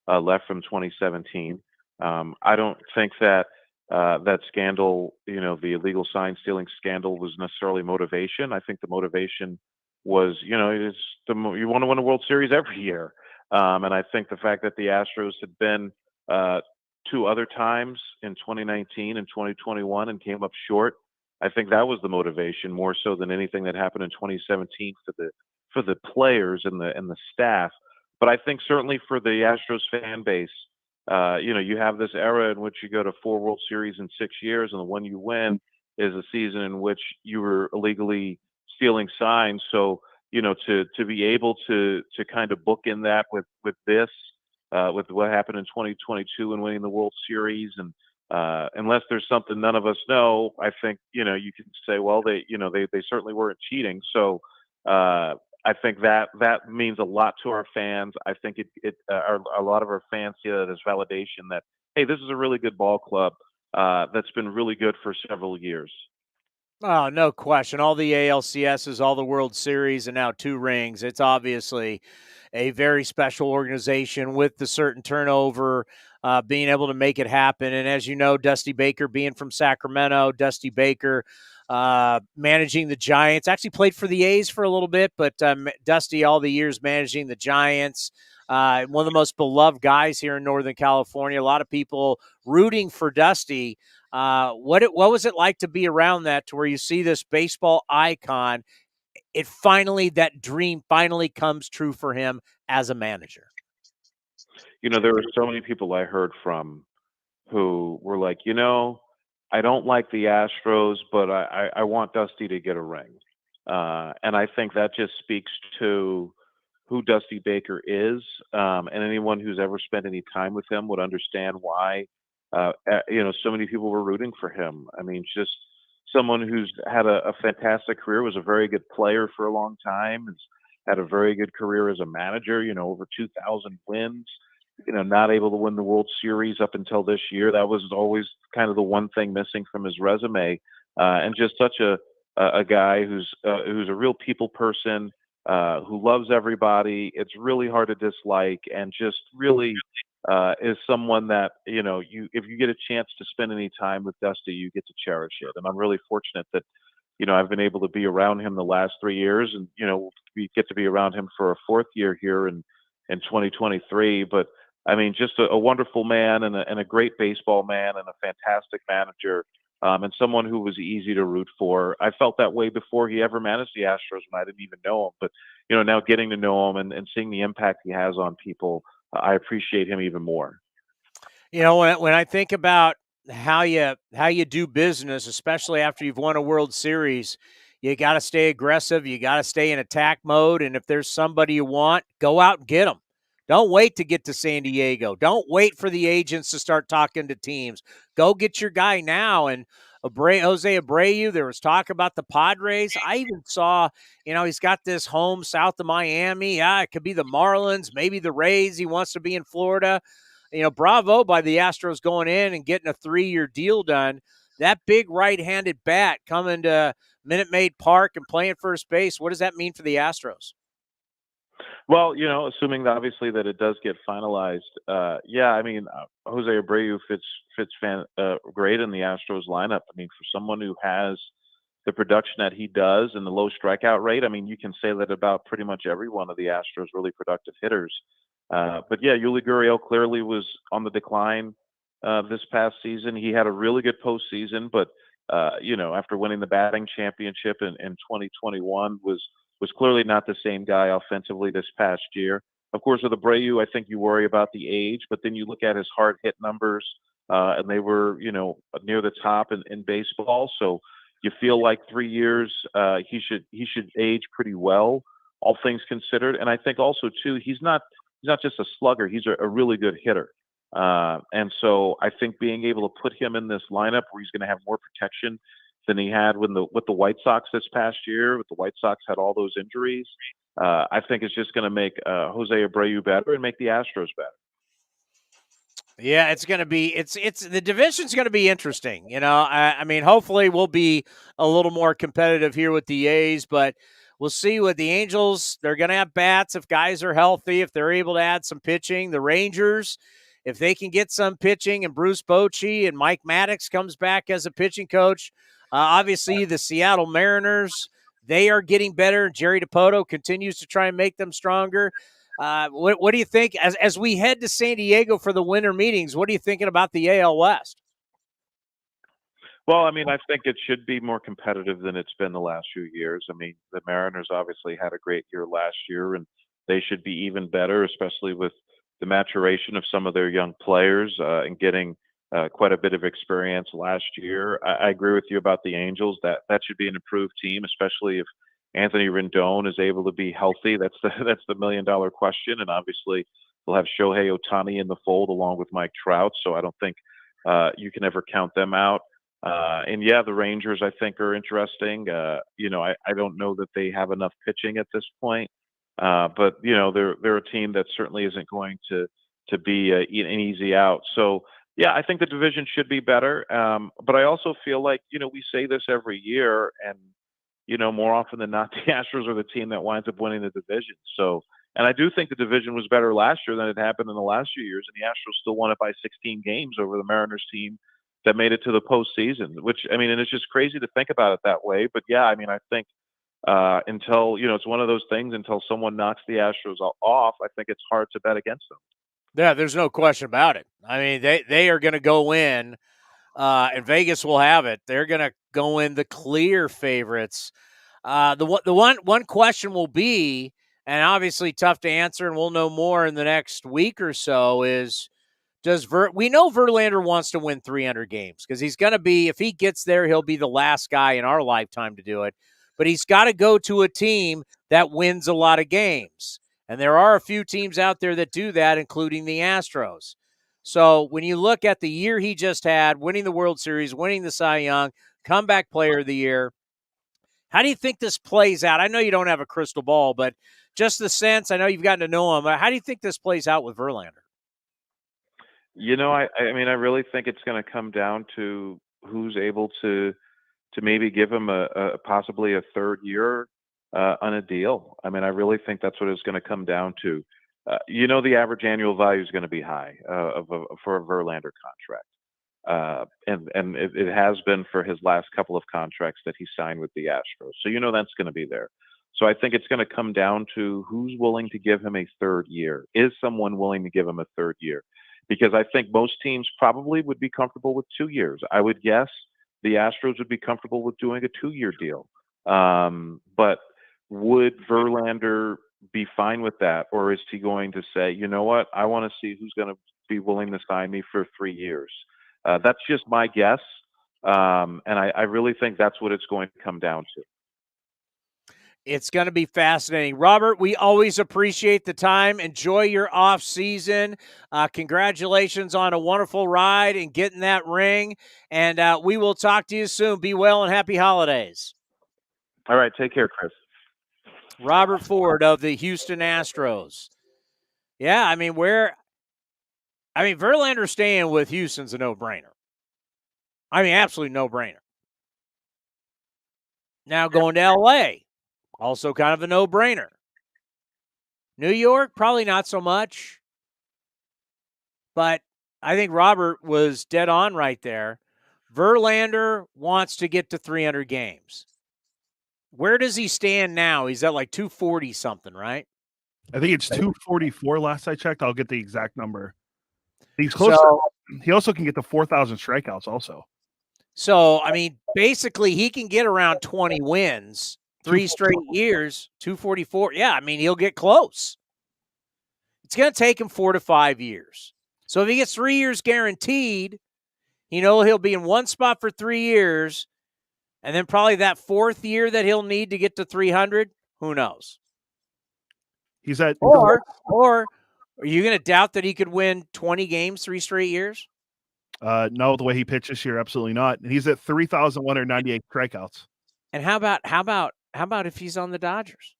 left from 2017. I don't think that that scandal, the illegal sign stealing scandal, was necessarily motivation. I think the motivation was, you want to win a World Series every year. And I think the fact that the Astros had been 2 other times in 2019 and 2021 and came up short, I think that was the motivation more so than anything that happened in 2017 for the players and the staff. But I think certainly for the Astros fan base, you have this era in which you go to 4 World Series in 6 years, and the one you win is a season in which you were illegally stealing signs. So, to be able to kind of bookend that with this, with what happened in 2022 and winning the World Series, and unless there's something none of us know, I think you can say, well, they certainly weren't cheating. So I think that means a lot to our fans. I think a lot of our fans see that as validation that, hey, this is a really good ball club that's been really good for several years. Oh, no question. All the ALCSs, all the World Series, and now 2 rings. It's obviously a very special organization with the certain turnover, being able to make it happen. And as you know, Dusty Baker being from Sacramento, Dusty Baker managing the Giants, actually played for the A's for a little bit, but Dusty all the years managing the Giants. One of the most beloved guys here in Northern California. A lot of people rooting for Dusty. What was it like to be around that, to where you see this baseball icon? That dream finally comes true for him as a manager. There were so many people I heard from who were like, I don't like the Astros, but I want Dusty to get a ring. And I think that just speaks to who Dusty Baker is. And anyone who's ever spent any time with him would understand why, so many people were rooting for him. I mean, just someone who's had a fantastic career, was a very good player for a long time, had a very good career as a manager, over 2,000 wins, not able to win the World Series up until this year. That was always kind of the one thing missing from his resume. And just such a guy who's a real people person, who loves everybody. It's really hard to dislike, and just really is someone that, if you get a chance to spend any time with Dusty, you get to cherish it. And I'm really fortunate that, I've been able to be around him the last 3 years, and, we get to be around him for a fourth year here in 2023. But I mean, just a wonderful man, and a great baseball man, and a fantastic manager, and someone who was easy to root for. I felt that way before he ever managed the Astros when I didn't even know him. But, now getting to know him and seeing the impact he has on people, I appreciate him even more. When I think about how you do business, especially after you've won a World Series, you got to stay aggressive. You got to stay in attack mode. And if there's somebody you want, go out and get them. Don't wait to get to San Diego. Don't wait for the agents to start talking to teams. Go get your guy now. And Jose Abreu, there was talk about the Padres. I even saw, he's got this home south of Miami. Yeah, it could be the Marlins, maybe the Rays. He wants to be in Florida. Bravo by the Astros going in and getting a 3-year deal done. That big right-handed bat coming to Minute Maid Park and playing first base, what does that mean for the Astros? Well, assuming obviously that it does get finalized, I mean, Jose Abreu fits great in the Astros lineup. I mean, for someone who has the production that he does and the low strikeout rate, I mean, you can say that about pretty much every one of the Astros' really productive hitters. But yeah, Yuli Gurriel clearly was on the decline this past season. He had a really good postseason, but after winning the batting championship in 2021, was clearly not the same guy offensively this past year. Of course, with Abreu, I think you worry about the age, but then you look at his hard hit numbers, and they were near the top in baseball. So you feel like 3 years he should age pretty well, all things considered. And I think also too, he's not just a slugger; he's a really good hitter. And so I think being able to put him in this lineup where he's going to have more protection than he had with the White Sox this past year, with the White Sox had all those injuries, I think it's just going to make Jose Abreu better and make the Astros better. Yeah, it's going to be it's the division's going to be interesting. I mean, hopefully we'll be a little more competitive here with the A's, but we'll see with the Angels. They're going to have bats if guys are healthy, if they're able to add some pitching. The Rangers, if they can get some pitching, and Bruce Bochy and Mike Maddox comes back as a pitching coach. Obviously, the Seattle Mariners, they are getting better. Jerry Dipoto continues to try and make them stronger. What do you think as we head to San Diego for the winter meetings? What are you thinking about the AL West? Well, I mean, I think it should be more competitive than it's been the last few years. I mean, the Mariners obviously had a great year last year, and they should be even better, especially with the maturation of some of their young players and getting quite a bit of experience last year. I agree with you about the Angels. That should be an improved team, especially if Anthony Rendon is able to be healthy. That's the $1 million question. And obviously, they'll have Shohei Ohtani in the fold along with Mike Trout. So I don't think you can ever count them out. And yeah, the Rangers I think are interesting. I don't know that they have enough pitching at this point, but they're a team that certainly isn't going to be an easy out. So. Yeah, I think the division should be better. But I also feel like, we say this every year, and, more often than not, the Astros are the team that winds up winning the division. So, and I do think the division was better last year than it happened in the last few years, and the Astros still won it by 16 games over the Mariners team that made it to the postseason, which, I mean, and it's just crazy to think about it that way. But yeah, I mean, I think until, it's one of those things, until someone knocks the Astros off, I think it's hard to bet against them. Yeah, there's no question about it. I mean, they are going to go in, and Vegas will have it. They're going to go in the clear favorites. The one question will be, and obviously tough to answer, and we'll know more in the next week or so, is we know Verlander wants to win 300 games because he's going to be, if he gets there, he'll be the last guy in our lifetime to do it. But he's got to go to a team that wins a lot of games. And there are a few teams out there that do that, including the Astros. So when you look at the year he just had, winning the World Series, winning the Cy Young, comeback player of the year, how do you think this plays out? I know you don't have a crystal ball, but just the sense. I know you've gotten to know him. How do you think this plays out with Verlander? I mean, I really think it's going to come down to who's able to maybe give him a possibly a third year on a deal. I mean, I really think that's what it's going to come down to. The average annual value is going to be high for a Verlander contract, and it has been for his last couple of contracts that he signed with the Astros. So that's going to be there. So I think it's going to come down to who's willing to give him a third year. Is someone willing to give him a third year? Because I think most teams probably would be comfortable with 2 years. I would guess the Astros would be comfortable with doing a 2-year deal. But would Verlander be fine with that? Or is he going to say, you know what, I want to see who's going to be willing to sign me for 3 years? That's just my guess. And I really think that's what it's going to come down to. It's going to be fascinating. Robert, we always appreciate the time. Enjoy your off season. Congratulations on a wonderful ride and getting that ring. And we will talk to you soon. Be well and happy holidays. All right. Take care, Chris. Robert Ford of the Houston Astros. Yeah, I mean, Verlander staying with Houston's a no-brainer. I mean, absolutely no-brainer. Now going to L.A., also kind of a no-brainer. New York, probably not so much. But I think Robert was dead on right there. Verlander wants to get to 300 games. Where does he stand now? He's at like 240 something, right? I think it's 244 last I checked. I'll get the exact number. He's close. He also can get to 4,000 strikeouts also. So, I mean, basically he can get around 20 wins. 3 straight years, 244. Yeah, I mean, he'll get close. It's going to take him 4 to 5 years. So if he gets 3 years guaranteed, he'll be in one spot for 3 years, and then probably that 4th year that he'll need to get to 300, who knows? He's at or are you going to doubt that he could win 20 games 3 straight years? No, the way he pitched this year, absolutely not. And he's at 3,198 strikeouts. And how about if he's on the Dodgers?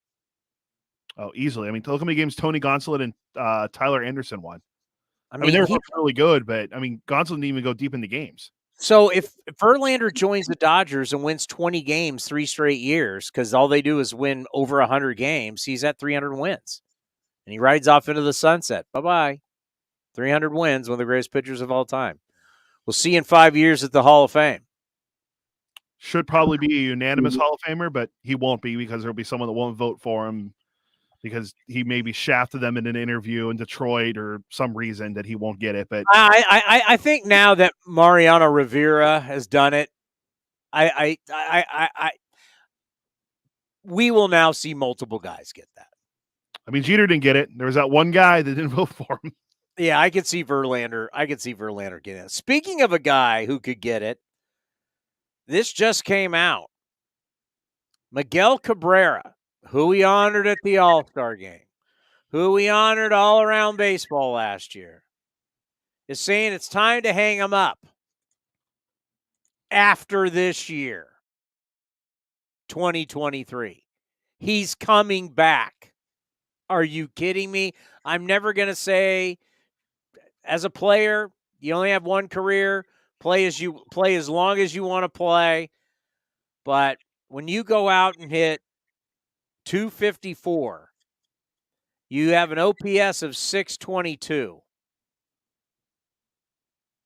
Oh, easily. I mean, look how many games Tony Gonsolin and Tyler Anderson won. I mean they were really good, but I mean, Gonsolin didn't even go deep into games. So if Verlander joins the Dodgers and wins 20 games 3 straight years, because all they do is win over 100 games, he's at 300 wins. And he rides off into the sunset. Bye-bye. 300 wins, one of the greatest pitchers of all time. We'll see you in 5 years at the Hall of Fame. Should probably be a unanimous Hall of Famer, but he won't be because there'll be someone that won't vote for him because he maybe shafted them in an interview in Detroit or some reason that he won't get it. But I think now that Mariano Rivera has done it, we will now see multiple guys get that. I mean, Jeter didn't get it. There was that one guy that didn't vote for him. Yeah, I could see Verlander. Getting it. Speaking of a guy who could get it, this just came out. Miguel Cabrera, who we honored at the All-Star game, who we honored all around baseball last year, is saying it's time to hang him up after this year, 2023. He's coming back. Are you kidding me? I'm never going to say, as a player, you only have one career. Play as long as you want to play. But when you go out and hit 254, you have an OPS of 622.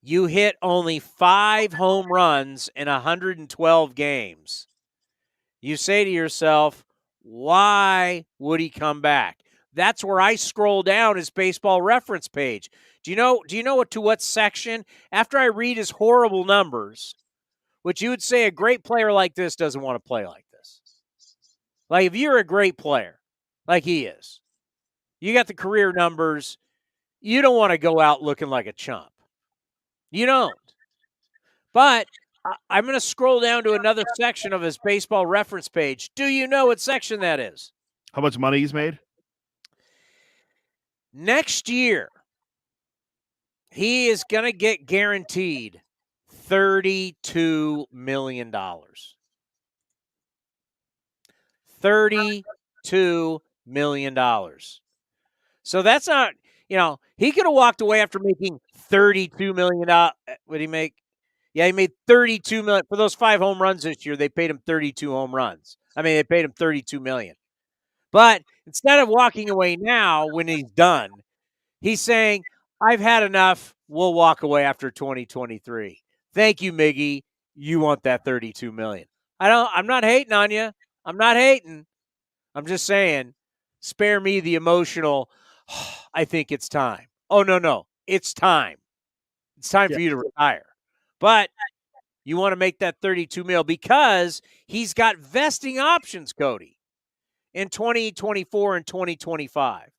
You hit only 5 home runs in 112 games. You say to yourself, why would he come back? That's where I scroll down his baseball reference page. Do you know to what section? After I read his horrible numbers, which you would say a great player like this doesn't want to play like this. Like if you're a great player, like he is, you got the career numbers, you don't want to go out looking like a chump. You don't. But I'm going to scroll down to another section of his baseball reference page. Do you know what section that is? How much money he's made? Next year, he is going to get guaranteed $32 million. $32 million. So that's not, he could have walked away after making $32 million. What did he make? Yeah, he made $32 million for those 5 home runs this year. They paid him 32 home runs. They paid him $32 million. But instead of walking away now when he's done, he's saying, I've had enough. We'll walk away after 2023. Thank you, Miggy. You want that $32 million. I'm not hating on you. I'm not hating. I'm just saying, spare me the emotional, I think it's time. Oh, no. It's time. It's time for you to retire. But you want to make that $32 million because he's got vesting options, Cody, in 2024 and 2025.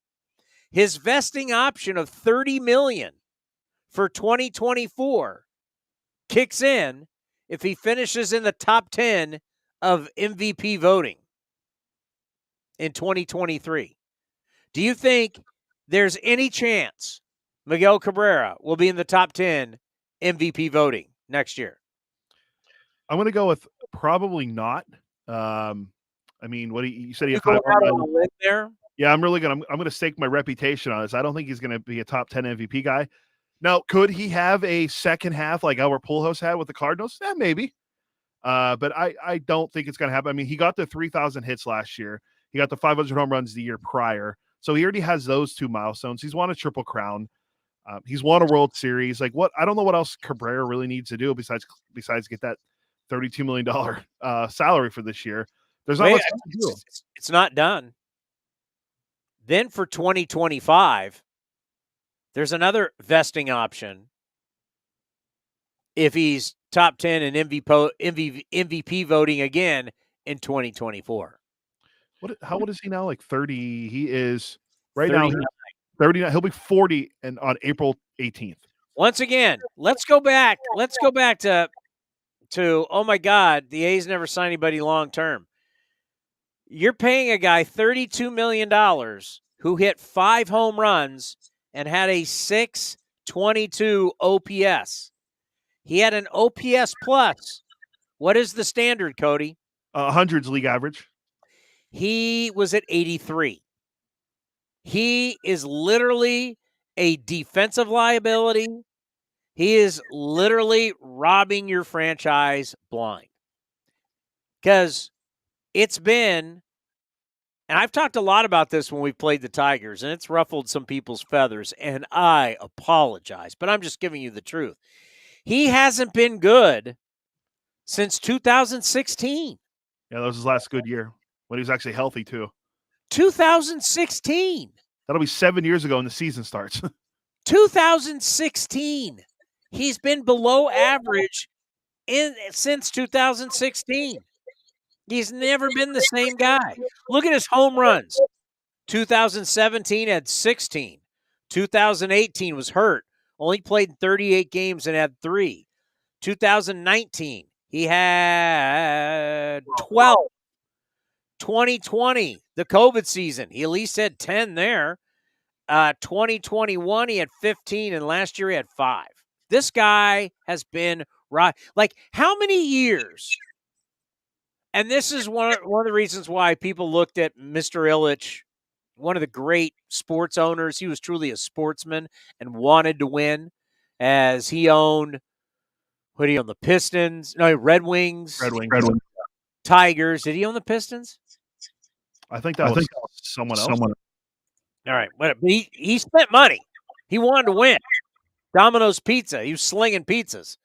His vesting option of $30 million for 2024 kicks in if he finishes in the top 10 of MVP voting in 2023. Do you think there's any chance Miguel Cabrera will be in the top 10 MVP voting next year? I'm going to go with probably not. You said he had 5 there? Yeah, I'm going to stake my reputation on this. I don't think he's going to be a top 10 MVP guy. Now, could he have a second half like Albert Pujols had with the Cardinals? Yeah, maybe. But I don't think it's going to happen. He got the 3,000 hits last year. He got the 500 home runs the year prior. So he already has those 2 milestones. He's won a Triple Crown. He's won a World Series. I don't know what else Cabrera really needs to do besides get that $32 million salary for this year. There's not much to do. It's not done. Then for 2025, there's another vesting option. If he's top 10 in MVP voting again in 2024. How old is he now? Like 30. He is right 39. now 39. He'll be 40 on April 18th. Once again, let's go back. Let's go back to oh my God, the A's never signed anybody long term. You're paying a guy $32 million who hit 5 home runs and had a .622 OPS. He had an OPS plus. What is the standard, Cody? 100's league average. He was at 83. He is literally a defensive liability. He is literally robbing your franchise blind. Because it's been, and I've talked a lot about this when we've played the Tigers, and it's ruffled some people's feathers, and I apologize, but I'm just giving you the truth. He hasn't been good since 2016. Yeah, that was his last good year when he was actually healthy, too. 2016. That'll be 7 years ago when the season starts. 2016. He's been below average since 2016. He's never been the same guy. Look at his home runs. 2017 had 16. 2018 was hurt. Only played 38 games and had 3. 2019, he had 12. 2020, the COVID season, he at least had 10 there. 2021, he had 15, and last year he had 5. This guy has been right. Like, how many years? And this is one of the reasons why people looked at Mr. Ilitch, one of the great sports owners. He was truly a sportsman and wanted to win, as he owned, what did he own? The Pistons? No, Red Wings. Tigers. Did he own the Pistons? I think that was someone else. All right. But he spent money. He wanted to win. Domino's Pizza. He was slinging pizzas.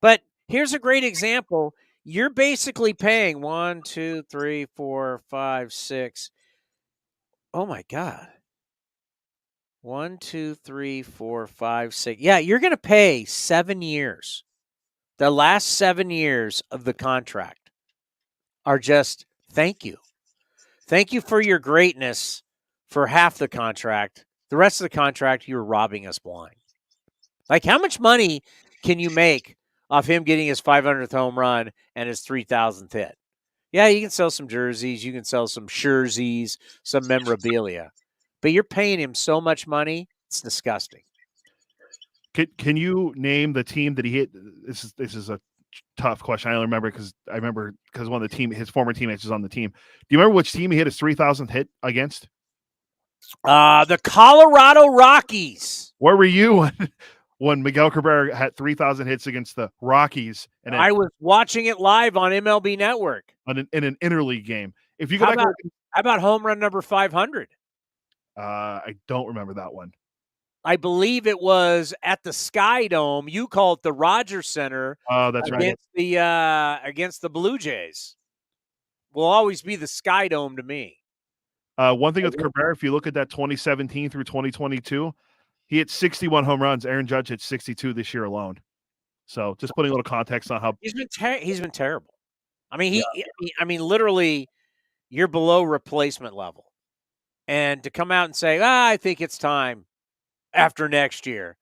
But here's a great example. You're basically paying 1, 2, 3, 4, 5, 6. Oh, my God. 1, 2, 3, 4, 5, 6. Yeah, you're going to pay 7 years. The last 7 years of the contract are just thank you. Thank you for your greatness for half the contract. The rest of the contract, you're robbing us blind. Like, how much money can you make off him getting his 500th home run and his 3,000th hit? Yeah, you can sell some jerseys. You can sell some jerseys, some memorabilia. But you're paying him so much money, it's disgusting. Can you name the team that he hit? This is a tough question. I only remember because one of his former teammates was on the team. Do you remember which team he hit his 3,000th hit against? The Colorado Rockies. Where were you when Miguel Cabrera had 3,000 hits against the Rockies? And I was watching it live on MLB Network in an interleague game. If you go how back, about home run number 500? I don't remember that one. I believe it was at the Sky Dome. You call it the Rogers Center. Oh, that's right. Against the Blue Jays. Will always be the Sky Dome to me. One thing with Cabrera, if you look at that 2017 through 2022, he hit 61 home runs. Aaron Judge hit 62 this year alone. So just putting a little context on how he's been terrible. I mean, literally, you're below replacement level, and to come out and say, I think it's time after next year,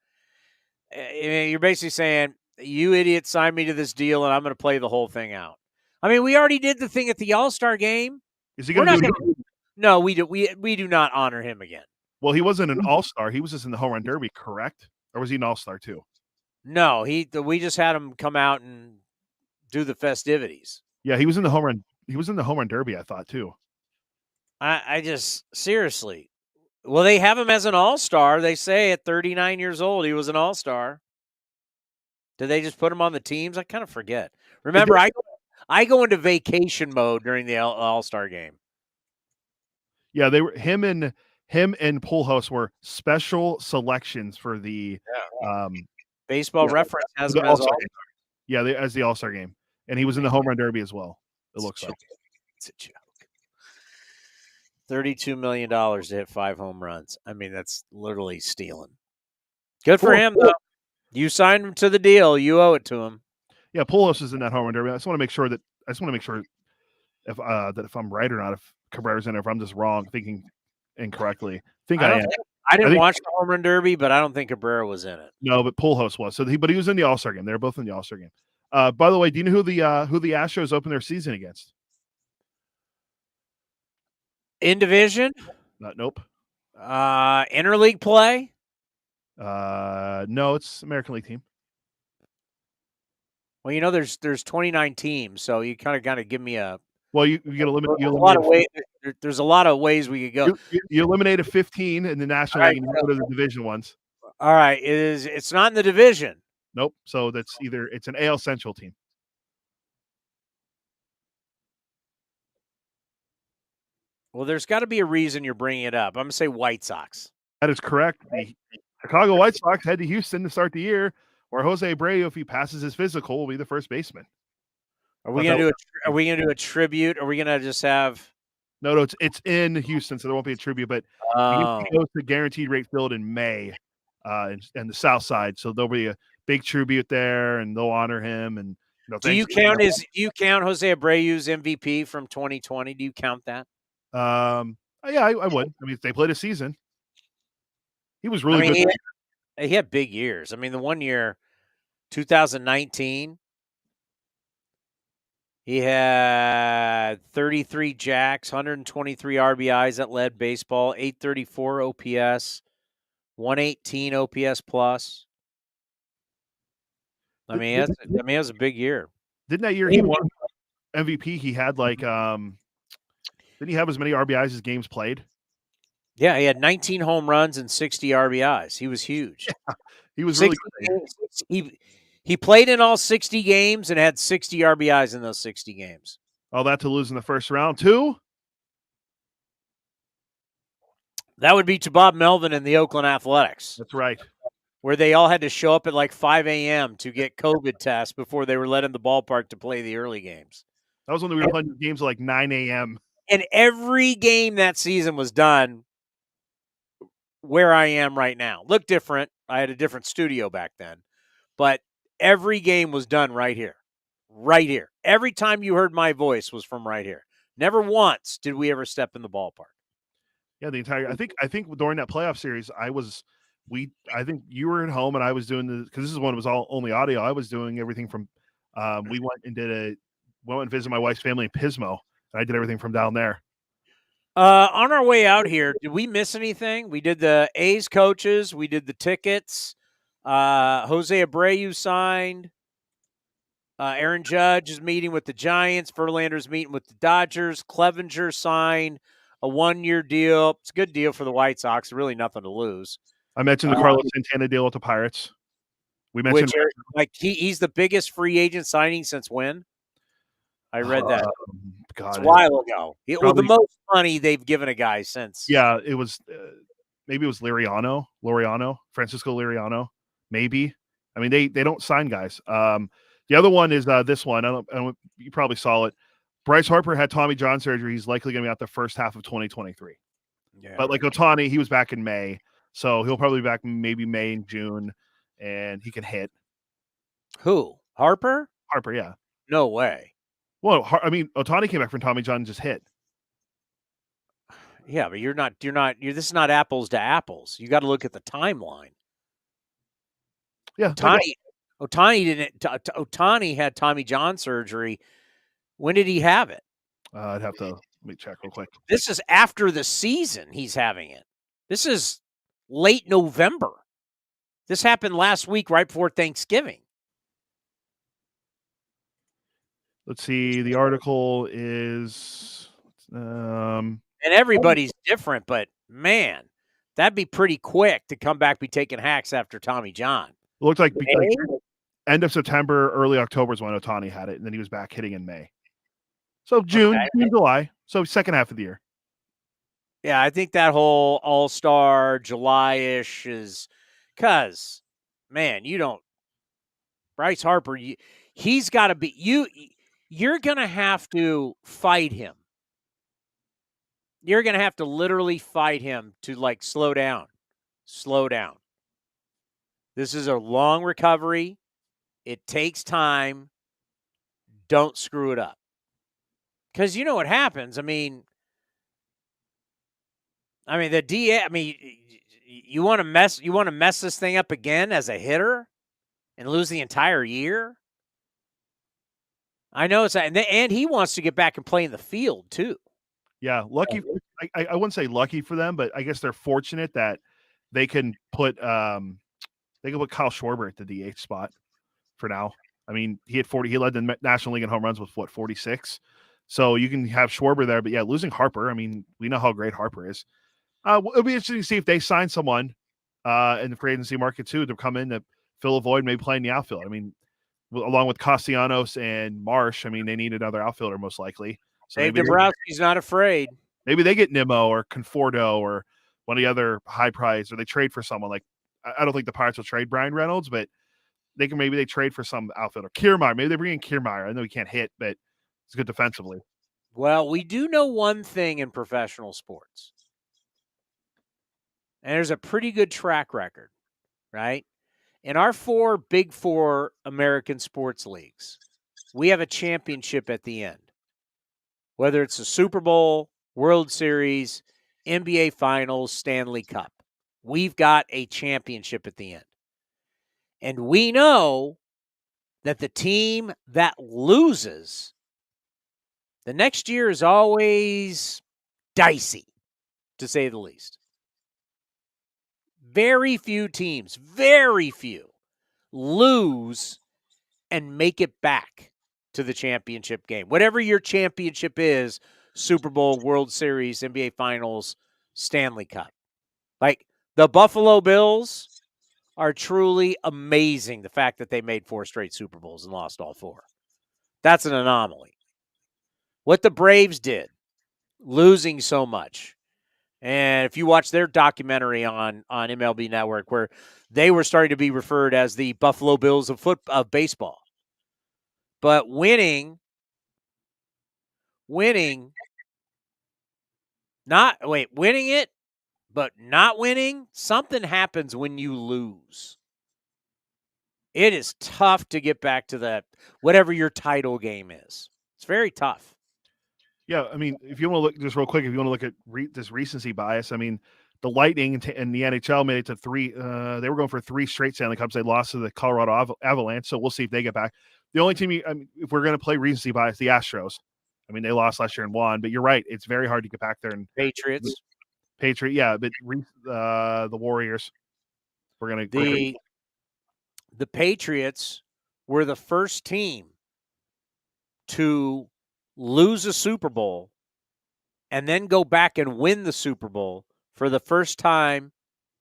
you're basically saying, you idiot signed me to this deal, and I'm going to play the whole thing out. I mean, we already did the thing at the All-Star game. Is he going to do? No, we do not honor him again. Well, he wasn't an all-star. He was just in the home run derby, correct? Or was he an all-star too? No, we just had him come out and do the festivities. Yeah, he was in the home run. He was in the home run derby, I thought too. I just seriously. Well, they have him as an all-star. They say at 39 years old he was an all-star. Did they just put him on the teams? I kind of forget. Remember, I go into vacation mode during the all-star game. Yeah, they were him and Pujols were special selections for the Baseball Reference has him as all-star. Yeah, as the all-star game, and he was in the home run derby as well. It looks like it's a joke. $32 million to hit 5 home runs. I mean, that's literally stealing. Good for him, though. You signed him to the deal. You owe it to him. Yeah, Pujols is in that home run derby. I just want to make sure if I'm right or not. If Cabrera's in it, if I'm just wrong, thinking incorrectly. I didn't watch the home run derby, but I don't think Cabrera was in it. No, but Pujols was. But he was in the All-Star game. They were both in the All-Star game. By the way, do you know who the Astros opened their season against? In division? Nope. Interleague play? No, it's American League team. Well, there's 29 teams, so you kind of give me a. Well, you get eliminated. There's a lot of ways we could go. You eliminated 15 in the National League, and you go to the division ones. All right, it's not in the division. Nope. So it's an AL Central team. Well, there's got to be a reason you're bringing it up. I'm going to say White Sox. That is correct. The Chicago White Sox head to Houston to start the year, where Jose Abreu, if he passes his physical, will be the first baseman. Are we going to do a tribute? Are we going to just have? No, it's in Houston, so there won't be a tribute. But he goes to Guaranteed Rate Field in May, and the South Side. So there'll be a big tribute there, and they'll honor him. And do you count Jose Abreu's MVP from 2020? Do you count that? Yeah, I would. I mean, if they played a season, he was really good. He had big years. I mean, the one year, 2019, he had 33 jacks, 123 RBIs that led baseball, 834 OPS, 118 OPS plus. I mean, it was a big year. Didn't that year he won MVP? He had didn't he have as many RBIs as games played? Yeah, he had 19 home runs and 60 RBIs. He was huge. Yeah, he was really good. He played in all 60 games and had 60 RBIs in those 60 games. All that to lose in the first round, too? That would be to Bob Melvin and the Oakland Athletics. That's right. Where they all had to show up at like 5 a.m. to get COVID tests before they were let in the ballpark to play the early games. That was when we were playing games at like 9 a.m. And every game that season was done where I am right now. Looked different. I had a different studio back then. But every game was done right here. Right here. Every time you heard my voice was from right here. Never once did we ever step in the ballpark. Yeah, the entire. I think during that playoff series, I think you were at home and I was doing because this is when it was all only audio. I was doing everything from. We went and visited my wife's family in Pismo, and I did everything from down there. On our way out here, did we miss anything? We did the A's coaches. We did the tickets. Jose Abreu signed. Aaron Judge is meeting with the Giants. Verlander's meeting with the Dodgers. Clevenger signed a 1-year deal. It's a good deal for the White Sox. Really nothing to lose. I mentioned the Carlos Santana deal with the Pirates. We mentioned he's the biggest free agent signing since when? I read that. God, it's a while ago. The most money they've given a guy since. Yeah, it was maybe it was Laureano, Francisco Laureano, maybe. I mean, they don't sign guys. The other one is this one. I don't. You probably saw it. Bryce Harper had Tommy John surgery. He's likely going to be out the first half of 2023. Yeah. But like Ohtani, he was back in May, so he'll probably be back maybe May and June, and he can hit. Who? Harper? Harper, yeah. No way. Well, I mean, Ohtani came back from Tommy John and just hit. Yeah, but this is not apples to apples. You got to look at the timeline. Yeah. Ohtani had Tommy John surgery. When did he have it? I'd have to let me check real quick. This is after the season he's having it. This is late November. This happened last week right before Thanksgiving. Let's see. The article is and everybody's different, but man, that'd be pretty quick to come back, be taking hacks after Tommy John. It looked like end of September, early October is when Ohtani had it, and then he was back hitting in May. So June, July. So second half of the year. Yeah, I think that whole All-Star July-ish is because, man, Bryce Harper, he's got to be you're going to have to fight him. You're going to have to literally fight him to like slow down. Slow down. This is a long recovery. It takes time. Don't screw it up. Because you know what happens. I mean, the DA. I mean, you want to mess this thing up again as a hitter and lose the entire year. I know and he wants to get back and play in the field too. Yeah, lucky. I wouldn't say lucky for them, but I guess they're fortunate that they can put Kyle Schwarber at the DH spot for now. I mean, he had 40. He led the National League in home runs with 46. So you can have Schwarber there, but yeah, losing Harper. I mean, we know how great Harper is. It'll be interesting to see if they sign someone in the free agency market too to come in to fill a void, maybe play in the outfield. I mean, along with Castellanos and Marsh, I mean, they need another outfielder most likely. So Dave Dombrowski's not afraid. Maybe they get Nimmo or Conforto or one of the other high price, or they trade for someone like. I don't think the Pirates will trade Brian Reynolds, but maybe they trade for some outfielder. Kiermaier, maybe they bring in Kiermaier. I know he can't hit, but he's good defensively. Well, we do know one thing in professional sports. And there's a pretty good track record, right? In our Big Four American sports leagues, we have a championship at the end. Whether it's a Super Bowl, World Series, NBA Finals, Stanley Cup. We've got a championship at the end. And we know that the team that loses, the next year is always dicey, to say the least. Very few teams, lose and make it back to the championship game. Whatever your championship is, Super Bowl, World Series, NBA Finals, Stanley Cup. Like the Buffalo Bills are truly amazing, the fact that they made 4 straight Super Bowls and lost all 4. That's an anomaly. What the Braves did, losing so much. And if you watch their documentary on MLB Network, where they were starting to be referred as the Buffalo Bills of baseball. But winning, but not winning, something happens when you lose. It is tough to get back to that, whatever your title game is. It's very tough. Yeah, I mean, if you want to look just real quick, if you want to look at this recency bias, I mean, the Lightning and the NHL made it to 3. They were going for 3 straight Stanley Cups. They lost to the Colorado Avalanche, so we'll see if they get back. The only team, if we're going to play recency bias, the Astros. I mean, they lost last year and won, but you're right. It's very hard to get back there. And Patriots, yeah, but the Warriors. We're going to the Patriots were the first team to lose a Super Bowl and then go back and win the Super Bowl for the first time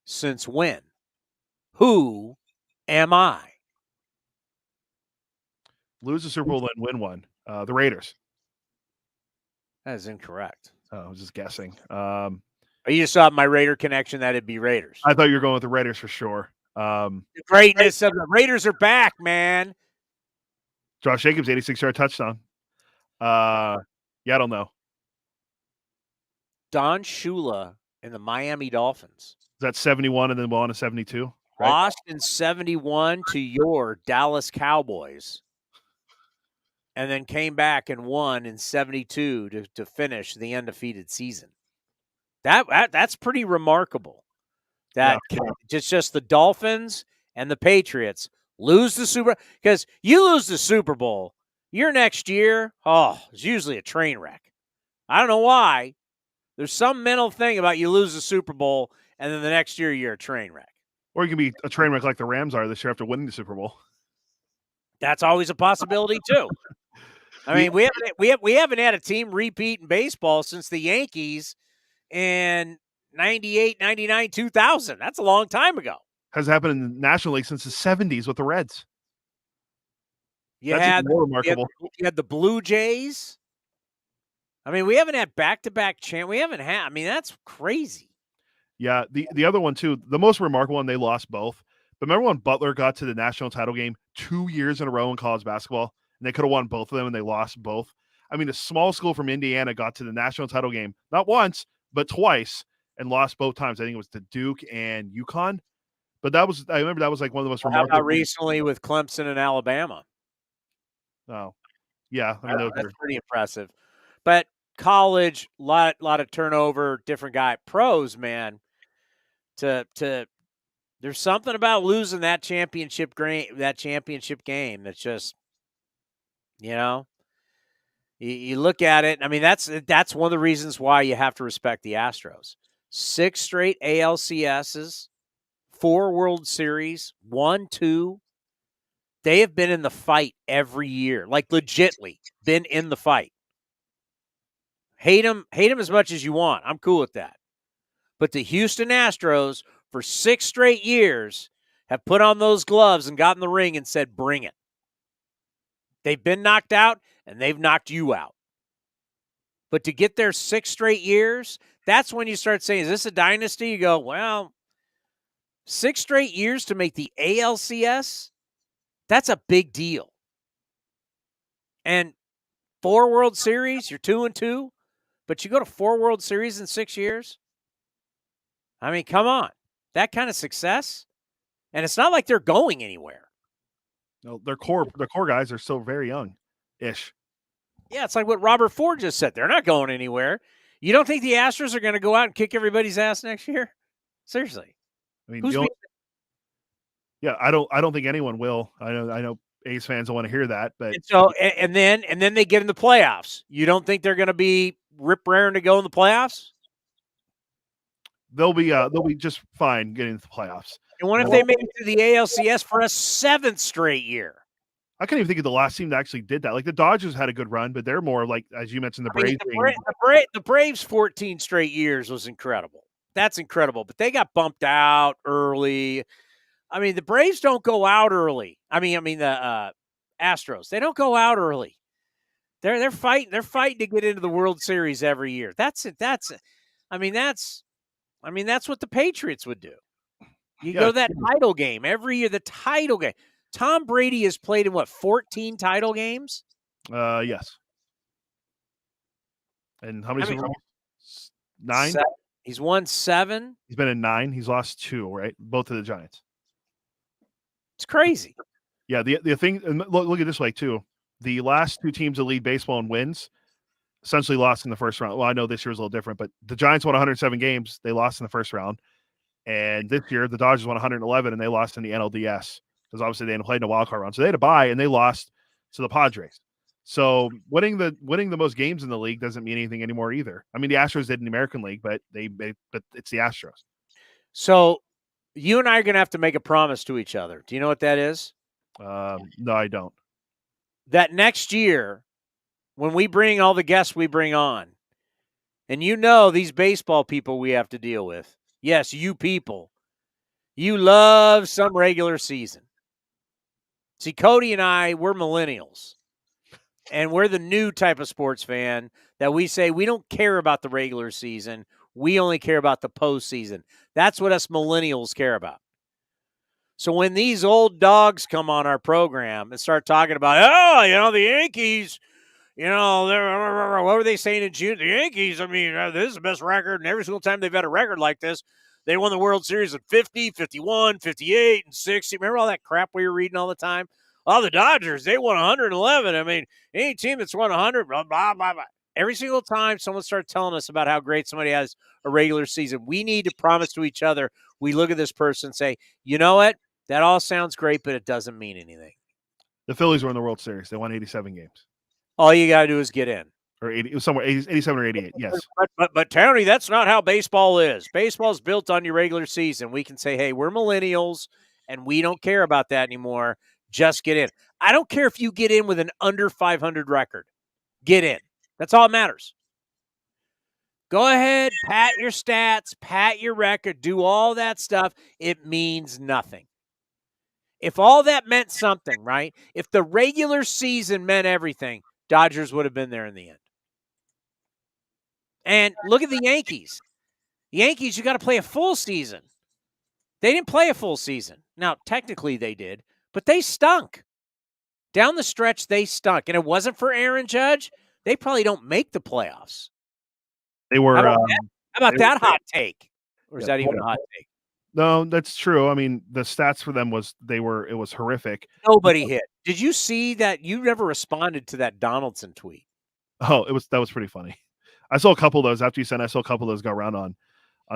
since when? Who am I? Lose the Super Bowl, then win one. The Raiders. That is incorrect. I was just guessing. You just saw my Raider connection. That'd be Raiders. I thought you were going with the Raiders for sure. The greatness of the Raiders are back, man. Josh Jacobs, 86-yard touchdown. I don't know. Don Shula and the Miami Dolphins. Is that 71 and then on to 72? Right? Lost in 71 to your Dallas Cowboys. And then came back and won in 72 to finish the undefeated season. That's pretty remarkable. That just the Dolphins and the Patriots lose the Super Bowl. Because you lose the Super Bowl, your next year, it's usually a train wreck. I don't know why. There's some mental thing about you lose the Super Bowl and then the next year you're a train wreck. Or you can be a train wreck like the Rams are this year after winning the Super Bowl. That's always a possibility too. I mean, we haven't had a team repeat in baseball since the Yankees in 98, 99, 2000. That's a long time ago. Has happened in the National League since the 70s with the Reds. That's more remarkable. You had the Blue Jays. I mean, we haven't had back-to-back champ. We haven't had. I mean, that's crazy. Yeah, the other one too. The most remarkable one, they lost both. But remember when Butler got to the national title game 2 years in a row in college basketball, and they could have won both of them, and they lost both. I mean, a small school from Indiana got to the national title game not once but twice and lost both times. I think it was to Duke and UConn. But I remember that was like one of the most remarkable. How about recently with Clemson and Alabama? Oh, yeah. I mean, that's pretty impressive. But college, lot of turnover, different guy. Pros, man. There's something about losing that championship game that's just, you look at it. I mean, that's one of the reasons why you have to respect the Astros. 6 straight ALCSs, 4 World Series, 1, 2. They have been in the fight every year, like legitly been in the fight. Hate them as much as you want. I'm cool with that. But the Houston Astros, for 6 straight years, have put on those gloves and got in the ring and said, bring it. They've been knocked out, and they've knocked you out. But to get there 6 straight years, that's when you start saying, is this a dynasty? You go, well, 6 straight years to make the ALCS, that's a big deal. And 4 World Series, you're 2-2, but you go to 4 World Series in 6 years? I mean, come on. That kind of success? And it's not like they're going anywhere. No, their core guys are still very young-ish. Yeah, it's like what Robert Ford just said. They're not going anywhere. You don't think the Astros are going to go out and kick everybody's ass next year? Seriously. I mean, I don't think anyone will. I know A's fans don't want to hear that, but and then they get in the playoffs. You don't think they're going to be rip-raring to go in the playoffs? They'll be just fine getting into the playoffs. And what if they made it to the ALCS for a 7th straight year? I can't even think of the last team that actually did that. Like the Dodgers had a good run, but they're more like, as you mentioned, the Braves. The Braves 14 straight years was incredible. That's incredible. But they got bumped out early. I mean, the Braves don't go out early. I mean the Astros. They don't go out early. They're fighting. They're fighting to get into the World Series every year. That's what the Patriots would do. You go to that title game every year. The title game. Tom Brady has played in 14 title games? Yes. And how many Super Bowls? 9? He's won 7. He's been in 9. He's lost 2, right? Both of the Giants. It's crazy. Yeah, the thing, and look at it this way too. The last 2 teams that lead baseball in wins essentially lost in the first round. Well, I know this year was a little different, but the Giants won 107 games. They lost in the first round. And this year, the Dodgers won 111, and they lost in the NLDS. Because obviously they hadn't played in a wild card round. So they had to bye, and they lost to the Padres. So winning the most games in the league doesn't mean anything anymore either. I mean, the Astros did in the American League, but it's the Astros. So you and I are going to have to make a promise to each other. Do you know what that is? No, I don't. That next year, when we bring all the guests we bring on, and you know these baseball people we have to deal with. Yes, you people. You love some regular season. See, Cody and I, we're millennials. And we're the new type of sports fan that we say we don't care about the regular season. We only care about the postseason. That's what us millennials care about. So when these old dogs come on our program and start talking about, the Yankees, what were they saying in June? The Yankees, this is the best record. And every single time they've had a record like this, they won the World Series at 50, 51, 58, and 60. Remember all that crap we were reading all the time? Oh, the Dodgers, they won 111. Any team that's won 100, blah, blah, blah, blah. Every single time someone starts telling us about how great somebody has a regular season, we need to promise to each other, we look at this person and say, you know what? That all sounds great, but it doesn't mean anything. The Phillies were in the World Series. They won 87 games. All you got to do is get in. Or 80, it was somewhere 87 or 88, yes. But Tony, that's not how baseball is. Baseball's built on your regular season. We can say, hey, we're millennials, and we don't care about that anymore. Just get in. I don't care if you get in with an under 500 record. Get in. That's all that matters. Go ahead, pat your stats, pat your record, do all that stuff. It means nothing. If all that meant something, right? If the regular season meant everything, Dodgers would have been there in the end. And look at the Yankees. The Yankees, you got to play a full season. They didn't play a full season. Now, technically they did, but they stunk. Down the stretch, they stunk. And it wasn't for Aaron Judge, they probably don't make the playoffs. They were. How about that hot take? Or is that even a hot take? No, that's true. The stats for them it was horrific. Nobody hit. Did you see that? You never responded to that Donaldson tweet. Oh, that was pretty funny. I saw a couple of those after you sent. I saw a couple of those go around on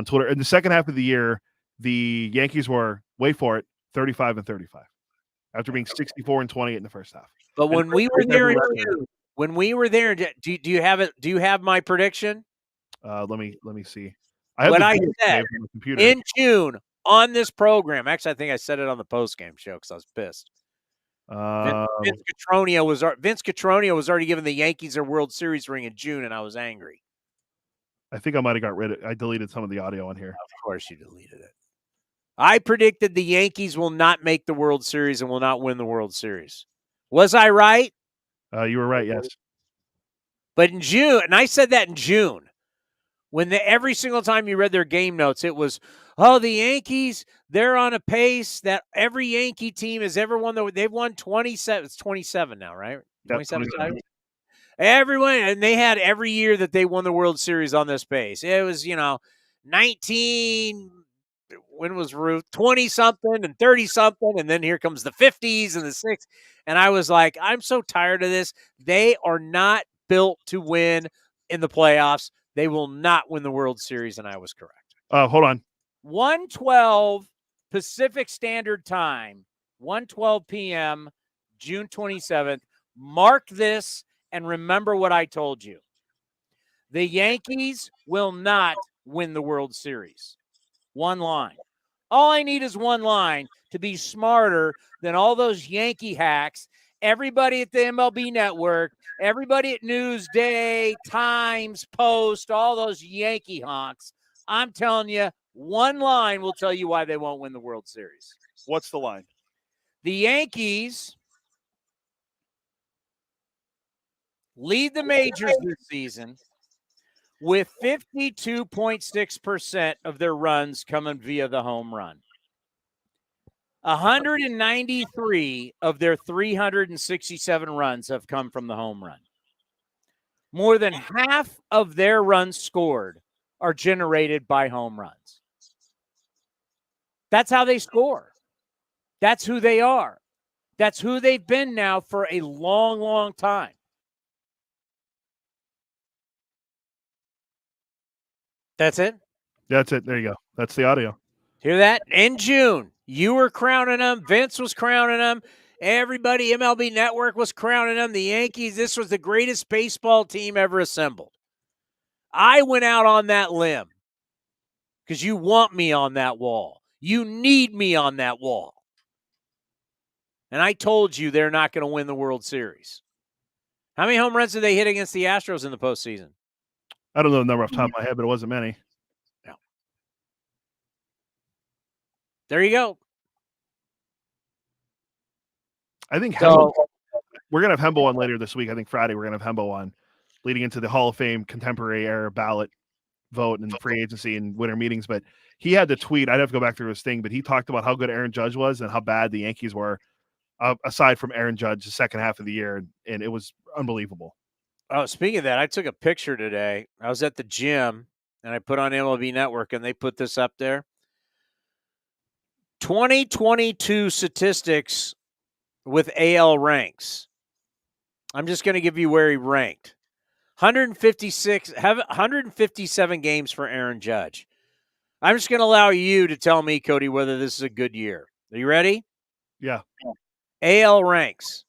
Twitter. In the second half of the year, the Yankees were, wait for it, 35-35 after being 64-28 in the first half. But when we were there do you have it? Do you have my prediction? Let me see. I said in June on this program. Actually, I think I said it on the postgame show because I was pissed. Vince Cotroneo was already giving the Yankees their World Series ring in June, and I was angry. I think I might have got rid of it. I deleted some of the audio on here. Of course you deleted it. I predicted the Yankees will not make the World Series and will not win the World Series. Was I right? You were right, yes. But in June, and I said that in June, when every single time you read their game notes, it was, the Yankees, they're on a pace that every Yankee team has ever won. They've won 27. It's 27 now, right? 27 times. Everyone, and they had every year that they won the World Series on this pace. It was, 19, when was Ruth? 20-something and 30-something, and then here comes the 50s and the 60s. And I was like, I'm so tired of this. They are not built to win in the playoffs. They will not win the World Series, and I was correct. Hold on. 1:12 Pacific Standard Time, 1:12 p.m., June 27th. Mark this and remember what I told you. The Yankees will not win the World Series. One line. All I need is one line to be smarter than all those Yankee hacks, everybody at the MLB Network, everybody at Newsday, Times, Post, all those Yankee honks. I'm telling you, one line will tell you why they won't win the World Series. What's the line? The Yankees lead the majors this season with 52.6% of their runs coming via the home run. 193 of their 367 runs have come from the home run. More than half of their runs scored are generated by home runs. That's how they score. That's who they are. That's who they've been now for a long, long time. That's it? That's it. There you go. That's the audio. Hear that? In June, you were crowning them. Vince was crowning them. Everybody, MLB Network was crowning them. The Yankees, this was the greatest baseball team ever assembled. I went out on that limb because you want me on that wall. You need me on that wall. And I told you they're not going to win the World Series. How many home runs did they hit against the Astros in the postseason? I don't know the number off the top of my head, but it wasn't many. Yeah. There you go. I think we're going to have Hembo on later this week. I think Friday we're going to have Hembo on leading into the Hall of Fame contemporary era ballot vote and free agency and winter meetings. But he had the tweet. I'd have to go back through his thing, but he talked about how good Aaron Judge was and how bad the Yankees were aside from Aaron Judge the second half of the year. And it was unbelievable. Oh, speaking of that, I took a picture today. I was at the gym and I put on MLB Network and they put this up there. 2022 statistics with AL ranks. I'm just going to give you where he ranked. 157 games for Aaron Judge. I'm just going to allow you to tell me, Cody, whether this is a good year. Are you ready? Yeah. AL ranks.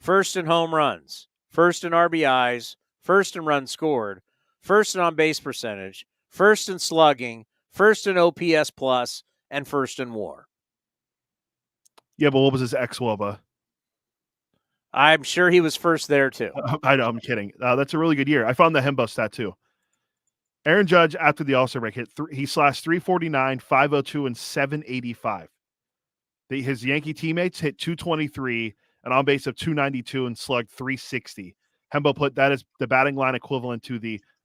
First in home runs, first in RBIs, first in runs scored, first in on-base percentage, first in slugging, first in OPS plus, and first in WAR. Yeah, but what was his ex-WOBA? I'm sure he was first there, too. I know, I'm kidding. That's a really good year. I found the Hembo stat, too. Aaron Judge, after the All-Star break, he slashed 349, 502, and 785. His Yankee teammates hit 223, an on-base of 292, and slugged 360. Hembo put that as the batting line equivalent to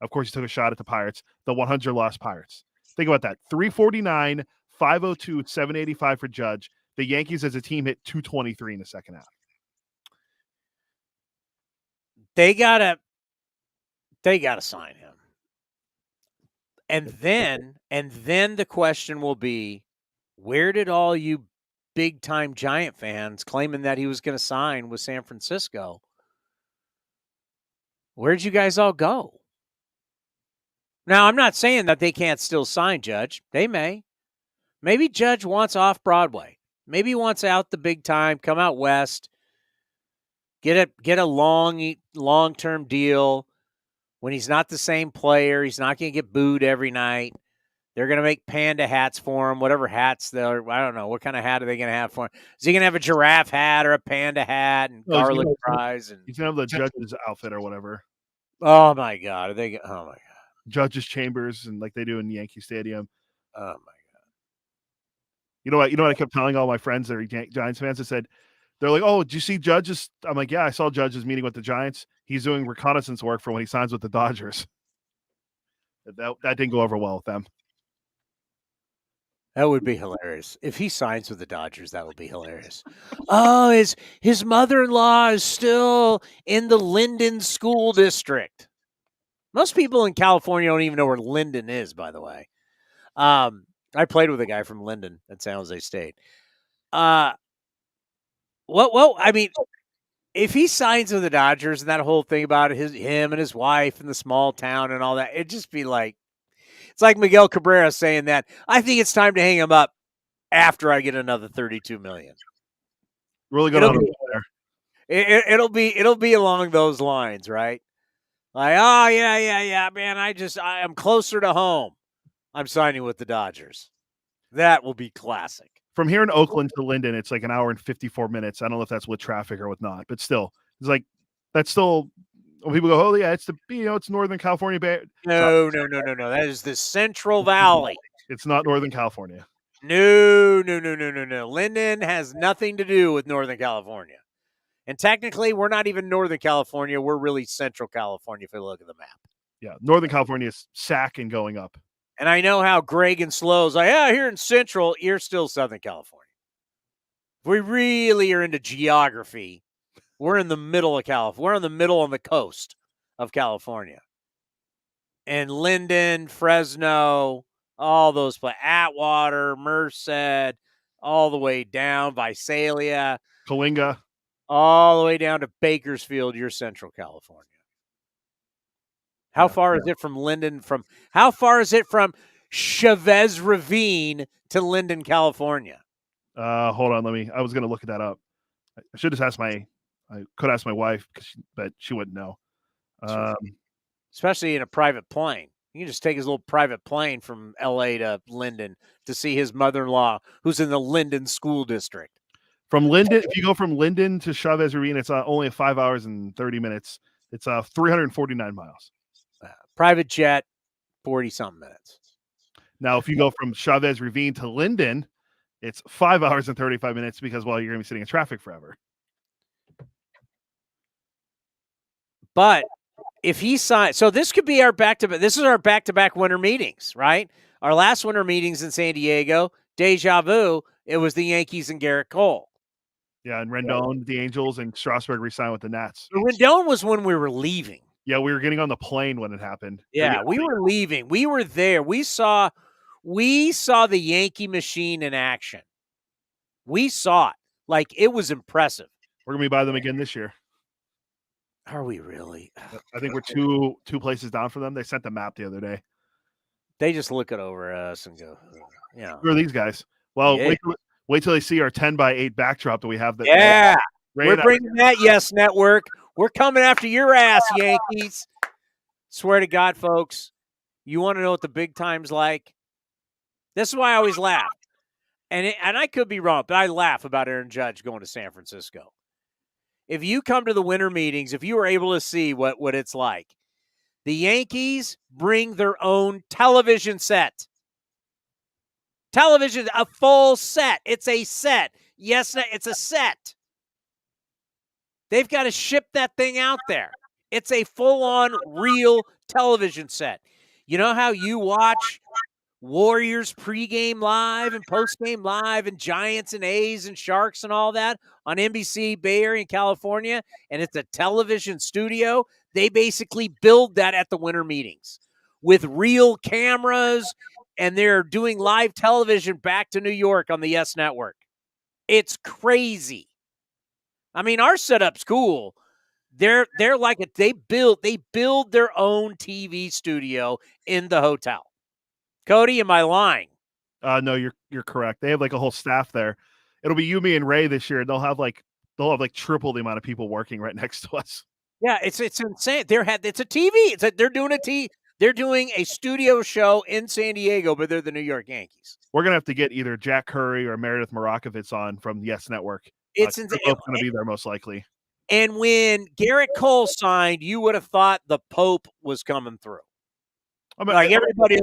of course, he took a shot at the Pirates, the 100 lost Pirates. Think about that. 349, 502, 785 for Judge. The Yankees as a team hit 223 in the second half. They gotta sign him. And then the question will be, where did all you big-time Giant fans claiming that he was going to sign with San Francisco, where'd you guys all go? Now, I'm not saying that they can't still sign Judge. They may. Maybe Judge wants off Broadway. Maybe he wants out the big time, come out west, get a long-term deal. When he's not the same player, he's not going to get booed every night. They're going to make panda hats for him, whatever hats I don't know. What kind of hat are they going to have for him? Is he going to have a giraffe hat or a panda hat and garlic fries? He's going to have the Judge's outfit or whatever. Oh, my God. Oh, my God. Judge's chambers and like they do in Yankee Stadium. Oh, my God. You know what I kept telling all my friends that are Giants fans? I said, they're like, oh, did you see Judge's? I'm like, yeah, I saw Judge's meeting with the Giants. He's doing reconnaissance work for when he signs with the Dodgers. That didn't go over well with them. That would be hilarious. If he signs with the Dodgers, that would be hilarious. Oh, his mother-in-law is still in the Linden School District. Most people in California don't even know where Linden is, by the way. I played with a guy from Linden at San Jose State. Well, I mean, if he signs with the Dodgers and that whole thing about him and his wife and the small town and all that, it'd just be like, it's like Miguel Cabrera saying that, I think it's time to hang him up after I get another $32 million. Really good on there. It'll be along those lines, right? Like, oh yeah, man, I am closer to home. I'm signing with the Dodgers. That will be classic. From here in Oakland to Linden, it's like an hour and 54 minutes. I don't know if that's with traffic or with not, but still, it's like that's still. When people go, oh yeah, it's it's Northern California. No. That is the Central Valley. It's not Northern California. No. Linden has nothing to do with Northern California. And technically, we're not even Northern California. We're really Central California if you look at the map. Yeah, Northern California is sack and going up. And I know how Greg and Slow's like, yeah, here in Central, you're still Southern California. If we really are into geography, we're in the middle of California. We're in the middle on the coast of California. And Linden, Fresno, all those places, Atwater, Merced, all the way down, Visalia. Coalinga. All the way down to Bakersfield, you're Central California. How far is it from Linden? How far is it from Chavez Ravine to Linden, California? Hold on, I was going to look that up. I should have asked I could ask my wife, but she wouldn't know. Especially in a private plane. You can just take his little private plane from L.A. to Linden to see his mother-in-law, who's in the Linden School District. From Linden, if you go from Linden to Chavez Ravine, it's only 5 hours and 30 minutes. It's 349 miles. Private jet, 40-something minutes. Now, if you go from Chavez Ravine to Linden, it's 5 hours and 35 minutes because, well, you're going to be sitting in traffic forever. But if he signs, so this could be our back-to-back. This is our back-to-back winter meetings, right? Our last winter meetings in San Diego, deja vu, it was the Yankees and Garrett Cole. Yeah, and Rendon, the Angels, and Strasburg re-signed with the Nats. Rendon was when we were leaving. Yeah, we were getting on the plane when it happened. Yeah, we were leaving. We were there. We saw the Yankee machine in action. We saw it. Like, it was impressive. We're going to be by them again this year. Are we really? I think we're two places down from them. They sent the map the other day. They just look it over us and go, yeah. Who are these guys? Well, Yeah. wait till they see our 10x8 backdrop that we have. Yeah, we're bringing that Yes Network. We're coming after your ass, Yankees. Swear to God, folks. You want to know what the big time's like? This is why I always laugh. And I could be wrong, but I laugh about Aaron Judge going to San Francisco. If you come to the winter meetings, if you were able to see what it's like, the Yankees bring their own television set. Television, a full set. It's a set. Yes, it's a set. They've got to ship that thing out there. It's a full-on real television set. You know how you watch Warriors pregame live and postgame live and Giants and A's and Sharks and all that on NBC, Bay Area, and California, and it's a television studio? They basically build that at the winter meetings with real cameras, and they're doing live television back to New York on the Yes Network. It's crazy. I mean, our setup's cool. They're like it. They build their own TV studio in the hotel. Cody, am I lying? No, you're correct. They have like a whole staff there. It'll be you, me, and Ray this year. They'll have like triple the amount of people working right next to us. Yeah, it's insane. It's a TV. They're doing a studio show in San Diego, but they're the New York Yankees. We're gonna have to get either Jack Curry or Meredith Marakovitz on from the Yes Network. It's they're both going to be there most likely. And when Garrett Cole signed, you would have thought the Pope was coming through. I mean, everybody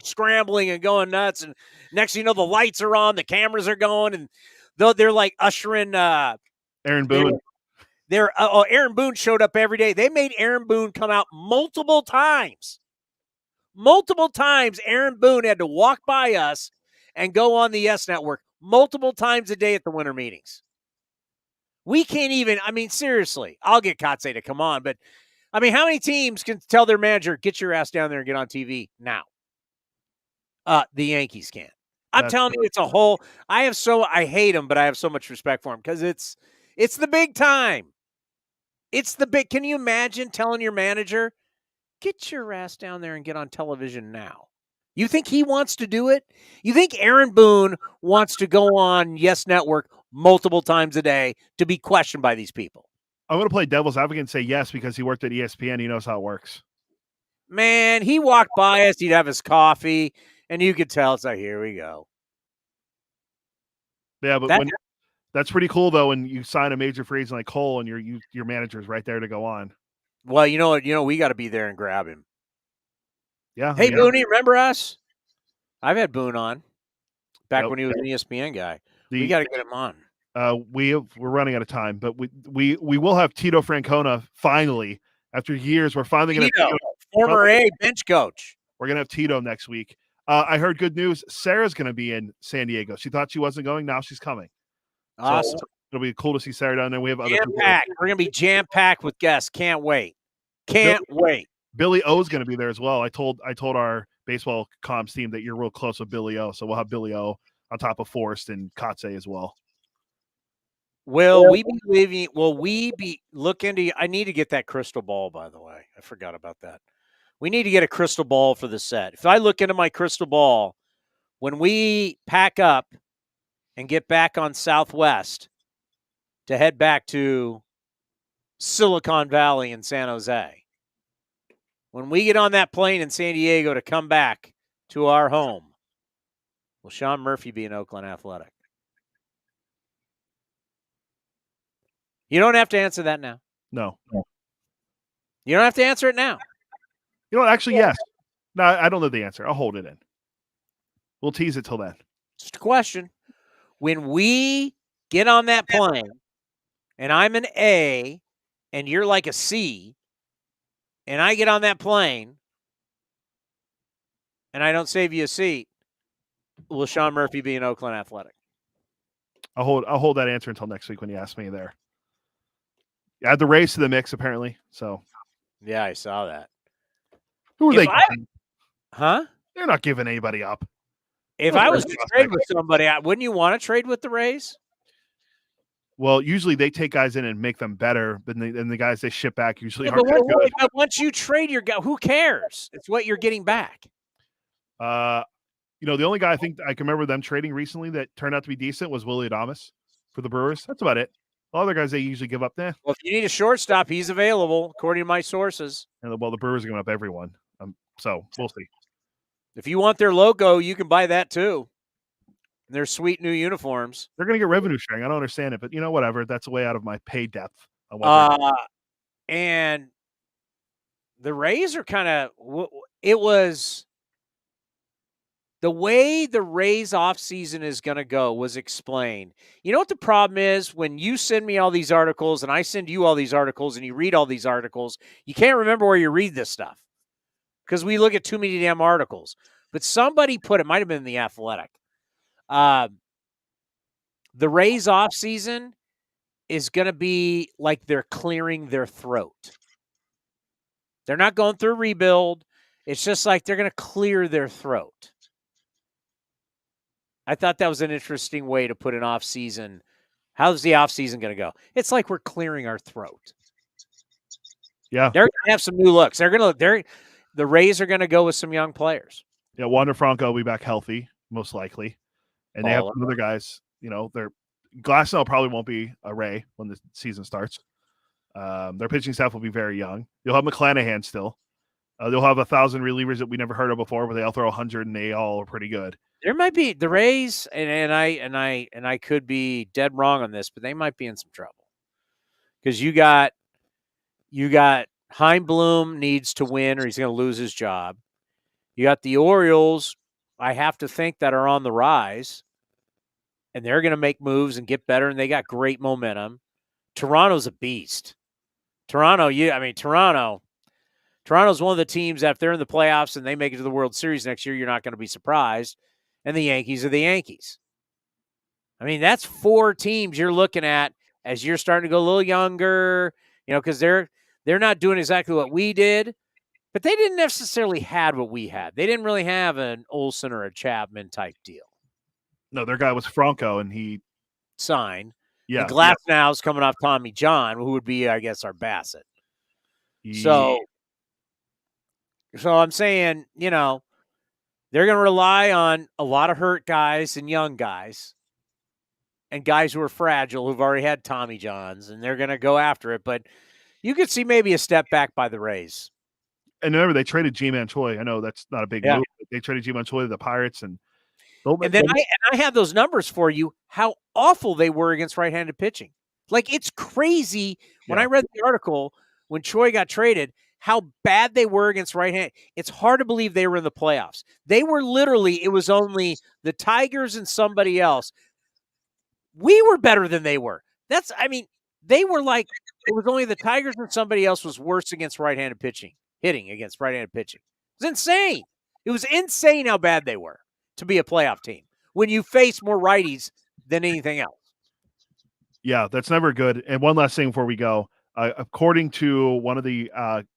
scrambling and going nuts, and next thing you know, the lights are on, the cameras are going, and they're like ushering Aaron Boone. Aaron Boone showed up every day. They made Aaron Boone come out multiple times. Multiple times, Aaron Boone had to walk by us and go on the Yes Network multiple times a day at the winter meetings. We can't even, I mean, seriously, I'll get Kotze to come on, but I mean, how many teams can tell their manager, get your ass down there and get on TV now? The Yankees can't. I'm telling you, it's a whole, I hate him, but I have so much respect for him because it's the big time. Can you imagine telling your manager, get your ass down there and get on television now? You think he wants to do it? You think Aaron Boone wants to go on Yes Network multiple times a day to be questioned by these people? I'm going to play devil's advocate and say yes because he worked at ESPN. He knows how it works. Man, he walked by us. He'd have his coffee, and you could tell it's like, here we go. Yeah, but that's pretty cool though when you sign a major free agent like Cole and your manager's right there to go on. Well, you know what? We got to be there and grab him. Yeah. Hey, Booney, remember us? I've had Boone on back when he was an ESPN guy. We got to get him on. We're running out of time, but we will have Tito Francona finally after years. We're finally going to former A bench coach. We're going to have Tito next week. I heard good news. Sarah's going to be in San Diego. She thought she wasn't going. Now she's coming. Awesome. So it'll be cool to see Sarah down there. We have other jam-packed. We're going to be jam-packed with guests. Can't wait. Can't wait. Billy O's going to be there as well. I told our baseball comms team that you're real close with Billy O. So we'll have Billy O on top of Forrest and Kotze as well. Will we be looking to, I need to get that crystal ball, by the way. I forgot about that. We need to get a crystal ball for the set. If I look into my crystal ball, when we pack up and get back on Southwest to head back to Silicon Valley in San Jose, when we get on that plane in San Diego to come back to our home, will Sean Murphy be in Oakland Athletic? You don't have to answer that now. No. You don't have to answer it now. You know what? Actually, yes. No, I don't know the answer. I'll hold it in. We'll tease it till then. Just a question. When we get on that plane and I'm an A and you're like a C and I get on that plane and I don't save you a seat, will Sean Murphy be in Oakland Athletic? I'll hold that answer until next week when you ask me there. Add the Rays to the mix, apparently. So, yeah, I saw that. Who are they? Huh? They're not giving anybody up. If I was to trade with somebody, wouldn't you want to trade with the Rays? Well, usually they take guys in and make them better, but the guys they ship back usually aren't but good. But once you trade your guy, who cares? It's what you're getting back. The only guy I think I can remember them trading recently that turned out to be decent was Willie Adames for the Brewers. That's about it. All other guys they usually give up there. Well, if you need a shortstop, he's available, according to my sources. And the Brewers are giving up everyone. So we'll see. If you want their logo, you can buy that too. And their sweet new uniforms. They're going to get revenue sharing. I don't understand it, but whatever. That's way out of my pay depth. And the Rays are kind of it was the way the Rays offseason is going to go was explained. You know what the problem is? When you send me all these articles and I send you all these articles and you read all these articles, you can't remember where you read this stuff because we look at too many damn articles. But somebody put, it might have been The Athletic, the Rays offseason is going to be like they're clearing their throat. They're not going through a rebuild. It's just like they're going to clear their throat. I thought that was an interesting way to put an offseason. How's the offseason going to go? It's like we're clearing our throat. Yeah. They're going to have some new looks. The Rays are going to go with some young players. Yeah, Wander Franco will be back healthy, most likely. And they have some other guys, they're Glasnow probably won't be a Ray when the season starts. Their pitching staff will be very young. You'll have McClanahan still. They'll have 1,000 relievers that we never heard of before, but they'll throw 100 and they all are pretty good. There might be the Rays, and I could be dead wrong on this, but they might be in some trouble because you got Heimblum needs to win or he's going to lose his job. You got the Orioles, I have to think, that are on the rise, and they're going to make moves and get better, and they got great momentum. Toronto's a beast. Toronto's one of the teams that if they're in the playoffs and they make it to the World Series next year, you're not going to be surprised. And the Yankees are the Yankees. I mean, that's 4 teams you're looking at as you're starting to go a little younger, because they're not doing exactly what we did, but they didn't necessarily have what we had. They didn't really have an Olsen or a Chapman type deal. No, their guy was Franco, and he signed. Yeah. And Glasnow's coming off Tommy John, who would be, I guess, our Bassett. So I'm saying, they're going to rely on a lot of hurt guys and young guys and guys who are fragile who've already had Tommy Johns, and they're going to go after it. But you could see maybe a step back by the Rays. And remember, they traded G-Man Choi. I know that's not a big move. But they traded G-Man Choi to the Pirates. And I have those numbers for you, how awful they were against right-handed pitching. Like, it's crazy. When I read the article, when Choi got traded, how bad they were against right-hand. It's hard to believe they were in the playoffs. They were literally, it was only the Tigers and somebody else. We were better than they were. They were like, it was only the Tigers and somebody else was worse against right-handed pitching, hitting against right-handed pitching. It was insane. It was insane how bad they were to be a playoff team when you face more righties than anything else. Yeah, that's never good. And one last thing before we go. According to one of the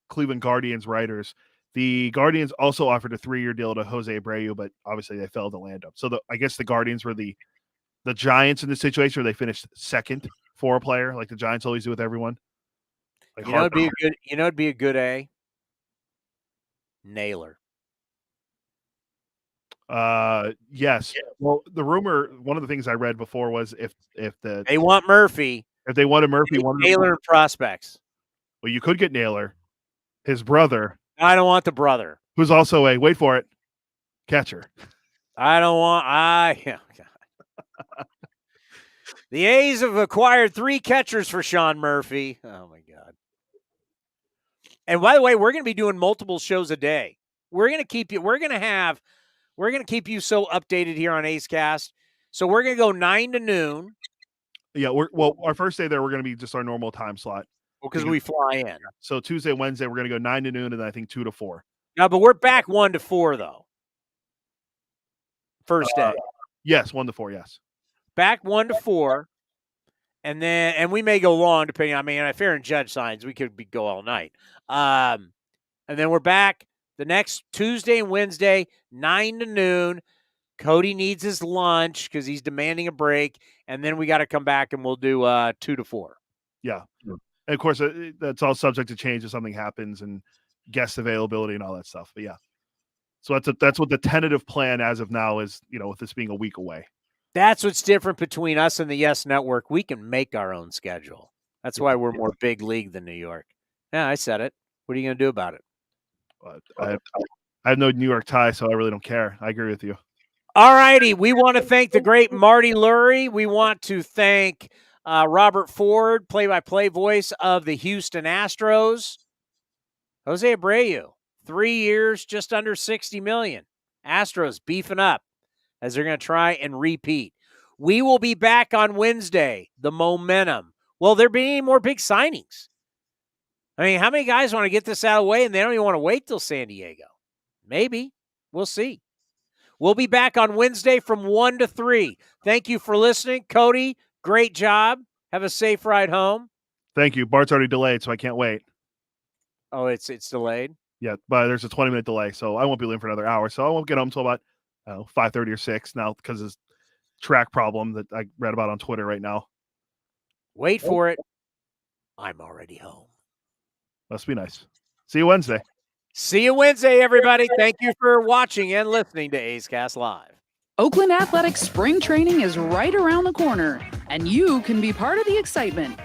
Cleveland Guardians writers, the Guardians also offered a 3-year deal to Jose Abreu, but obviously they failed to land him. So I guess the Guardians were the Giants in this situation where they finished second for a player, like the Giants always do with everyone. Like it'd be a good A. Naylor. Yes. Well, the rumor, one of the things I read before was if they want Murphy. If they wanted Murphy, Naylor and prospects. Well, you could get Naylor, his brother. I don't want the brother, who's also a wait for it, catcher. I don't want. The A's have acquired 3 catchers for Sean Murphy. Oh, my God. And by the way, we're going to be doing multiple shows a day. We're going to keep you so updated here on A's Cast. So we're going to go 9 to noon. Yeah, our first day there, we're going to be just our normal time slot. Because we fly in. So Tuesday, Wednesday, we're going to go 9 to noon, and then I think 2 to 4. No, but we're back 1 to 4, though. First day. Yes, 1 to 4, yes. Back 1 to 4. And we may go long, depending on, I mean, if Aaron Judge signs, we could go all night. And then we're back the next Tuesday and Wednesday, 9 to noon. Cody needs his lunch because he's demanding a break. And then we got to come back and we'll do 2 to 4. Yeah. And of course, that's all subject to change if something happens and guest availability and all that stuff. But yeah. So that's what the tentative plan as of now is, with this being a week away. That's what's different between us and the Yes Network. We can make our own schedule. That's why we're more big league than New York. Yeah, I said it. What are you going to do about it? I have no New York tie, so I really don't care. I agree with you. All righty. We want to thank the great Marty Lurie. We want to thank Robert Ford, play-by-play voice of the Houston Astros. Jose Abreu, 3 years, just under $60 million. Astros beefing up as they're going to try and repeat. We will be back on Wednesday. The momentum. Will there be any more big signings? I mean, how many guys want to get this out of the way and they don't even want to wait till San Diego? Maybe. We'll see. We'll be back on Wednesday from 1 to 3. Thank you for listening. Cody, great job. Have a safe ride home. Thank you. Bart's already delayed, so I can't wait. Oh, it's delayed? Yeah, but there's a 20-minute delay, so I won't be leaving for another hour. So I won't get home until about 5:30 or 6 now because of this track problem that I read about on Twitter right now. Wait for it. I'm already home. Must be nice. See you Wednesday. See you Wednesday, everybody. Thank you for watching and listening to A's Cast Live. Oakland Athletics spring training is right around the corner, and you can be part of the excitement.